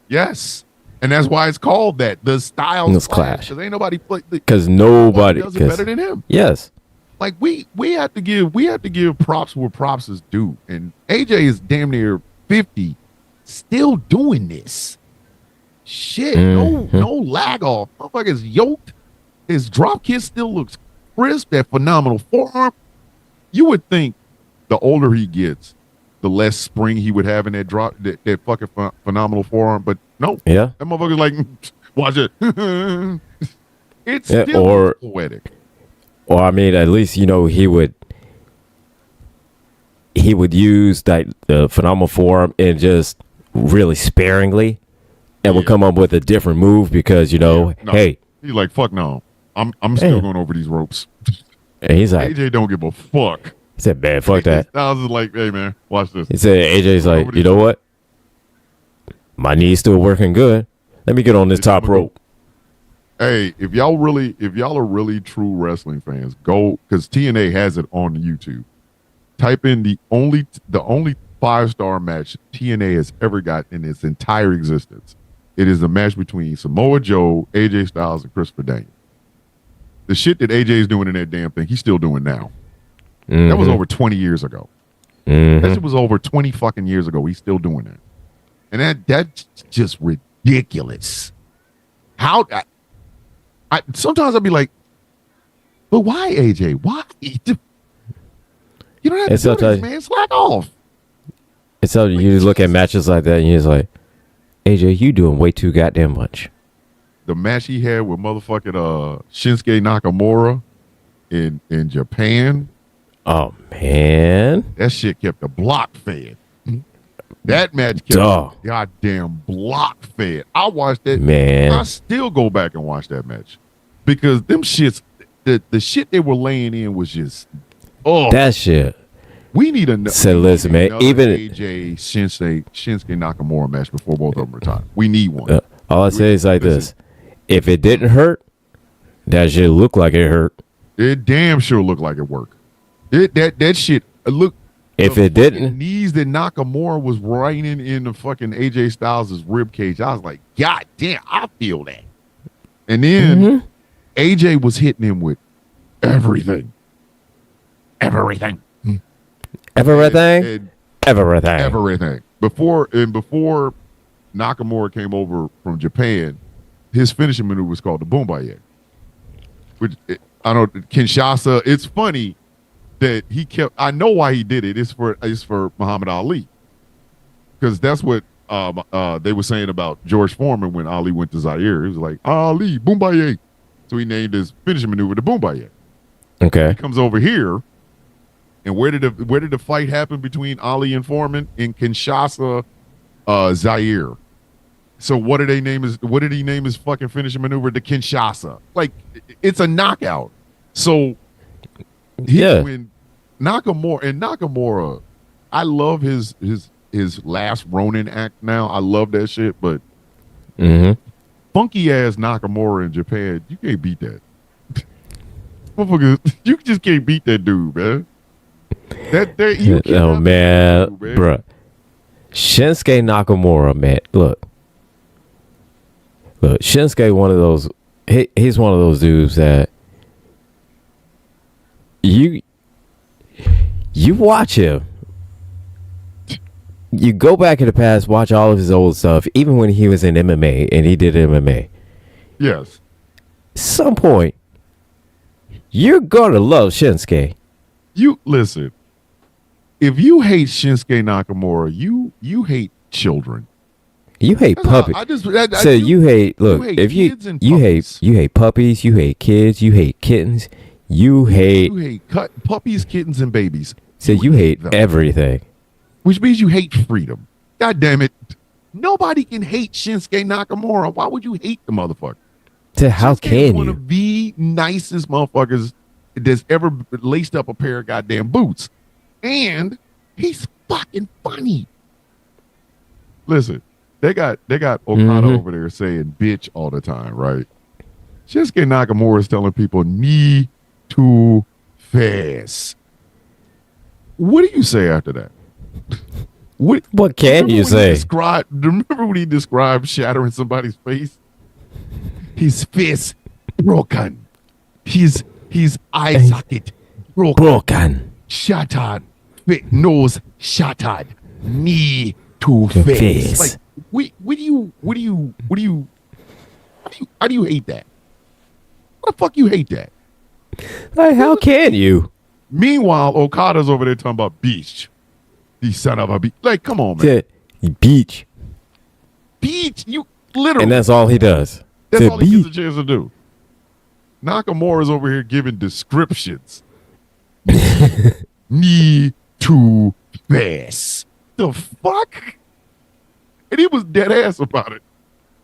Speaker 2: Yes, and that's why it's called that, the Styles Clash. Because ain't nobody
Speaker 1: because nobody
Speaker 2: does it better than him.
Speaker 1: Yes.
Speaker 2: Like, we have to give props where props is due, and AJ is damn near 50, still doing this shit. No lag off. Motherfucker's yoked. His drop kick still looks crisp. That phenomenal forearm. You would think the older he gets, the less spring he would have in that drop, that fucking phenomenal forearm. But no, that motherfucker's like, watch it. It's still poetic.
Speaker 1: Or I mean, at least he would use the phenomenal forearm and just really sparingly, and would come up with a different move because hey,
Speaker 2: he's like, fuck no, I'm still going over these ropes.
Speaker 1: And he's like,
Speaker 2: AJ don't give a fuck.
Speaker 1: He said, man, fuck that.
Speaker 2: Styles is like, hey man, watch this.
Speaker 1: He said, AJ's like, you know what? My knee's still working good. Let me get on this top rope.
Speaker 2: Hey, if y'all are really true wrestling fans, go, because TNA has it on YouTube. Type in the only 5-star match TNA has ever got in its entire existence. It is a match between Samoa Joe, AJ Styles, and Christopher Daniels. the shit that AJ is doing in that damn thing, he's still doing now.
Speaker 1: Mm-hmm.
Speaker 2: That was over 20 years ago.
Speaker 1: Mm-hmm.
Speaker 2: That shit was over 20 fucking years ago. He's still doing that. And that's just ridiculous. How I sometimes I'll be like, but why, AJ? Why? You don't have to do this, man. Slack off.
Speaker 1: It's so you look at matches like that and you're just like, AJ, you doing way too goddamn much.
Speaker 2: The match he had with motherfucking Shinsuke Nakamura in Japan.
Speaker 1: Oh man,
Speaker 2: that shit kept the block fed. That match kept the goddamn block fed. I watched that.
Speaker 1: Man,
Speaker 2: I still go back and watch that match because them shits, the shit they were laying in was just
Speaker 1: that shit.
Speaker 2: We need a
Speaker 1: listen, man. Even
Speaker 2: AJ Shinsuke Nakamura match before both of them retire. We need one.
Speaker 1: All I say is like this: if it didn't hurt, that shit looked like it hurt.
Speaker 2: It damn sure looked like it worked. That shit look.
Speaker 1: If it didn't,
Speaker 2: knees that Nakamura was riding in the fucking AJ Styles' rib cage, I was like, God damn, I feel that. And then AJ was hitting him with everything.
Speaker 1: Everything.
Speaker 2: Before Nakamura came over from Japan, his finishing maneuver was called the Boombayah. Which I don't Kinshasa. It's funny that he kept. I know why he did it. It's for Muhammad Ali, because that's what they were saying about George Foreman when Ali went to Zaire. He was like Ali Boombayah, so he named his finishing maneuver the Boombayah.
Speaker 1: Okay,
Speaker 2: he comes over here. And where did the fight happen between Ali and Foreman? In Kinshasa, Zaire. So what did he name his fucking finishing maneuver? The Kinshasa. Like, it's a knockout. So when Nakamura, I love his last Ronin act now. I love that shit, but funky ass Nakamura in Japan, you can't beat that. You just can't beat that dude, man.
Speaker 1: Oh man, bruh. Shinsuke Nakamura, man. Look, Shinsuke, one of those. He's one of those dudes that you watch him. You go back in the past, watch all of his old stuff, even when he was in MMA and he did MMA.
Speaker 2: Yes.
Speaker 1: Some point, you're gonna love Shinsuke.
Speaker 2: You listen. If you hate Shinsuke Nakamura, you hate children.
Speaker 1: You hate puppies. You hate puppies, you hate kids, you hate kittens, you hate
Speaker 2: puppies, kittens, and babies.
Speaker 1: So you hate everything.
Speaker 2: Which means you hate freedom. God damn it. Nobody can hate Shinsuke Nakamura. Why would you hate the motherfucker?
Speaker 1: How can you?
Speaker 2: One of the nicest motherfuckers that's ever laced up a pair of goddamn boots. And he's fucking funny. Listen, they got Okada over there saying bitch all the time, right? Shinsuke Nakamura is telling people knee too fast. What do you say after that?
Speaker 1: What can you say?
Speaker 2: Remember when he described shattering somebody's face? His face broken. His eye socket broken. Shattered. Nose shattered. Knee to face. Like, how do you hate that? Why the fuck you hate that?
Speaker 1: Like, how can you?
Speaker 2: Meanwhile, Okada's over there talking about beach. The son of a beach. Like, come on, man.
Speaker 1: Beach.
Speaker 2: You literally.
Speaker 1: And that's all he does.
Speaker 2: That's all he gets a chance to do. Nakamura's over here giving descriptions. Knee to face. The fuck? And he was dead ass about it.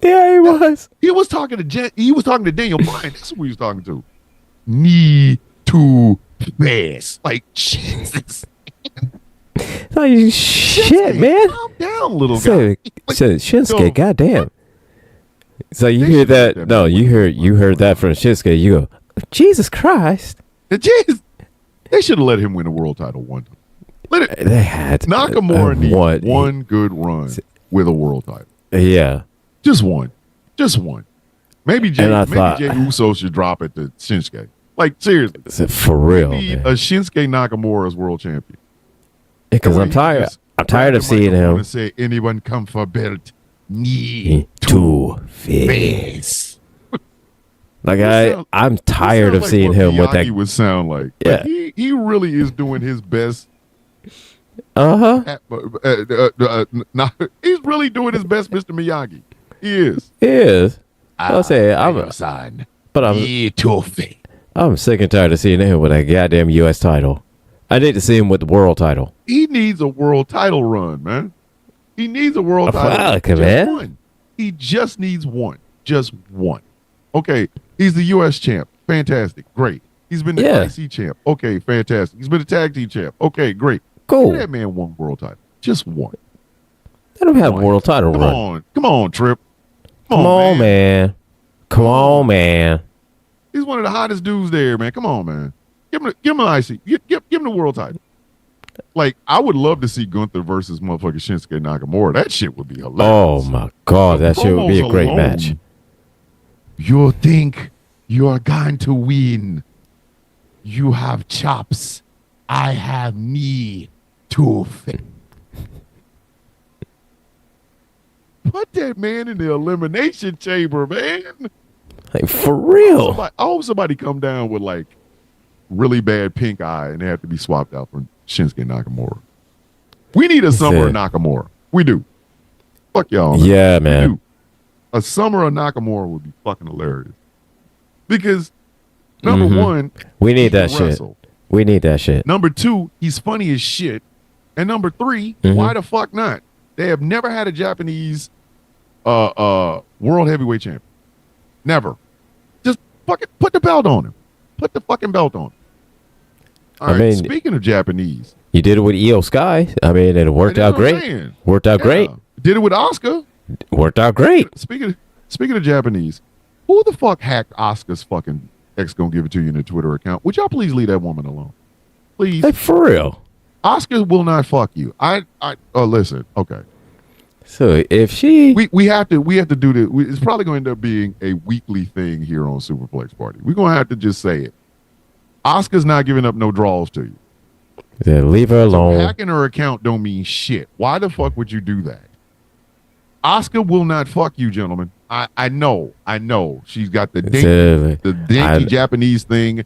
Speaker 1: Yeah, he was.
Speaker 2: He was talking to Daniel Bryan. That's who he was talking to. Knee to face. Like, Jesus.
Speaker 1: Like, shit, man.
Speaker 2: Calm down, little guy.
Speaker 1: Shinsuke, goddamn. So you hear that? No, you heard that from Shinsuke. You go, Jesus Christ.
Speaker 2: They should have let him win a world title one time.
Speaker 1: They had
Speaker 2: Nakamura needs one good run with a world title.
Speaker 1: Yeah.
Speaker 2: Just one. Maybe Jey
Speaker 1: And I thought-
Speaker 2: Uso should drop it to Shinsuke. Like seriously,
Speaker 1: For real,
Speaker 2: we need
Speaker 1: man.
Speaker 2: a Shinsuke Nakamura as world champion.
Speaker 1: Because
Speaker 2: That way
Speaker 1: I'm
Speaker 2: he
Speaker 1: tired.
Speaker 2: just
Speaker 1: I'm tired of
Speaker 2: grab the
Speaker 1: seeing
Speaker 2: microphone
Speaker 1: him.
Speaker 2: and say, "Anyone come for belt? Me
Speaker 1: Two face.
Speaker 2: face."
Speaker 1: Like
Speaker 2: sound-
Speaker 1: I'm tired of
Speaker 2: Sounds like
Speaker 1: seeing
Speaker 2: what
Speaker 1: him with
Speaker 2: Miyagi
Speaker 1: that.
Speaker 2: would sound like.
Speaker 1: Yeah.
Speaker 2: Like, he really is doing his best.
Speaker 1: Not,
Speaker 2: He's really doing his best, Mr. Miyagi. He is.
Speaker 1: he is. I'll say I'm,
Speaker 3: son.
Speaker 1: but
Speaker 3: Me too face.
Speaker 1: I'm sick and tired of seeing him with that goddamn U.S. title. I need to see him with the world title.
Speaker 2: He needs a world title run, man. He needs a world title.
Speaker 1: Fuck,
Speaker 2: Just
Speaker 1: man.
Speaker 2: one. He just needs one. Just one. Okay, he's the U.S. champ. Fantastic. Great. He's been the
Speaker 1: Yeah.
Speaker 2: IC champ. Okay, fantastic. He's been the tag team champ. Okay, great.
Speaker 1: Cool.
Speaker 2: Give that man one world title. Just one.
Speaker 1: Let him have a world title
Speaker 2: Come
Speaker 1: run.
Speaker 2: on. Come on, Trip.
Speaker 1: Come on, man. Come on, man.
Speaker 2: He's one of the hottest dudes there, man. Come on, man. Give him an IC. Give him the world title. Like, I would love to see Gunther versus motherfucking Shinsuke Nakamura. That shit would be hilarious.
Speaker 1: Oh my God, that shit would be a
Speaker 2: Promos
Speaker 1: great
Speaker 2: alone.
Speaker 1: match.
Speaker 2: You think you are going to win. You have chops. I have knee to fit. Put that man in the elimination chamber, man.
Speaker 1: Like for real.
Speaker 2: I hope somebody come down with like really bad pink eye and they have to be swapped out for Shinsuke Nakamura. We need a summer of Nakamura. We do. Fuck y'all. Man.
Speaker 1: Yeah,
Speaker 2: We
Speaker 1: man.
Speaker 2: do. A summer of Nakamura would be fucking hilarious. Because number one,
Speaker 1: We
Speaker 2: he
Speaker 1: need that
Speaker 2: can
Speaker 1: shit.
Speaker 2: wrestle.
Speaker 1: We need that shit.
Speaker 2: Number two, he's funny as shit. And number three, why the fuck not? They have never had a Japanese world heavyweight champion. Never. Just fucking put the belt on him. Put the fucking belt on him. All right.
Speaker 1: mean-
Speaker 2: Speaking of Japanese,
Speaker 1: You did it with Io Sky. I mean, it worked
Speaker 2: that's
Speaker 1: out
Speaker 2: what I'm
Speaker 1: great.
Speaker 2: saying.
Speaker 1: Worked out great.
Speaker 2: Did it with Asuka.
Speaker 1: Worked out great.
Speaker 2: Speaking of Japanese, who the fuck hacked Asuka's fucking ex gonna give it to you in the Twitter account? Would y'all please leave that woman alone? Please.
Speaker 1: Like for real.
Speaker 2: Asuka will not fuck you. Listen, okay.
Speaker 1: So if she,
Speaker 2: We have to do this. It's probably going to end up being a weekly thing here on Superplex Party. We're gonna have to just say it. Asuka's not giving up no draws to you.
Speaker 1: then leave her alone.
Speaker 2: Hacking her account don't mean shit. Why the fuck would you do that? Asuka will not fuck you, gentlemen. I know. She's got the dinky Japanese thing.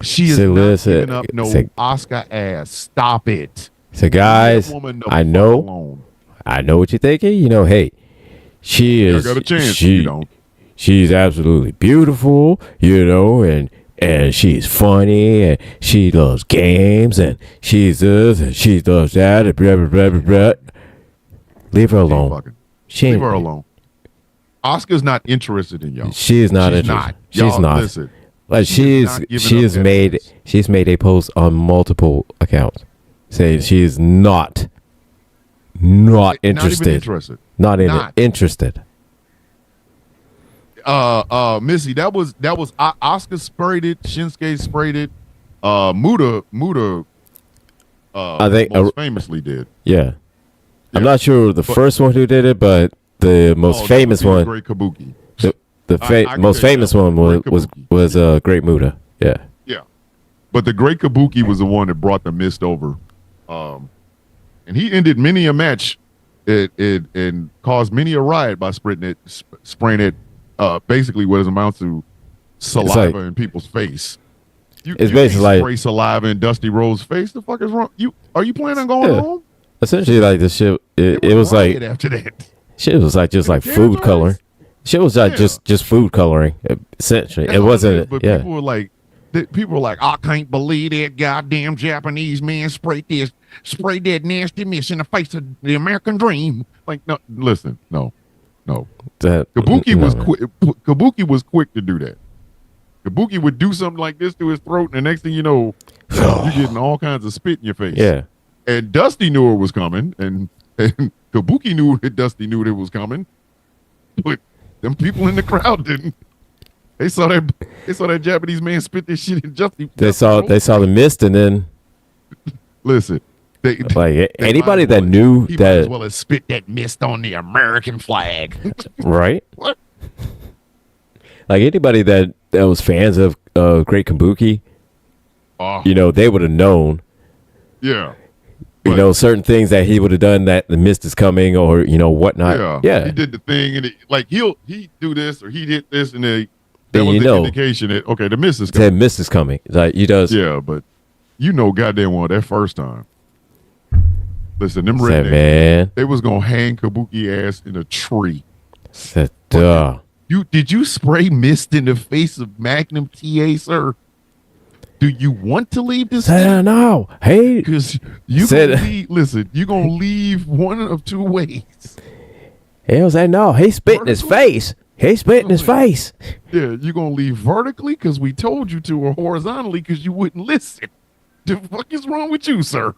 Speaker 2: She is not
Speaker 1: listen,
Speaker 2: giving up no Asuka ass. Stop it.
Speaker 1: So guys,
Speaker 2: Leave that woman the
Speaker 1: I
Speaker 2: fuck
Speaker 1: know,
Speaker 2: alone.
Speaker 1: I know what you're thinking. You know, hey, she
Speaker 2: I
Speaker 1: is.
Speaker 2: got a chance.
Speaker 1: She,
Speaker 2: You don't.
Speaker 1: she's absolutely beautiful. You know, and she's funny, and she loves games, and she's this, and she does that, and blah blah blah blah blah. Leave her alone.
Speaker 2: Fucking
Speaker 1: She
Speaker 2: leave
Speaker 1: ain't,
Speaker 2: her alone. Asuka's not interested in y'all.
Speaker 1: She is not
Speaker 2: She's
Speaker 1: interested.
Speaker 2: not.
Speaker 1: She's
Speaker 2: Y'all,
Speaker 1: not.
Speaker 2: listen.
Speaker 1: Like
Speaker 2: She is not giving
Speaker 1: she's
Speaker 2: up
Speaker 1: made
Speaker 2: evidence.
Speaker 1: she's made a post on multiple accounts saying she is not interested.
Speaker 2: Not even interested.
Speaker 1: Not even
Speaker 2: Not.
Speaker 1: interested.
Speaker 2: Missy, that was Asuka sprayed it, Shinsuke sprayed it. Muda
Speaker 1: I think
Speaker 2: most famously did.
Speaker 1: Yeah. I'm
Speaker 2: Yeah.
Speaker 1: not sure the first one who did it, but the most
Speaker 2: Oh,
Speaker 1: famous
Speaker 2: that would be
Speaker 1: one,
Speaker 2: Great Kabuki. I
Speaker 1: most
Speaker 2: can
Speaker 1: famous
Speaker 2: say that.
Speaker 1: one
Speaker 2: Great
Speaker 1: was
Speaker 2: Kabuki.
Speaker 1: Great Muda. Yeah.
Speaker 2: Yeah. But the Great Kabuki was the one that brought the mist over. And he ended many a match and caused many a riot by spraying it basically what it amounts to saliva in people's face. You
Speaker 1: basically
Speaker 2: can't
Speaker 1: like-
Speaker 2: spray saliva in Dusty Rhodes' face. The fuck is wrong? Are you planning on going
Speaker 1: Yeah.
Speaker 2: home?
Speaker 1: Essentially like the shit it was
Speaker 2: riot
Speaker 1: like
Speaker 2: after that.
Speaker 1: shit was like just like
Speaker 2: Damn
Speaker 1: food
Speaker 2: right.
Speaker 1: coloring. Shit was like
Speaker 2: Yeah.
Speaker 1: just food coloring essentially.
Speaker 2: That's
Speaker 1: It
Speaker 2: all
Speaker 1: wasn't
Speaker 2: is, but
Speaker 1: yeah.
Speaker 2: people were like, I can't believe that goddamn Japanese man sprayed that nasty mist in the face of the American dream. Like, no, listen, no.
Speaker 1: That
Speaker 2: Kabuki
Speaker 1: no,
Speaker 2: was
Speaker 1: man.
Speaker 2: quick. Kabuki was quick to do that. Kabuki would do something like this to his throat, and the next thing you know, you're getting all kinds of spit in your face.
Speaker 1: Yeah.
Speaker 2: And Dusty knew it was coming, and Kabuki knew that Dusty knew it was coming, but them people in the crowd didn't. They saw that Japanese man spit this shit in Dusty.
Speaker 1: They saw the mist and then
Speaker 2: Listen, they
Speaker 1: like anybody
Speaker 2: might
Speaker 1: that
Speaker 2: as well-
Speaker 1: knew
Speaker 2: he might as
Speaker 1: that
Speaker 2: well have spit that mist on the American flag.
Speaker 1: right?
Speaker 2: What?
Speaker 1: like anybody that was fans of Great Kabuki, you know, they would have known.
Speaker 2: Yeah.
Speaker 1: You know, certain things that he would have done that the mist is coming or, you know, whatnot. Yeah.
Speaker 2: He did the thing and he do this or he did this and that was the indication that, okay, the mist is coming.
Speaker 1: The mist is coming. Like he does.
Speaker 2: Yeah, but you know goddamn well that first time. Listen, them rednecks,
Speaker 1: man.
Speaker 2: They was going to hang Kabuki ass in a tree.
Speaker 1: Said, duh.
Speaker 2: Did you spray mist in the face of Magnum TA, sir? Do you want to leave this?
Speaker 1: No. Hey,
Speaker 2: because you gonna leave. Listen, you gonna leave one of two ways.
Speaker 1: He was like, no, he spit in his face. He spit in his face.
Speaker 2: Yeah, you gonna leave vertically because we told you to, or horizontally because you wouldn't listen. The fuck is wrong with you, sir?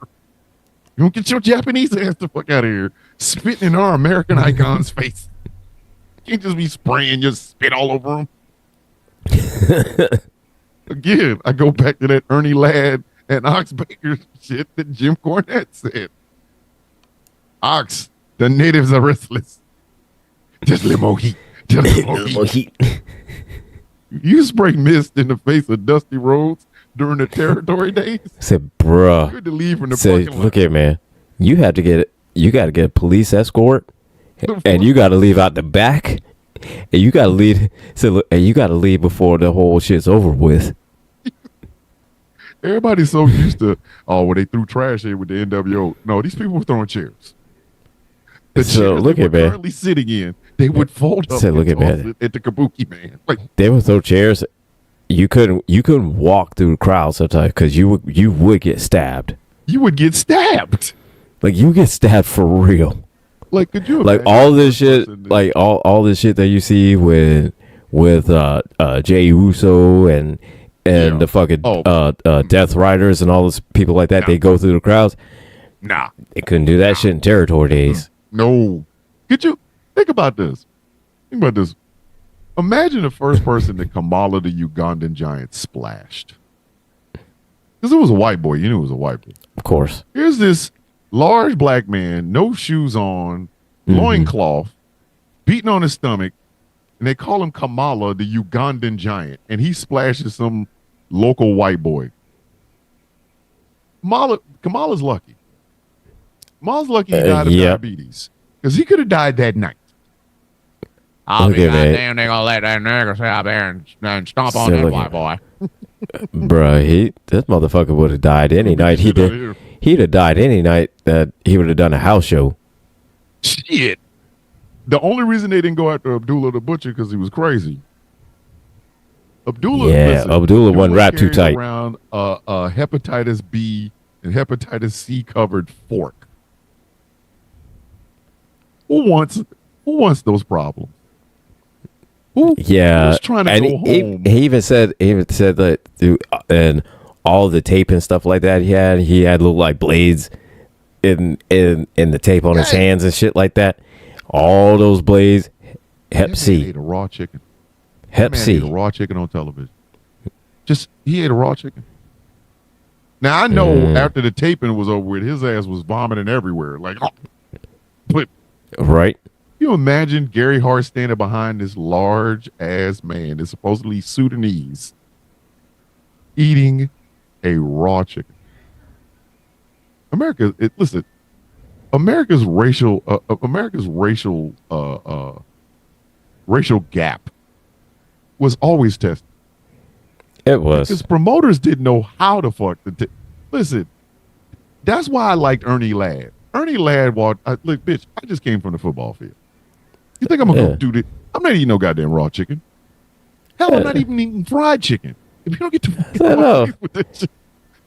Speaker 2: You don't get your Japanese ass the fuck out of here, spitting in our American icon's face. You can't just be spraying your spit all over them. Again, I go back to that Ernie Ladd and Ox Baker shit that Jim Cornette said. Ox, the natives are restless. Just a little more heat. Just a little more heat. You spray mist in the face of Dusty Rhodes during the territory days?
Speaker 1: I said, bruh.
Speaker 2: Good to leave from the parking lot.
Speaker 1: Look here, man. You got to get a police escort, and you got to leave out the back. And you gotta leave. And you gotta leave before the whole shit's over with.
Speaker 2: Everybody's so used to when they threw trash in with the NWO. No, these people were throwing chairs. The chairs
Speaker 1: look
Speaker 2: they
Speaker 1: at
Speaker 2: were
Speaker 1: man.
Speaker 2: currently sitting in, they would fold up.
Speaker 1: Look at man.
Speaker 2: At the Kabuki man. Like
Speaker 1: they would throw chairs. You couldn't walk through the crowd sometimes because you would get stabbed.
Speaker 2: You would get stabbed.
Speaker 1: Like you get stabbed for real.
Speaker 2: Like, could you
Speaker 1: like all this shit, like all this shit that you see with Jey Uso and the fucking Death Riders and all those people like that, they go through the crowds.
Speaker 2: Nah,
Speaker 1: they couldn't do that shit in territory days.
Speaker 2: No, could you think about this? Think about this. Imagine the first person that Kamala the Ugandan giant splashed. Because it was a white boy, you knew it was a white boy.
Speaker 1: Of course.
Speaker 2: Here's this large black man, no shoes on, loincloth, beating on his stomach, and they call him Kamala, the Ugandan giant, and he splashes some local white boy. Kamala's lucky. Kamala's lucky he died of diabetes, because he could have died that night.
Speaker 3: I'll be goddamn, they gonna let that nigger sit out there and stomp on that white boy.
Speaker 1: Bruh, this motherfucker would have died any night. He'd have died any night that he would have done a house show.
Speaker 2: Shit. The only reason they didn't go after Abdullah the Butcher because he was crazy. Abdullah wasn't wrapped too tight. Around a hepatitis B and hepatitis C covered fork. Who wants those problems? Who's trying to go home?
Speaker 1: He even said that and all the tape and stuff like that he had little like blades in the tape on his hands and shit like that. All those blades, Hep C.
Speaker 2: He ate a raw chicken.
Speaker 1: Hep C.
Speaker 2: Ate a raw chicken on television. He ate a raw chicken. Now I know after the taping was over with, his ass was vomiting everywhere. Like, but
Speaker 1: right.
Speaker 2: You imagine Gary Hart standing behind this large ass man that's supposedly Sudanese eating a raw chicken. America's racial gap was always tested.
Speaker 1: It was
Speaker 2: because promoters didn't know how to fuck listen. That's why I liked Ernie Ladd. Ernie Ladd walked. Look, bitch, I just came from the football field. You think I'm gonna go do this? I'm not eating no goddamn raw chicken. Hell, I'm not even eating fried chicken. If you don't get to with this shit,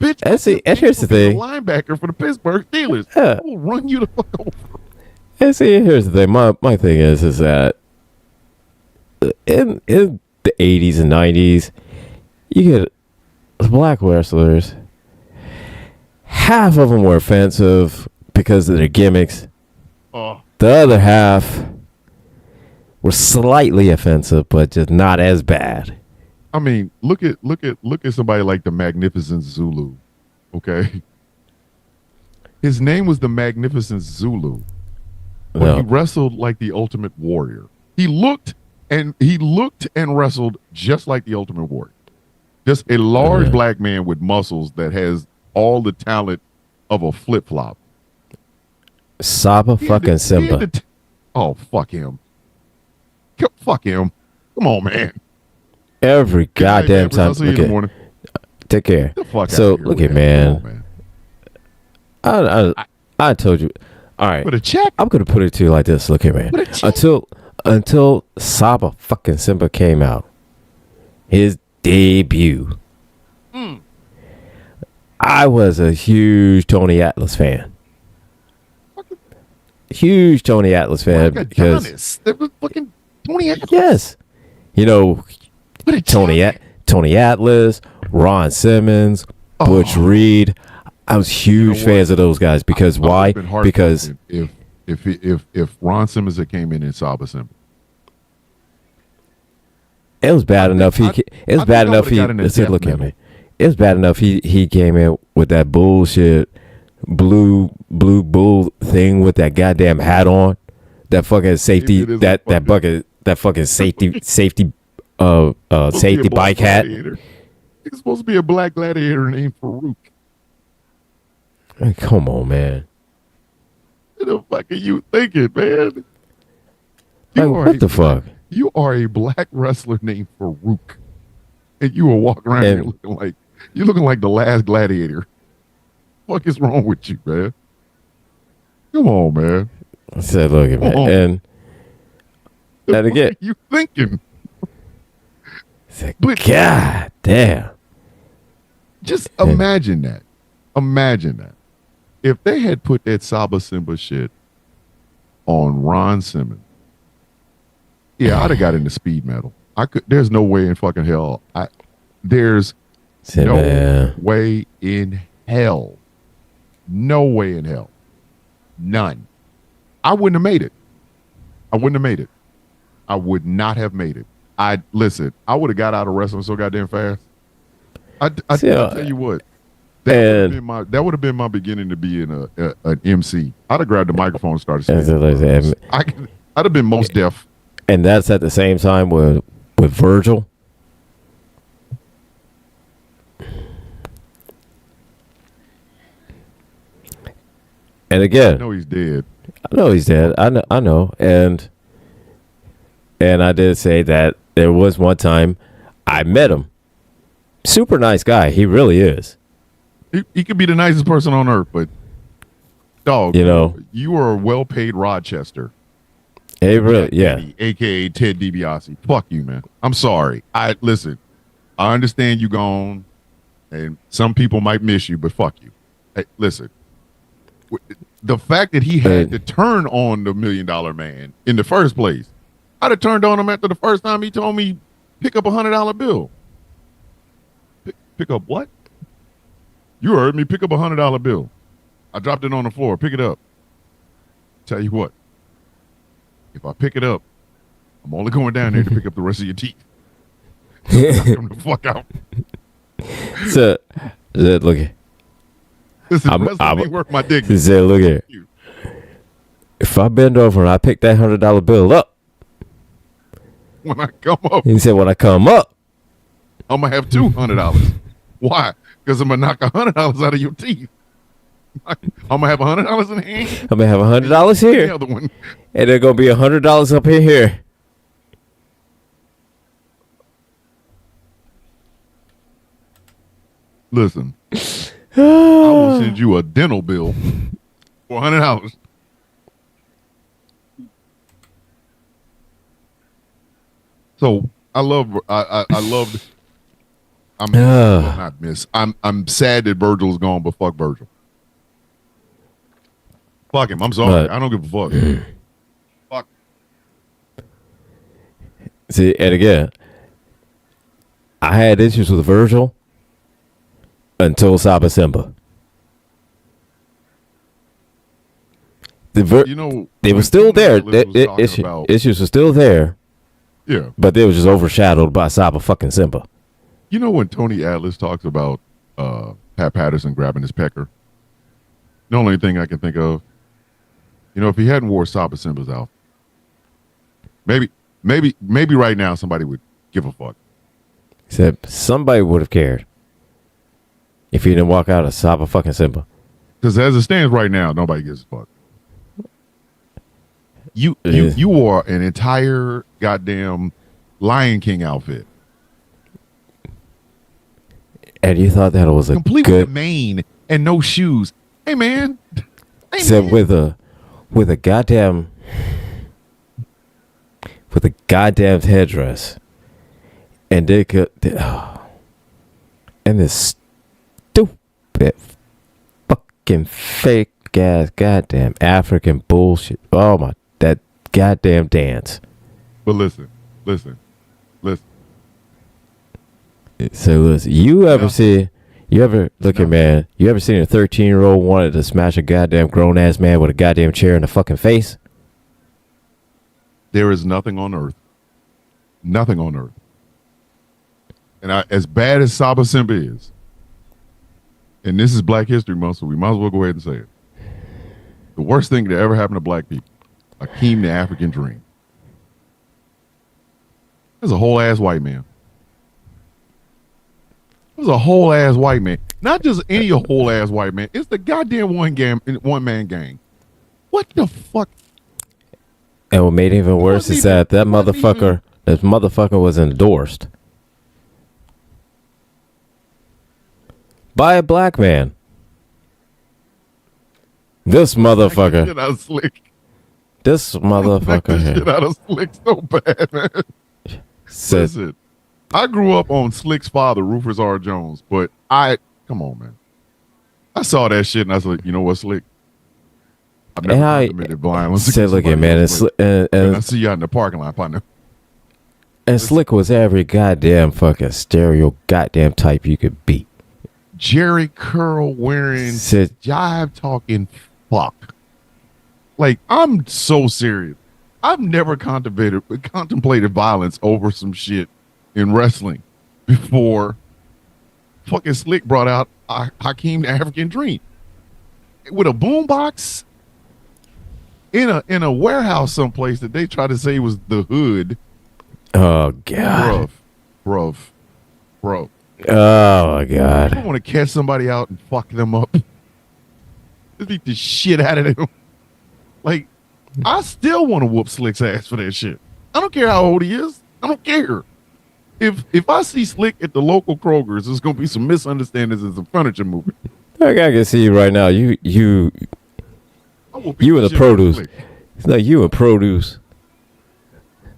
Speaker 2: bitch,
Speaker 1: and here's the thing:
Speaker 2: linebacker for the Pittsburgh Steelers. I will run you the fuck over.
Speaker 1: And see, here's the thing. My thing is that in the 80s and 90s, you get black wrestlers. Half of them were offensive because of their gimmicks. The other half were slightly offensive, but just not as bad.
Speaker 2: I mean, look at somebody like the Magnificent Zulu. Okay, his name was the Magnificent Zulu, but he wrestled like the Ultimate Warrior. He looked And he looked and wrestled just like the Ultimate Warrior. Just a large black man with muscles that has all the talent of a flip-flop.
Speaker 1: Saba fucking Simba.
Speaker 2: Oh, fuck him. Fuck him. Come on, man.
Speaker 1: Every goddamn time.
Speaker 2: I'll see you in the morning.
Speaker 1: Take care.
Speaker 2: Get the fuck
Speaker 1: So
Speaker 2: out of here,
Speaker 1: look at
Speaker 2: man.
Speaker 1: I told you. All right.
Speaker 2: Put a check.
Speaker 1: I'm gonna put it to you like this. Look here, man. Until Saba fucking Simba came out, his debut. I was a huge Tony Atlas fan. Huge Tony Atlas fan because
Speaker 2: there was fucking Tony Atlas.
Speaker 1: Yes, you know Tony Atlas, Ron Simmons, Butch Reed. I was huge fans of those guys because why? Because
Speaker 2: if Ron Simmons had came in and Saba Simba,
Speaker 1: it was bad enough. Look at me. It was bad enough. He came in with that bullshit blue bull thing with that goddamn hat on, that fucking safety that fucking safety bike hat.
Speaker 2: He's supposed to be a black gladiator named Farouk.
Speaker 1: Hey, come on, man.
Speaker 2: What the fuck are you thinking, man?
Speaker 1: What the fuck?
Speaker 2: You are a black wrestler named Farouk, and you will walk around here looking like the last gladiator. What is wrong with you, man? Come on, man.
Speaker 1: I said, look at me, and again,
Speaker 2: what are you thinking?
Speaker 1: God damn!
Speaker 2: Just imagine that. Imagine that. If they had put that Saba Simba shit on Ron Simmons, I'd have got into speed metal. There's no way in fucking hell. There's no way in hell. No way in hell. None. I wouldn't have made it. I would not have made it. I would have got out of wrestling so goddamn fast. I tell you what. That would have been my beginning to be an MC. I'd have grabbed the microphone and started speaking. I'd have been most deaf.
Speaker 1: And that's at the same time with Virgil. And again,
Speaker 2: I know he's dead.
Speaker 1: I know. And I did say that there was one time I met him. Super nice guy. He really is.
Speaker 2: He could be the nicest person on earth, but dog, you are a well-paid Rochester.
Speaker 1: Hey, really, yeah.
Speaker 2: AKA Ted DiBiase. Fuck you, man. I'm sorry. Listen. I understand you gone, and some people might miss you, but fuck you. Hey, listen. The fact that he had to turn on the $1 Million Man in the first place, I'd have turned on him after the first time he told me pick up a $100 bill. Pick up what? You heard me. Pick up a $100 bill. I dropped it on the floor. Pick it up. Tell you what. If I pick it up, I'm only going down there to pick up the rest of your teeth. Knock them the fuck out.
Speaker 1: So, look here.
Speaker 2: Listen, I'm worth my dick.
Speaker 1: He said, look here. If I bend over and I pick that $100 bill up.
Speaker 2: When I come up.
Speaker 1: He said, when I come up.
Speaker 2: I'm going to have $200. Why? Because I'm going to knock $100 out of your teeth. I'm going to have $100 in hand.
Speaker 1: I'm going to have $100 here.
Speaker 2: The other one.
Speaker 1: And there's going to be $100 up in here.
Speaker 2: Listen. I will send you a dental bill for $100. So I loved. I'm sad that Virgil's gone, but fuck Virgil. Fuck him. I'm sorry. I don't give a fuck. Fuck.
Speaker 1: See, and again, I had issues with Virgil until Saba Simba. They were still there. Issues were still there.
Speaker 2: Yeah.
Speaker 1: But they were just overshadowed by Saba fucking Simba.
Speaker 2: You know when Tony Atlas talks about Pat Patterson grabbing his pecker? The only thing I can think of, if he hadn't wore Saba Simba's out, maybe Maybe right now somebody would give a fuck.
Speaker 1: Said somebody would have cared if you didn't walk out of Saba fucking Simba.
Speaker 2: Because as it stands right now, nobody gives a fuck. You wore an entire goddamn Lion King outfit.
Speaker 1: And you thought that was a
Speaker 2: complete
Speaker 1: good
Speaker 2: with a mane and no shoes. Hey man.
Speaker 1: Said with a goddamn headdress. And they could and this stupid fucking fake ass goddamn African bullshit. Oh my, that goddamn dance.
Speaker 2: But listen.
Speaker 1: So listen, you ever seen a 13-year-old wanted to smash a goddamn grown ass man with a goddamn chair in the fucking face?
Speaker 2: There is nothing on earth. And as bad as Saba Simba is, and this is Black History Month, so we might as well go ahead and say it. The worst thing that ever happened to black people, Akeem the African Dream. There's a whole ass white man. Not just any whole ass white man. It's the goddamn one man gang. What the fuck?
Speaker 1: And what made it even worse is that this motherfucker was endorsed by a black man. This motherfucker.
Speaker 2: Shit out of Slick.
Speaker 1: This motherfucker.
Speaker 2: Shit out of Slick so bad, man. Listen, I grew up on Slick's father, Rufus R. Jones, but come on, man. I saw that shit and I was like, you know what, Slick? I've never committed violence.
Speaker 1: Said, look at man,
Speaker 2: and I see you out in the parking lot, partner.
Speaker 1: And Slick was every goddamn fucking stereo goddamn type you could be.
Speaker 2: Jerry curl wearing, jive talking fuck. Like, I'm so serious. I've never contemplated violence over some shit in wrestling before fucking Slick brought out Hakeem the African Dream with a boombox in a warehouse someplace that they try to say was the hood.
Speaker 1: Oh god,
Speaker 2: bro.
Speaker 1: Oh my god!
Speaker 2: I want to catch somebody out and fuck them up. Just beat the shit out of them. Like, I still want to whoop Slick's ass for that shit. I don't care how old he is. I don't care. If I see Slick at the local Kroger's, there's gonna be some misunderstandings and some furniture moving.
Speaker 1: I can see you right now. You in the produce. It's like you in produce.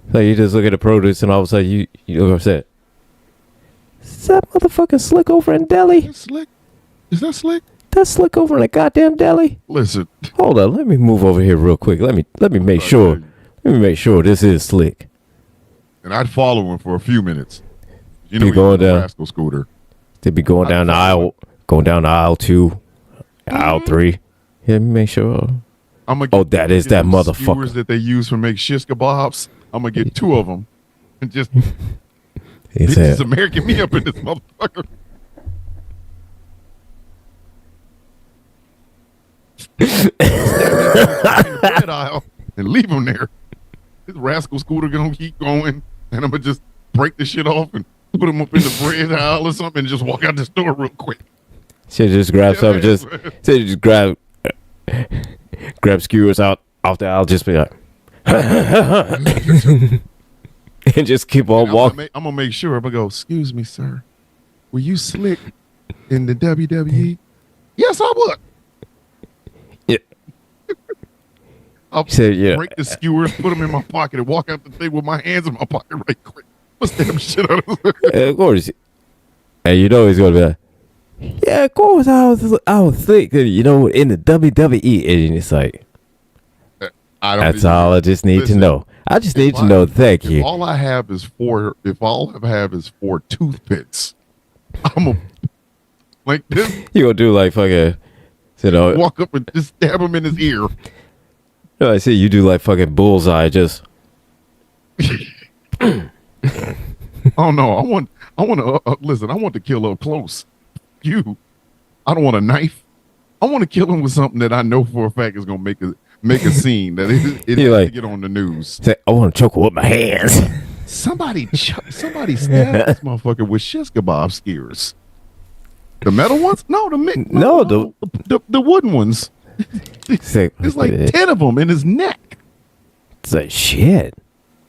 Speaker 1: It's like you just look at the produce and all of a sudden you look upset. Is that motherfucking Slick over in deli?
Speaker 2: Is that Slick?
Speaker 1: That's Slick over in the goddamn deli.
Speaker 2: Listen.
Speaker 1: Hold on, let me move over here real quick. Let me make sure. Let me make sure this is Slick.
Speaker 2: And I'd follow him for a few minutes. You
Speaker 1: know, going down
Speaker 2: rascal scooter.
Speaker 1: They'd be going down the aisle, aisle 2, aisle 3. Yeah, make sure. That is that motherfucker.
Speaker 2: Skewers that they use for make shish kebabs. I'm gonna get 2 of them and just this American me up in this motherfucker. Red aisle and leave him there. This rascal scooter gonna keep going, and I'm gonna just break the shit off and put him up in the bread aisle or something, and just walk out the store real quick.
Speaker 1: Should just grab something, just grab skewers off the aisle, just be like, and just keep on walking.
Speaker 2: I'm gonna make sure. I'm gonna go. Excuse me, sir. Were you Slick in the WWE? Yes, I would.
Speaker 1: Yeah.
Speaker 2: I'll break the skewers, put them in my pocket, and walk out the thing with my hands in my pocket right quick. What's that shit out of
Speaker 1: there? Of course. And you know he's gonna be like, yeah, of course I was Slick, in the WWE, and it's like, that's all I just need to know. I just need to know. Thank you.
Speaker 2: If all I have is 4 toothpicks, I'm a like this.
Speaker 1: You gonna do like fucking,
Speaker 2: walk up and just stab him in his ear.
Speaker 1: No, I see you do like fucking bullseye. Just.
Speaker 2: Oh no! I want to listen. I want to kill up close. I don't want a knife. I want to kill him with something that I know for a fact is gonna make make a scene that it
Speaker 1: You're
Speaker 2: has
Speaker 1: like-
Speaker 2: to get on the news.
Speaker 1: Say, I want to choke her with my hands.
Speaker 2: Somebody stabbed this motherfucker with shish kebab skewers. The metal ones? No, the wooden ones.
Speaker 1: Say,
Speaker 2: There's like 10 of them in his neck.
Speaker 1: it's like shit.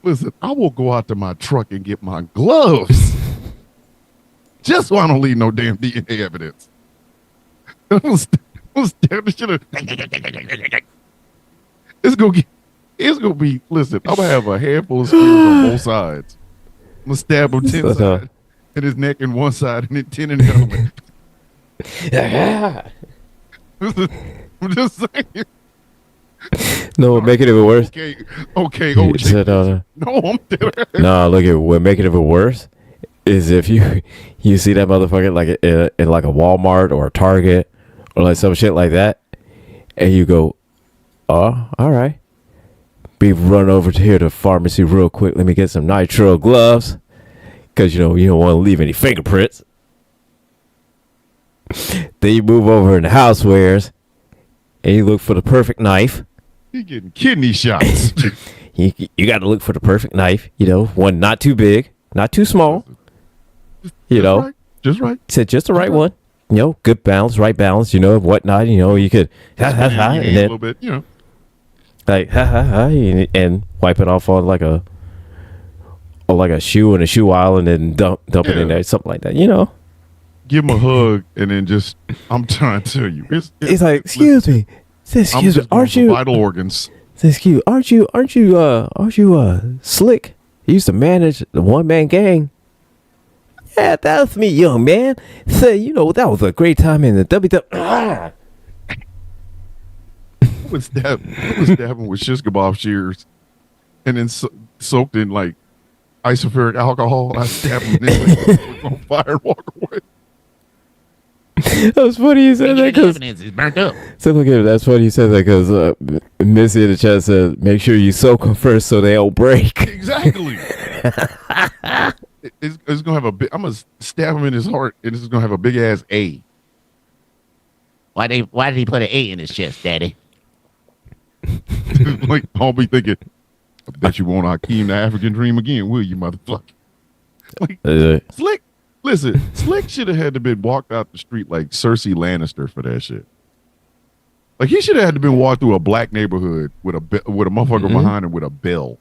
Speaker 2: Listen, I will go out to my truck and get my gloves. Just so I don't leave no damn DNA evidence. Don't stab the shit out. It's gonna be. Listen, I'm gonna have a handful of skewers on both sides. I'm gonna stab him 10 sides in his neck in one side and then 10 in the other one. I'm just saying.
Speaker 1: No, make it even worse.
Speaker 2: Okay,
Speaker 1: You said,
Speaker 2: OJ. No, I'm dead.
Speaker 1: No, look at what make it even worse is if you see that motherfucker like in like a Walmart or a Target or like some shit like that, and you go, oh, all right, be run over to here to pharmacy real quick. Let me get some nitrile gloves because you don't want to leave any fingerprints. Then you move over in the housewares and you look for the perfect knife.
Speaker 2: He getting kidney shots.
Speaker 1: You got to look for the perfect knife. One not too big, not too small.
Speaker 2: Just right.
Speaker 1: Said just the right one. Good balance, right balance. Whatnot. You could and
Speaker 2: a
Speaker 1: then
Speaker 2: little bit.
Speaker 1: like and wipe it off on like a shoe in a shoe aisle and then dump it in there, something like that.
Speaker 2: Give him a hug and then just. I'm trying to tell you,
Speaker 1: It's like, excuse me. Say,
Speaker 2: I'm
Speaker 1: excuse me.
Speaker 2: just going
Speaker 1: Aren't
Speaker 2: for
Speaker 1: you?
Speaker 2: vital organs?
Speaker 1: Say, excuse me. Aren't you slick? You used to manage the one man gang. Yeah, that's me, young man. Say, that was a great time in the WWE.
Speaker 2: I was stabbing with shish kebab shears, and then soaked in like isoperic alcohol. I stabbed him and on fire and walk away.
Speaker 1: That was funny you said that
Speaker 3: The
Speaker 1: because
Speaker 3: evidence is burnt up.
Speaker 1: so look at it. That's funny you said that because Missy in the chat said make sure you soak them first so they don't break.
Speaker 2: Exactly. It's gonna have a big. I'm gonna stab him in his heart, and it's gonna have a big ass A.
Speaker 3: Why did he put an A in his chest, Daddy?
Speaker 2: Like I'll be thinking, I bet you won't Hakeem the African Dream again, will you, motherfucker? Like Slick. Listen, Slick should have had to been walked out the street like Cersei Lannister for that shit. Like he should have had to been walked through a black neighborhood with a motherfucker behind him with a bell.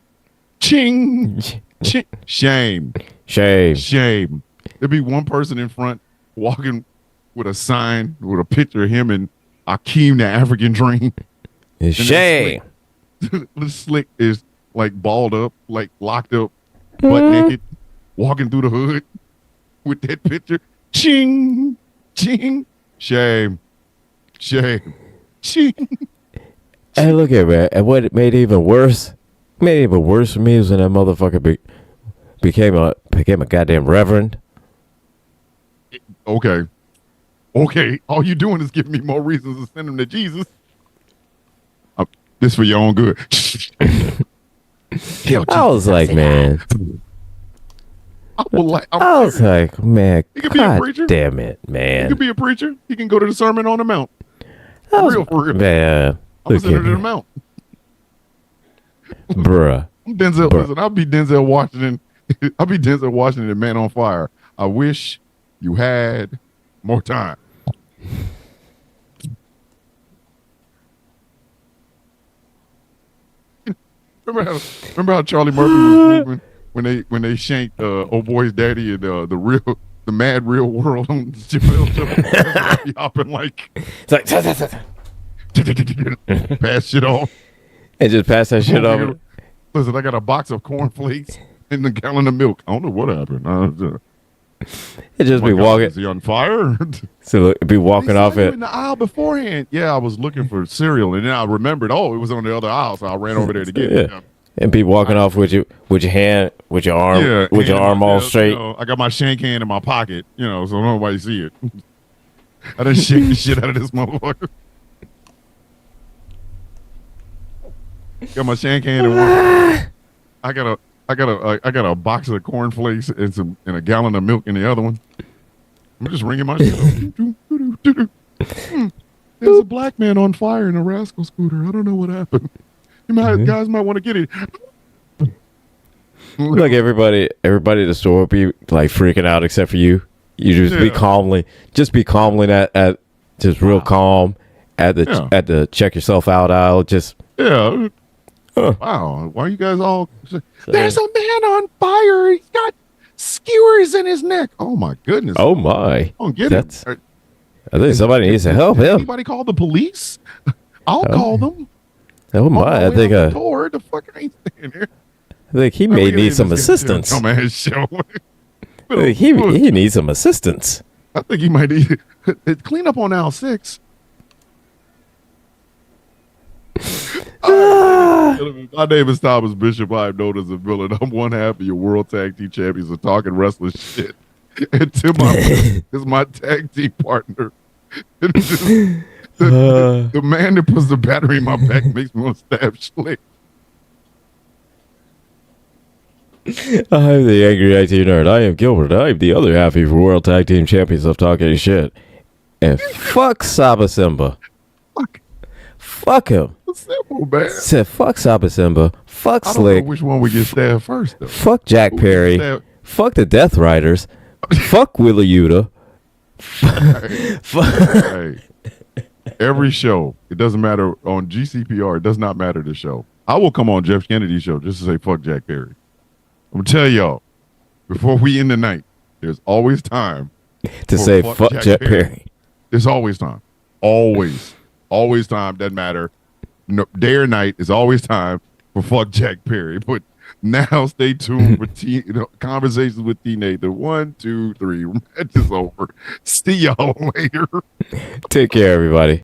Speaker 2: Ching, ching. Shame. There'd be one person in front walking with a sign with a picture of him and Akeem the African Dream.
Speaker 1: It's shame.
Speaker 2: Slick is like balled up, like locked up, butt naked, walking through the hood with that picture. Ching, ching. Shame. Ching.
Speaker 1: Hey, look at man. And what made it even worse? For me is when that motherfucker became a goddamn reverend.
Speaker 2: Okay. All you doing is giving me more reasons to send him to Jesus. This for your own good.
Speaker 1: I was like, man.
Speaker 2: I
Speaker 1: was like, man.
Speaker 2: He could be a preacher.
Speaker 1: Damn it,
Speaker 2: He
Speaker 1: man.
Speaker 2: could be a preacher. He can go to the Sermon on the Mount. For real.
Speaker 1: Man.
Speaker 2: I'm
Speaker 1: Look
Speaker 2: send her
Speaker 1: at
Speaker 2: to the
Speaker 1: me.
Speaker 2: Mount.
Speaker 1: Bruh.
Speaker 2: I'm Denzel. Listen, I'll be Denzel Washington. I'll be Denzel Washington in Man on Fire. I wish you had more time. Remember how Charlie Murphy was moving when they shanked old boy's daddy and the mad real world on Chappelle Show. He hopping like
Speaker 1: It's like,
Speaker 2: pass shit off.
Speaker 1: and just pass that shit over.
Speaker 2: Listen, I got a box of cornflakes and a gallon of milk. I don't know what happened.
Speaker 1: It just be walking.
Speaker 2: Is he on fire?
Speaker 1: So be walking
Speaker 2: They
Speaker 1: off
Speaker 2: saw you
Speaker 1: it.
Speaker 2: in the aisle beforehand. Yeah, I was looking for cereal, and then I remembered. Oh, it was on the other aisle, so I ran over there to get it.
Speaker 1: Yeah. And be walking off with your hand, with your arm, with your arm all straight.
Speaker 2: I got my shank hand in my pocket, so nobody see it. I done shake the shit out of this motherfucker. Got my shank hand in one. I got a box of cornflakes and a gallon of milk in the other one. I'm just ringing my shit up. There's a black man on fire in a rascal scooter. I don't know what happened. Guys might want to get it.
Speaker 1: Look, everybody at the store would be like freaking out except for you. You just be calmly at just real calm at the check yourself out aisle. Just
Speaker 2: wow. Why are you guys all? There's a man on fire. He's got skewers in his neck. Oh my goodness.
Speaker 1: Oh my.
Speaker 2: Don't get it.
Speaker 1: I think somebody needs to help him.
Speaker 2: Anybody call the police? I'll call them.
Speaker 1: Oh my! I think
Speaker 2: the fucker ain't staying here.
Speaker 1: I think he may need some assistance.
Speaker 2: Dumbass show.
Speaker 1: He needs some assistance.
Speaker 2: I think he might need clean up on aisle 6. My name is Thomas Bishop. I am known as a villain. I'm one half of your World Tag Team Champions of Talking Wrestling Shit. And Tim is my tag team partner. The man that puts the battery in my back makes me want to stab Schlick.
Speaker 1: I am the Angry IT Nerd. I am Gilbert. I am the other half of your World Tag Team Champions of Talking Shit. And fuck Saba Simba. Fuck him.
Speaker 2: Simple, man.
Speaker 1: Said fuck Saba Simba. Fuck
Speaker 2: I
Speaker 1: Slick.
Speaker 2: don't know which one we get stabbed first, though.
Speaker 1: Fuck Jack Perry. Fuck the Death Riders. Fuck Willa Yuta.
Speaker 2: Hey, every show, it doesn't matter on GCPR, it does not matter the show. I will come on Jeff Kennedy's show just to say fuck Jack Perry. I'm gonna tell y'all, before we end the night, there's always time
Speaker 1: to say fuck Jack Perry.
Speaker 2: There's always time. Always time. Doesn't matter. No, day or night is always time for fuck Jack Perry. But now stay tuned for conversations with T-Nate. The 1, 2, 3 match is over. See y'all later.
Speaker 1: Take care, everybody.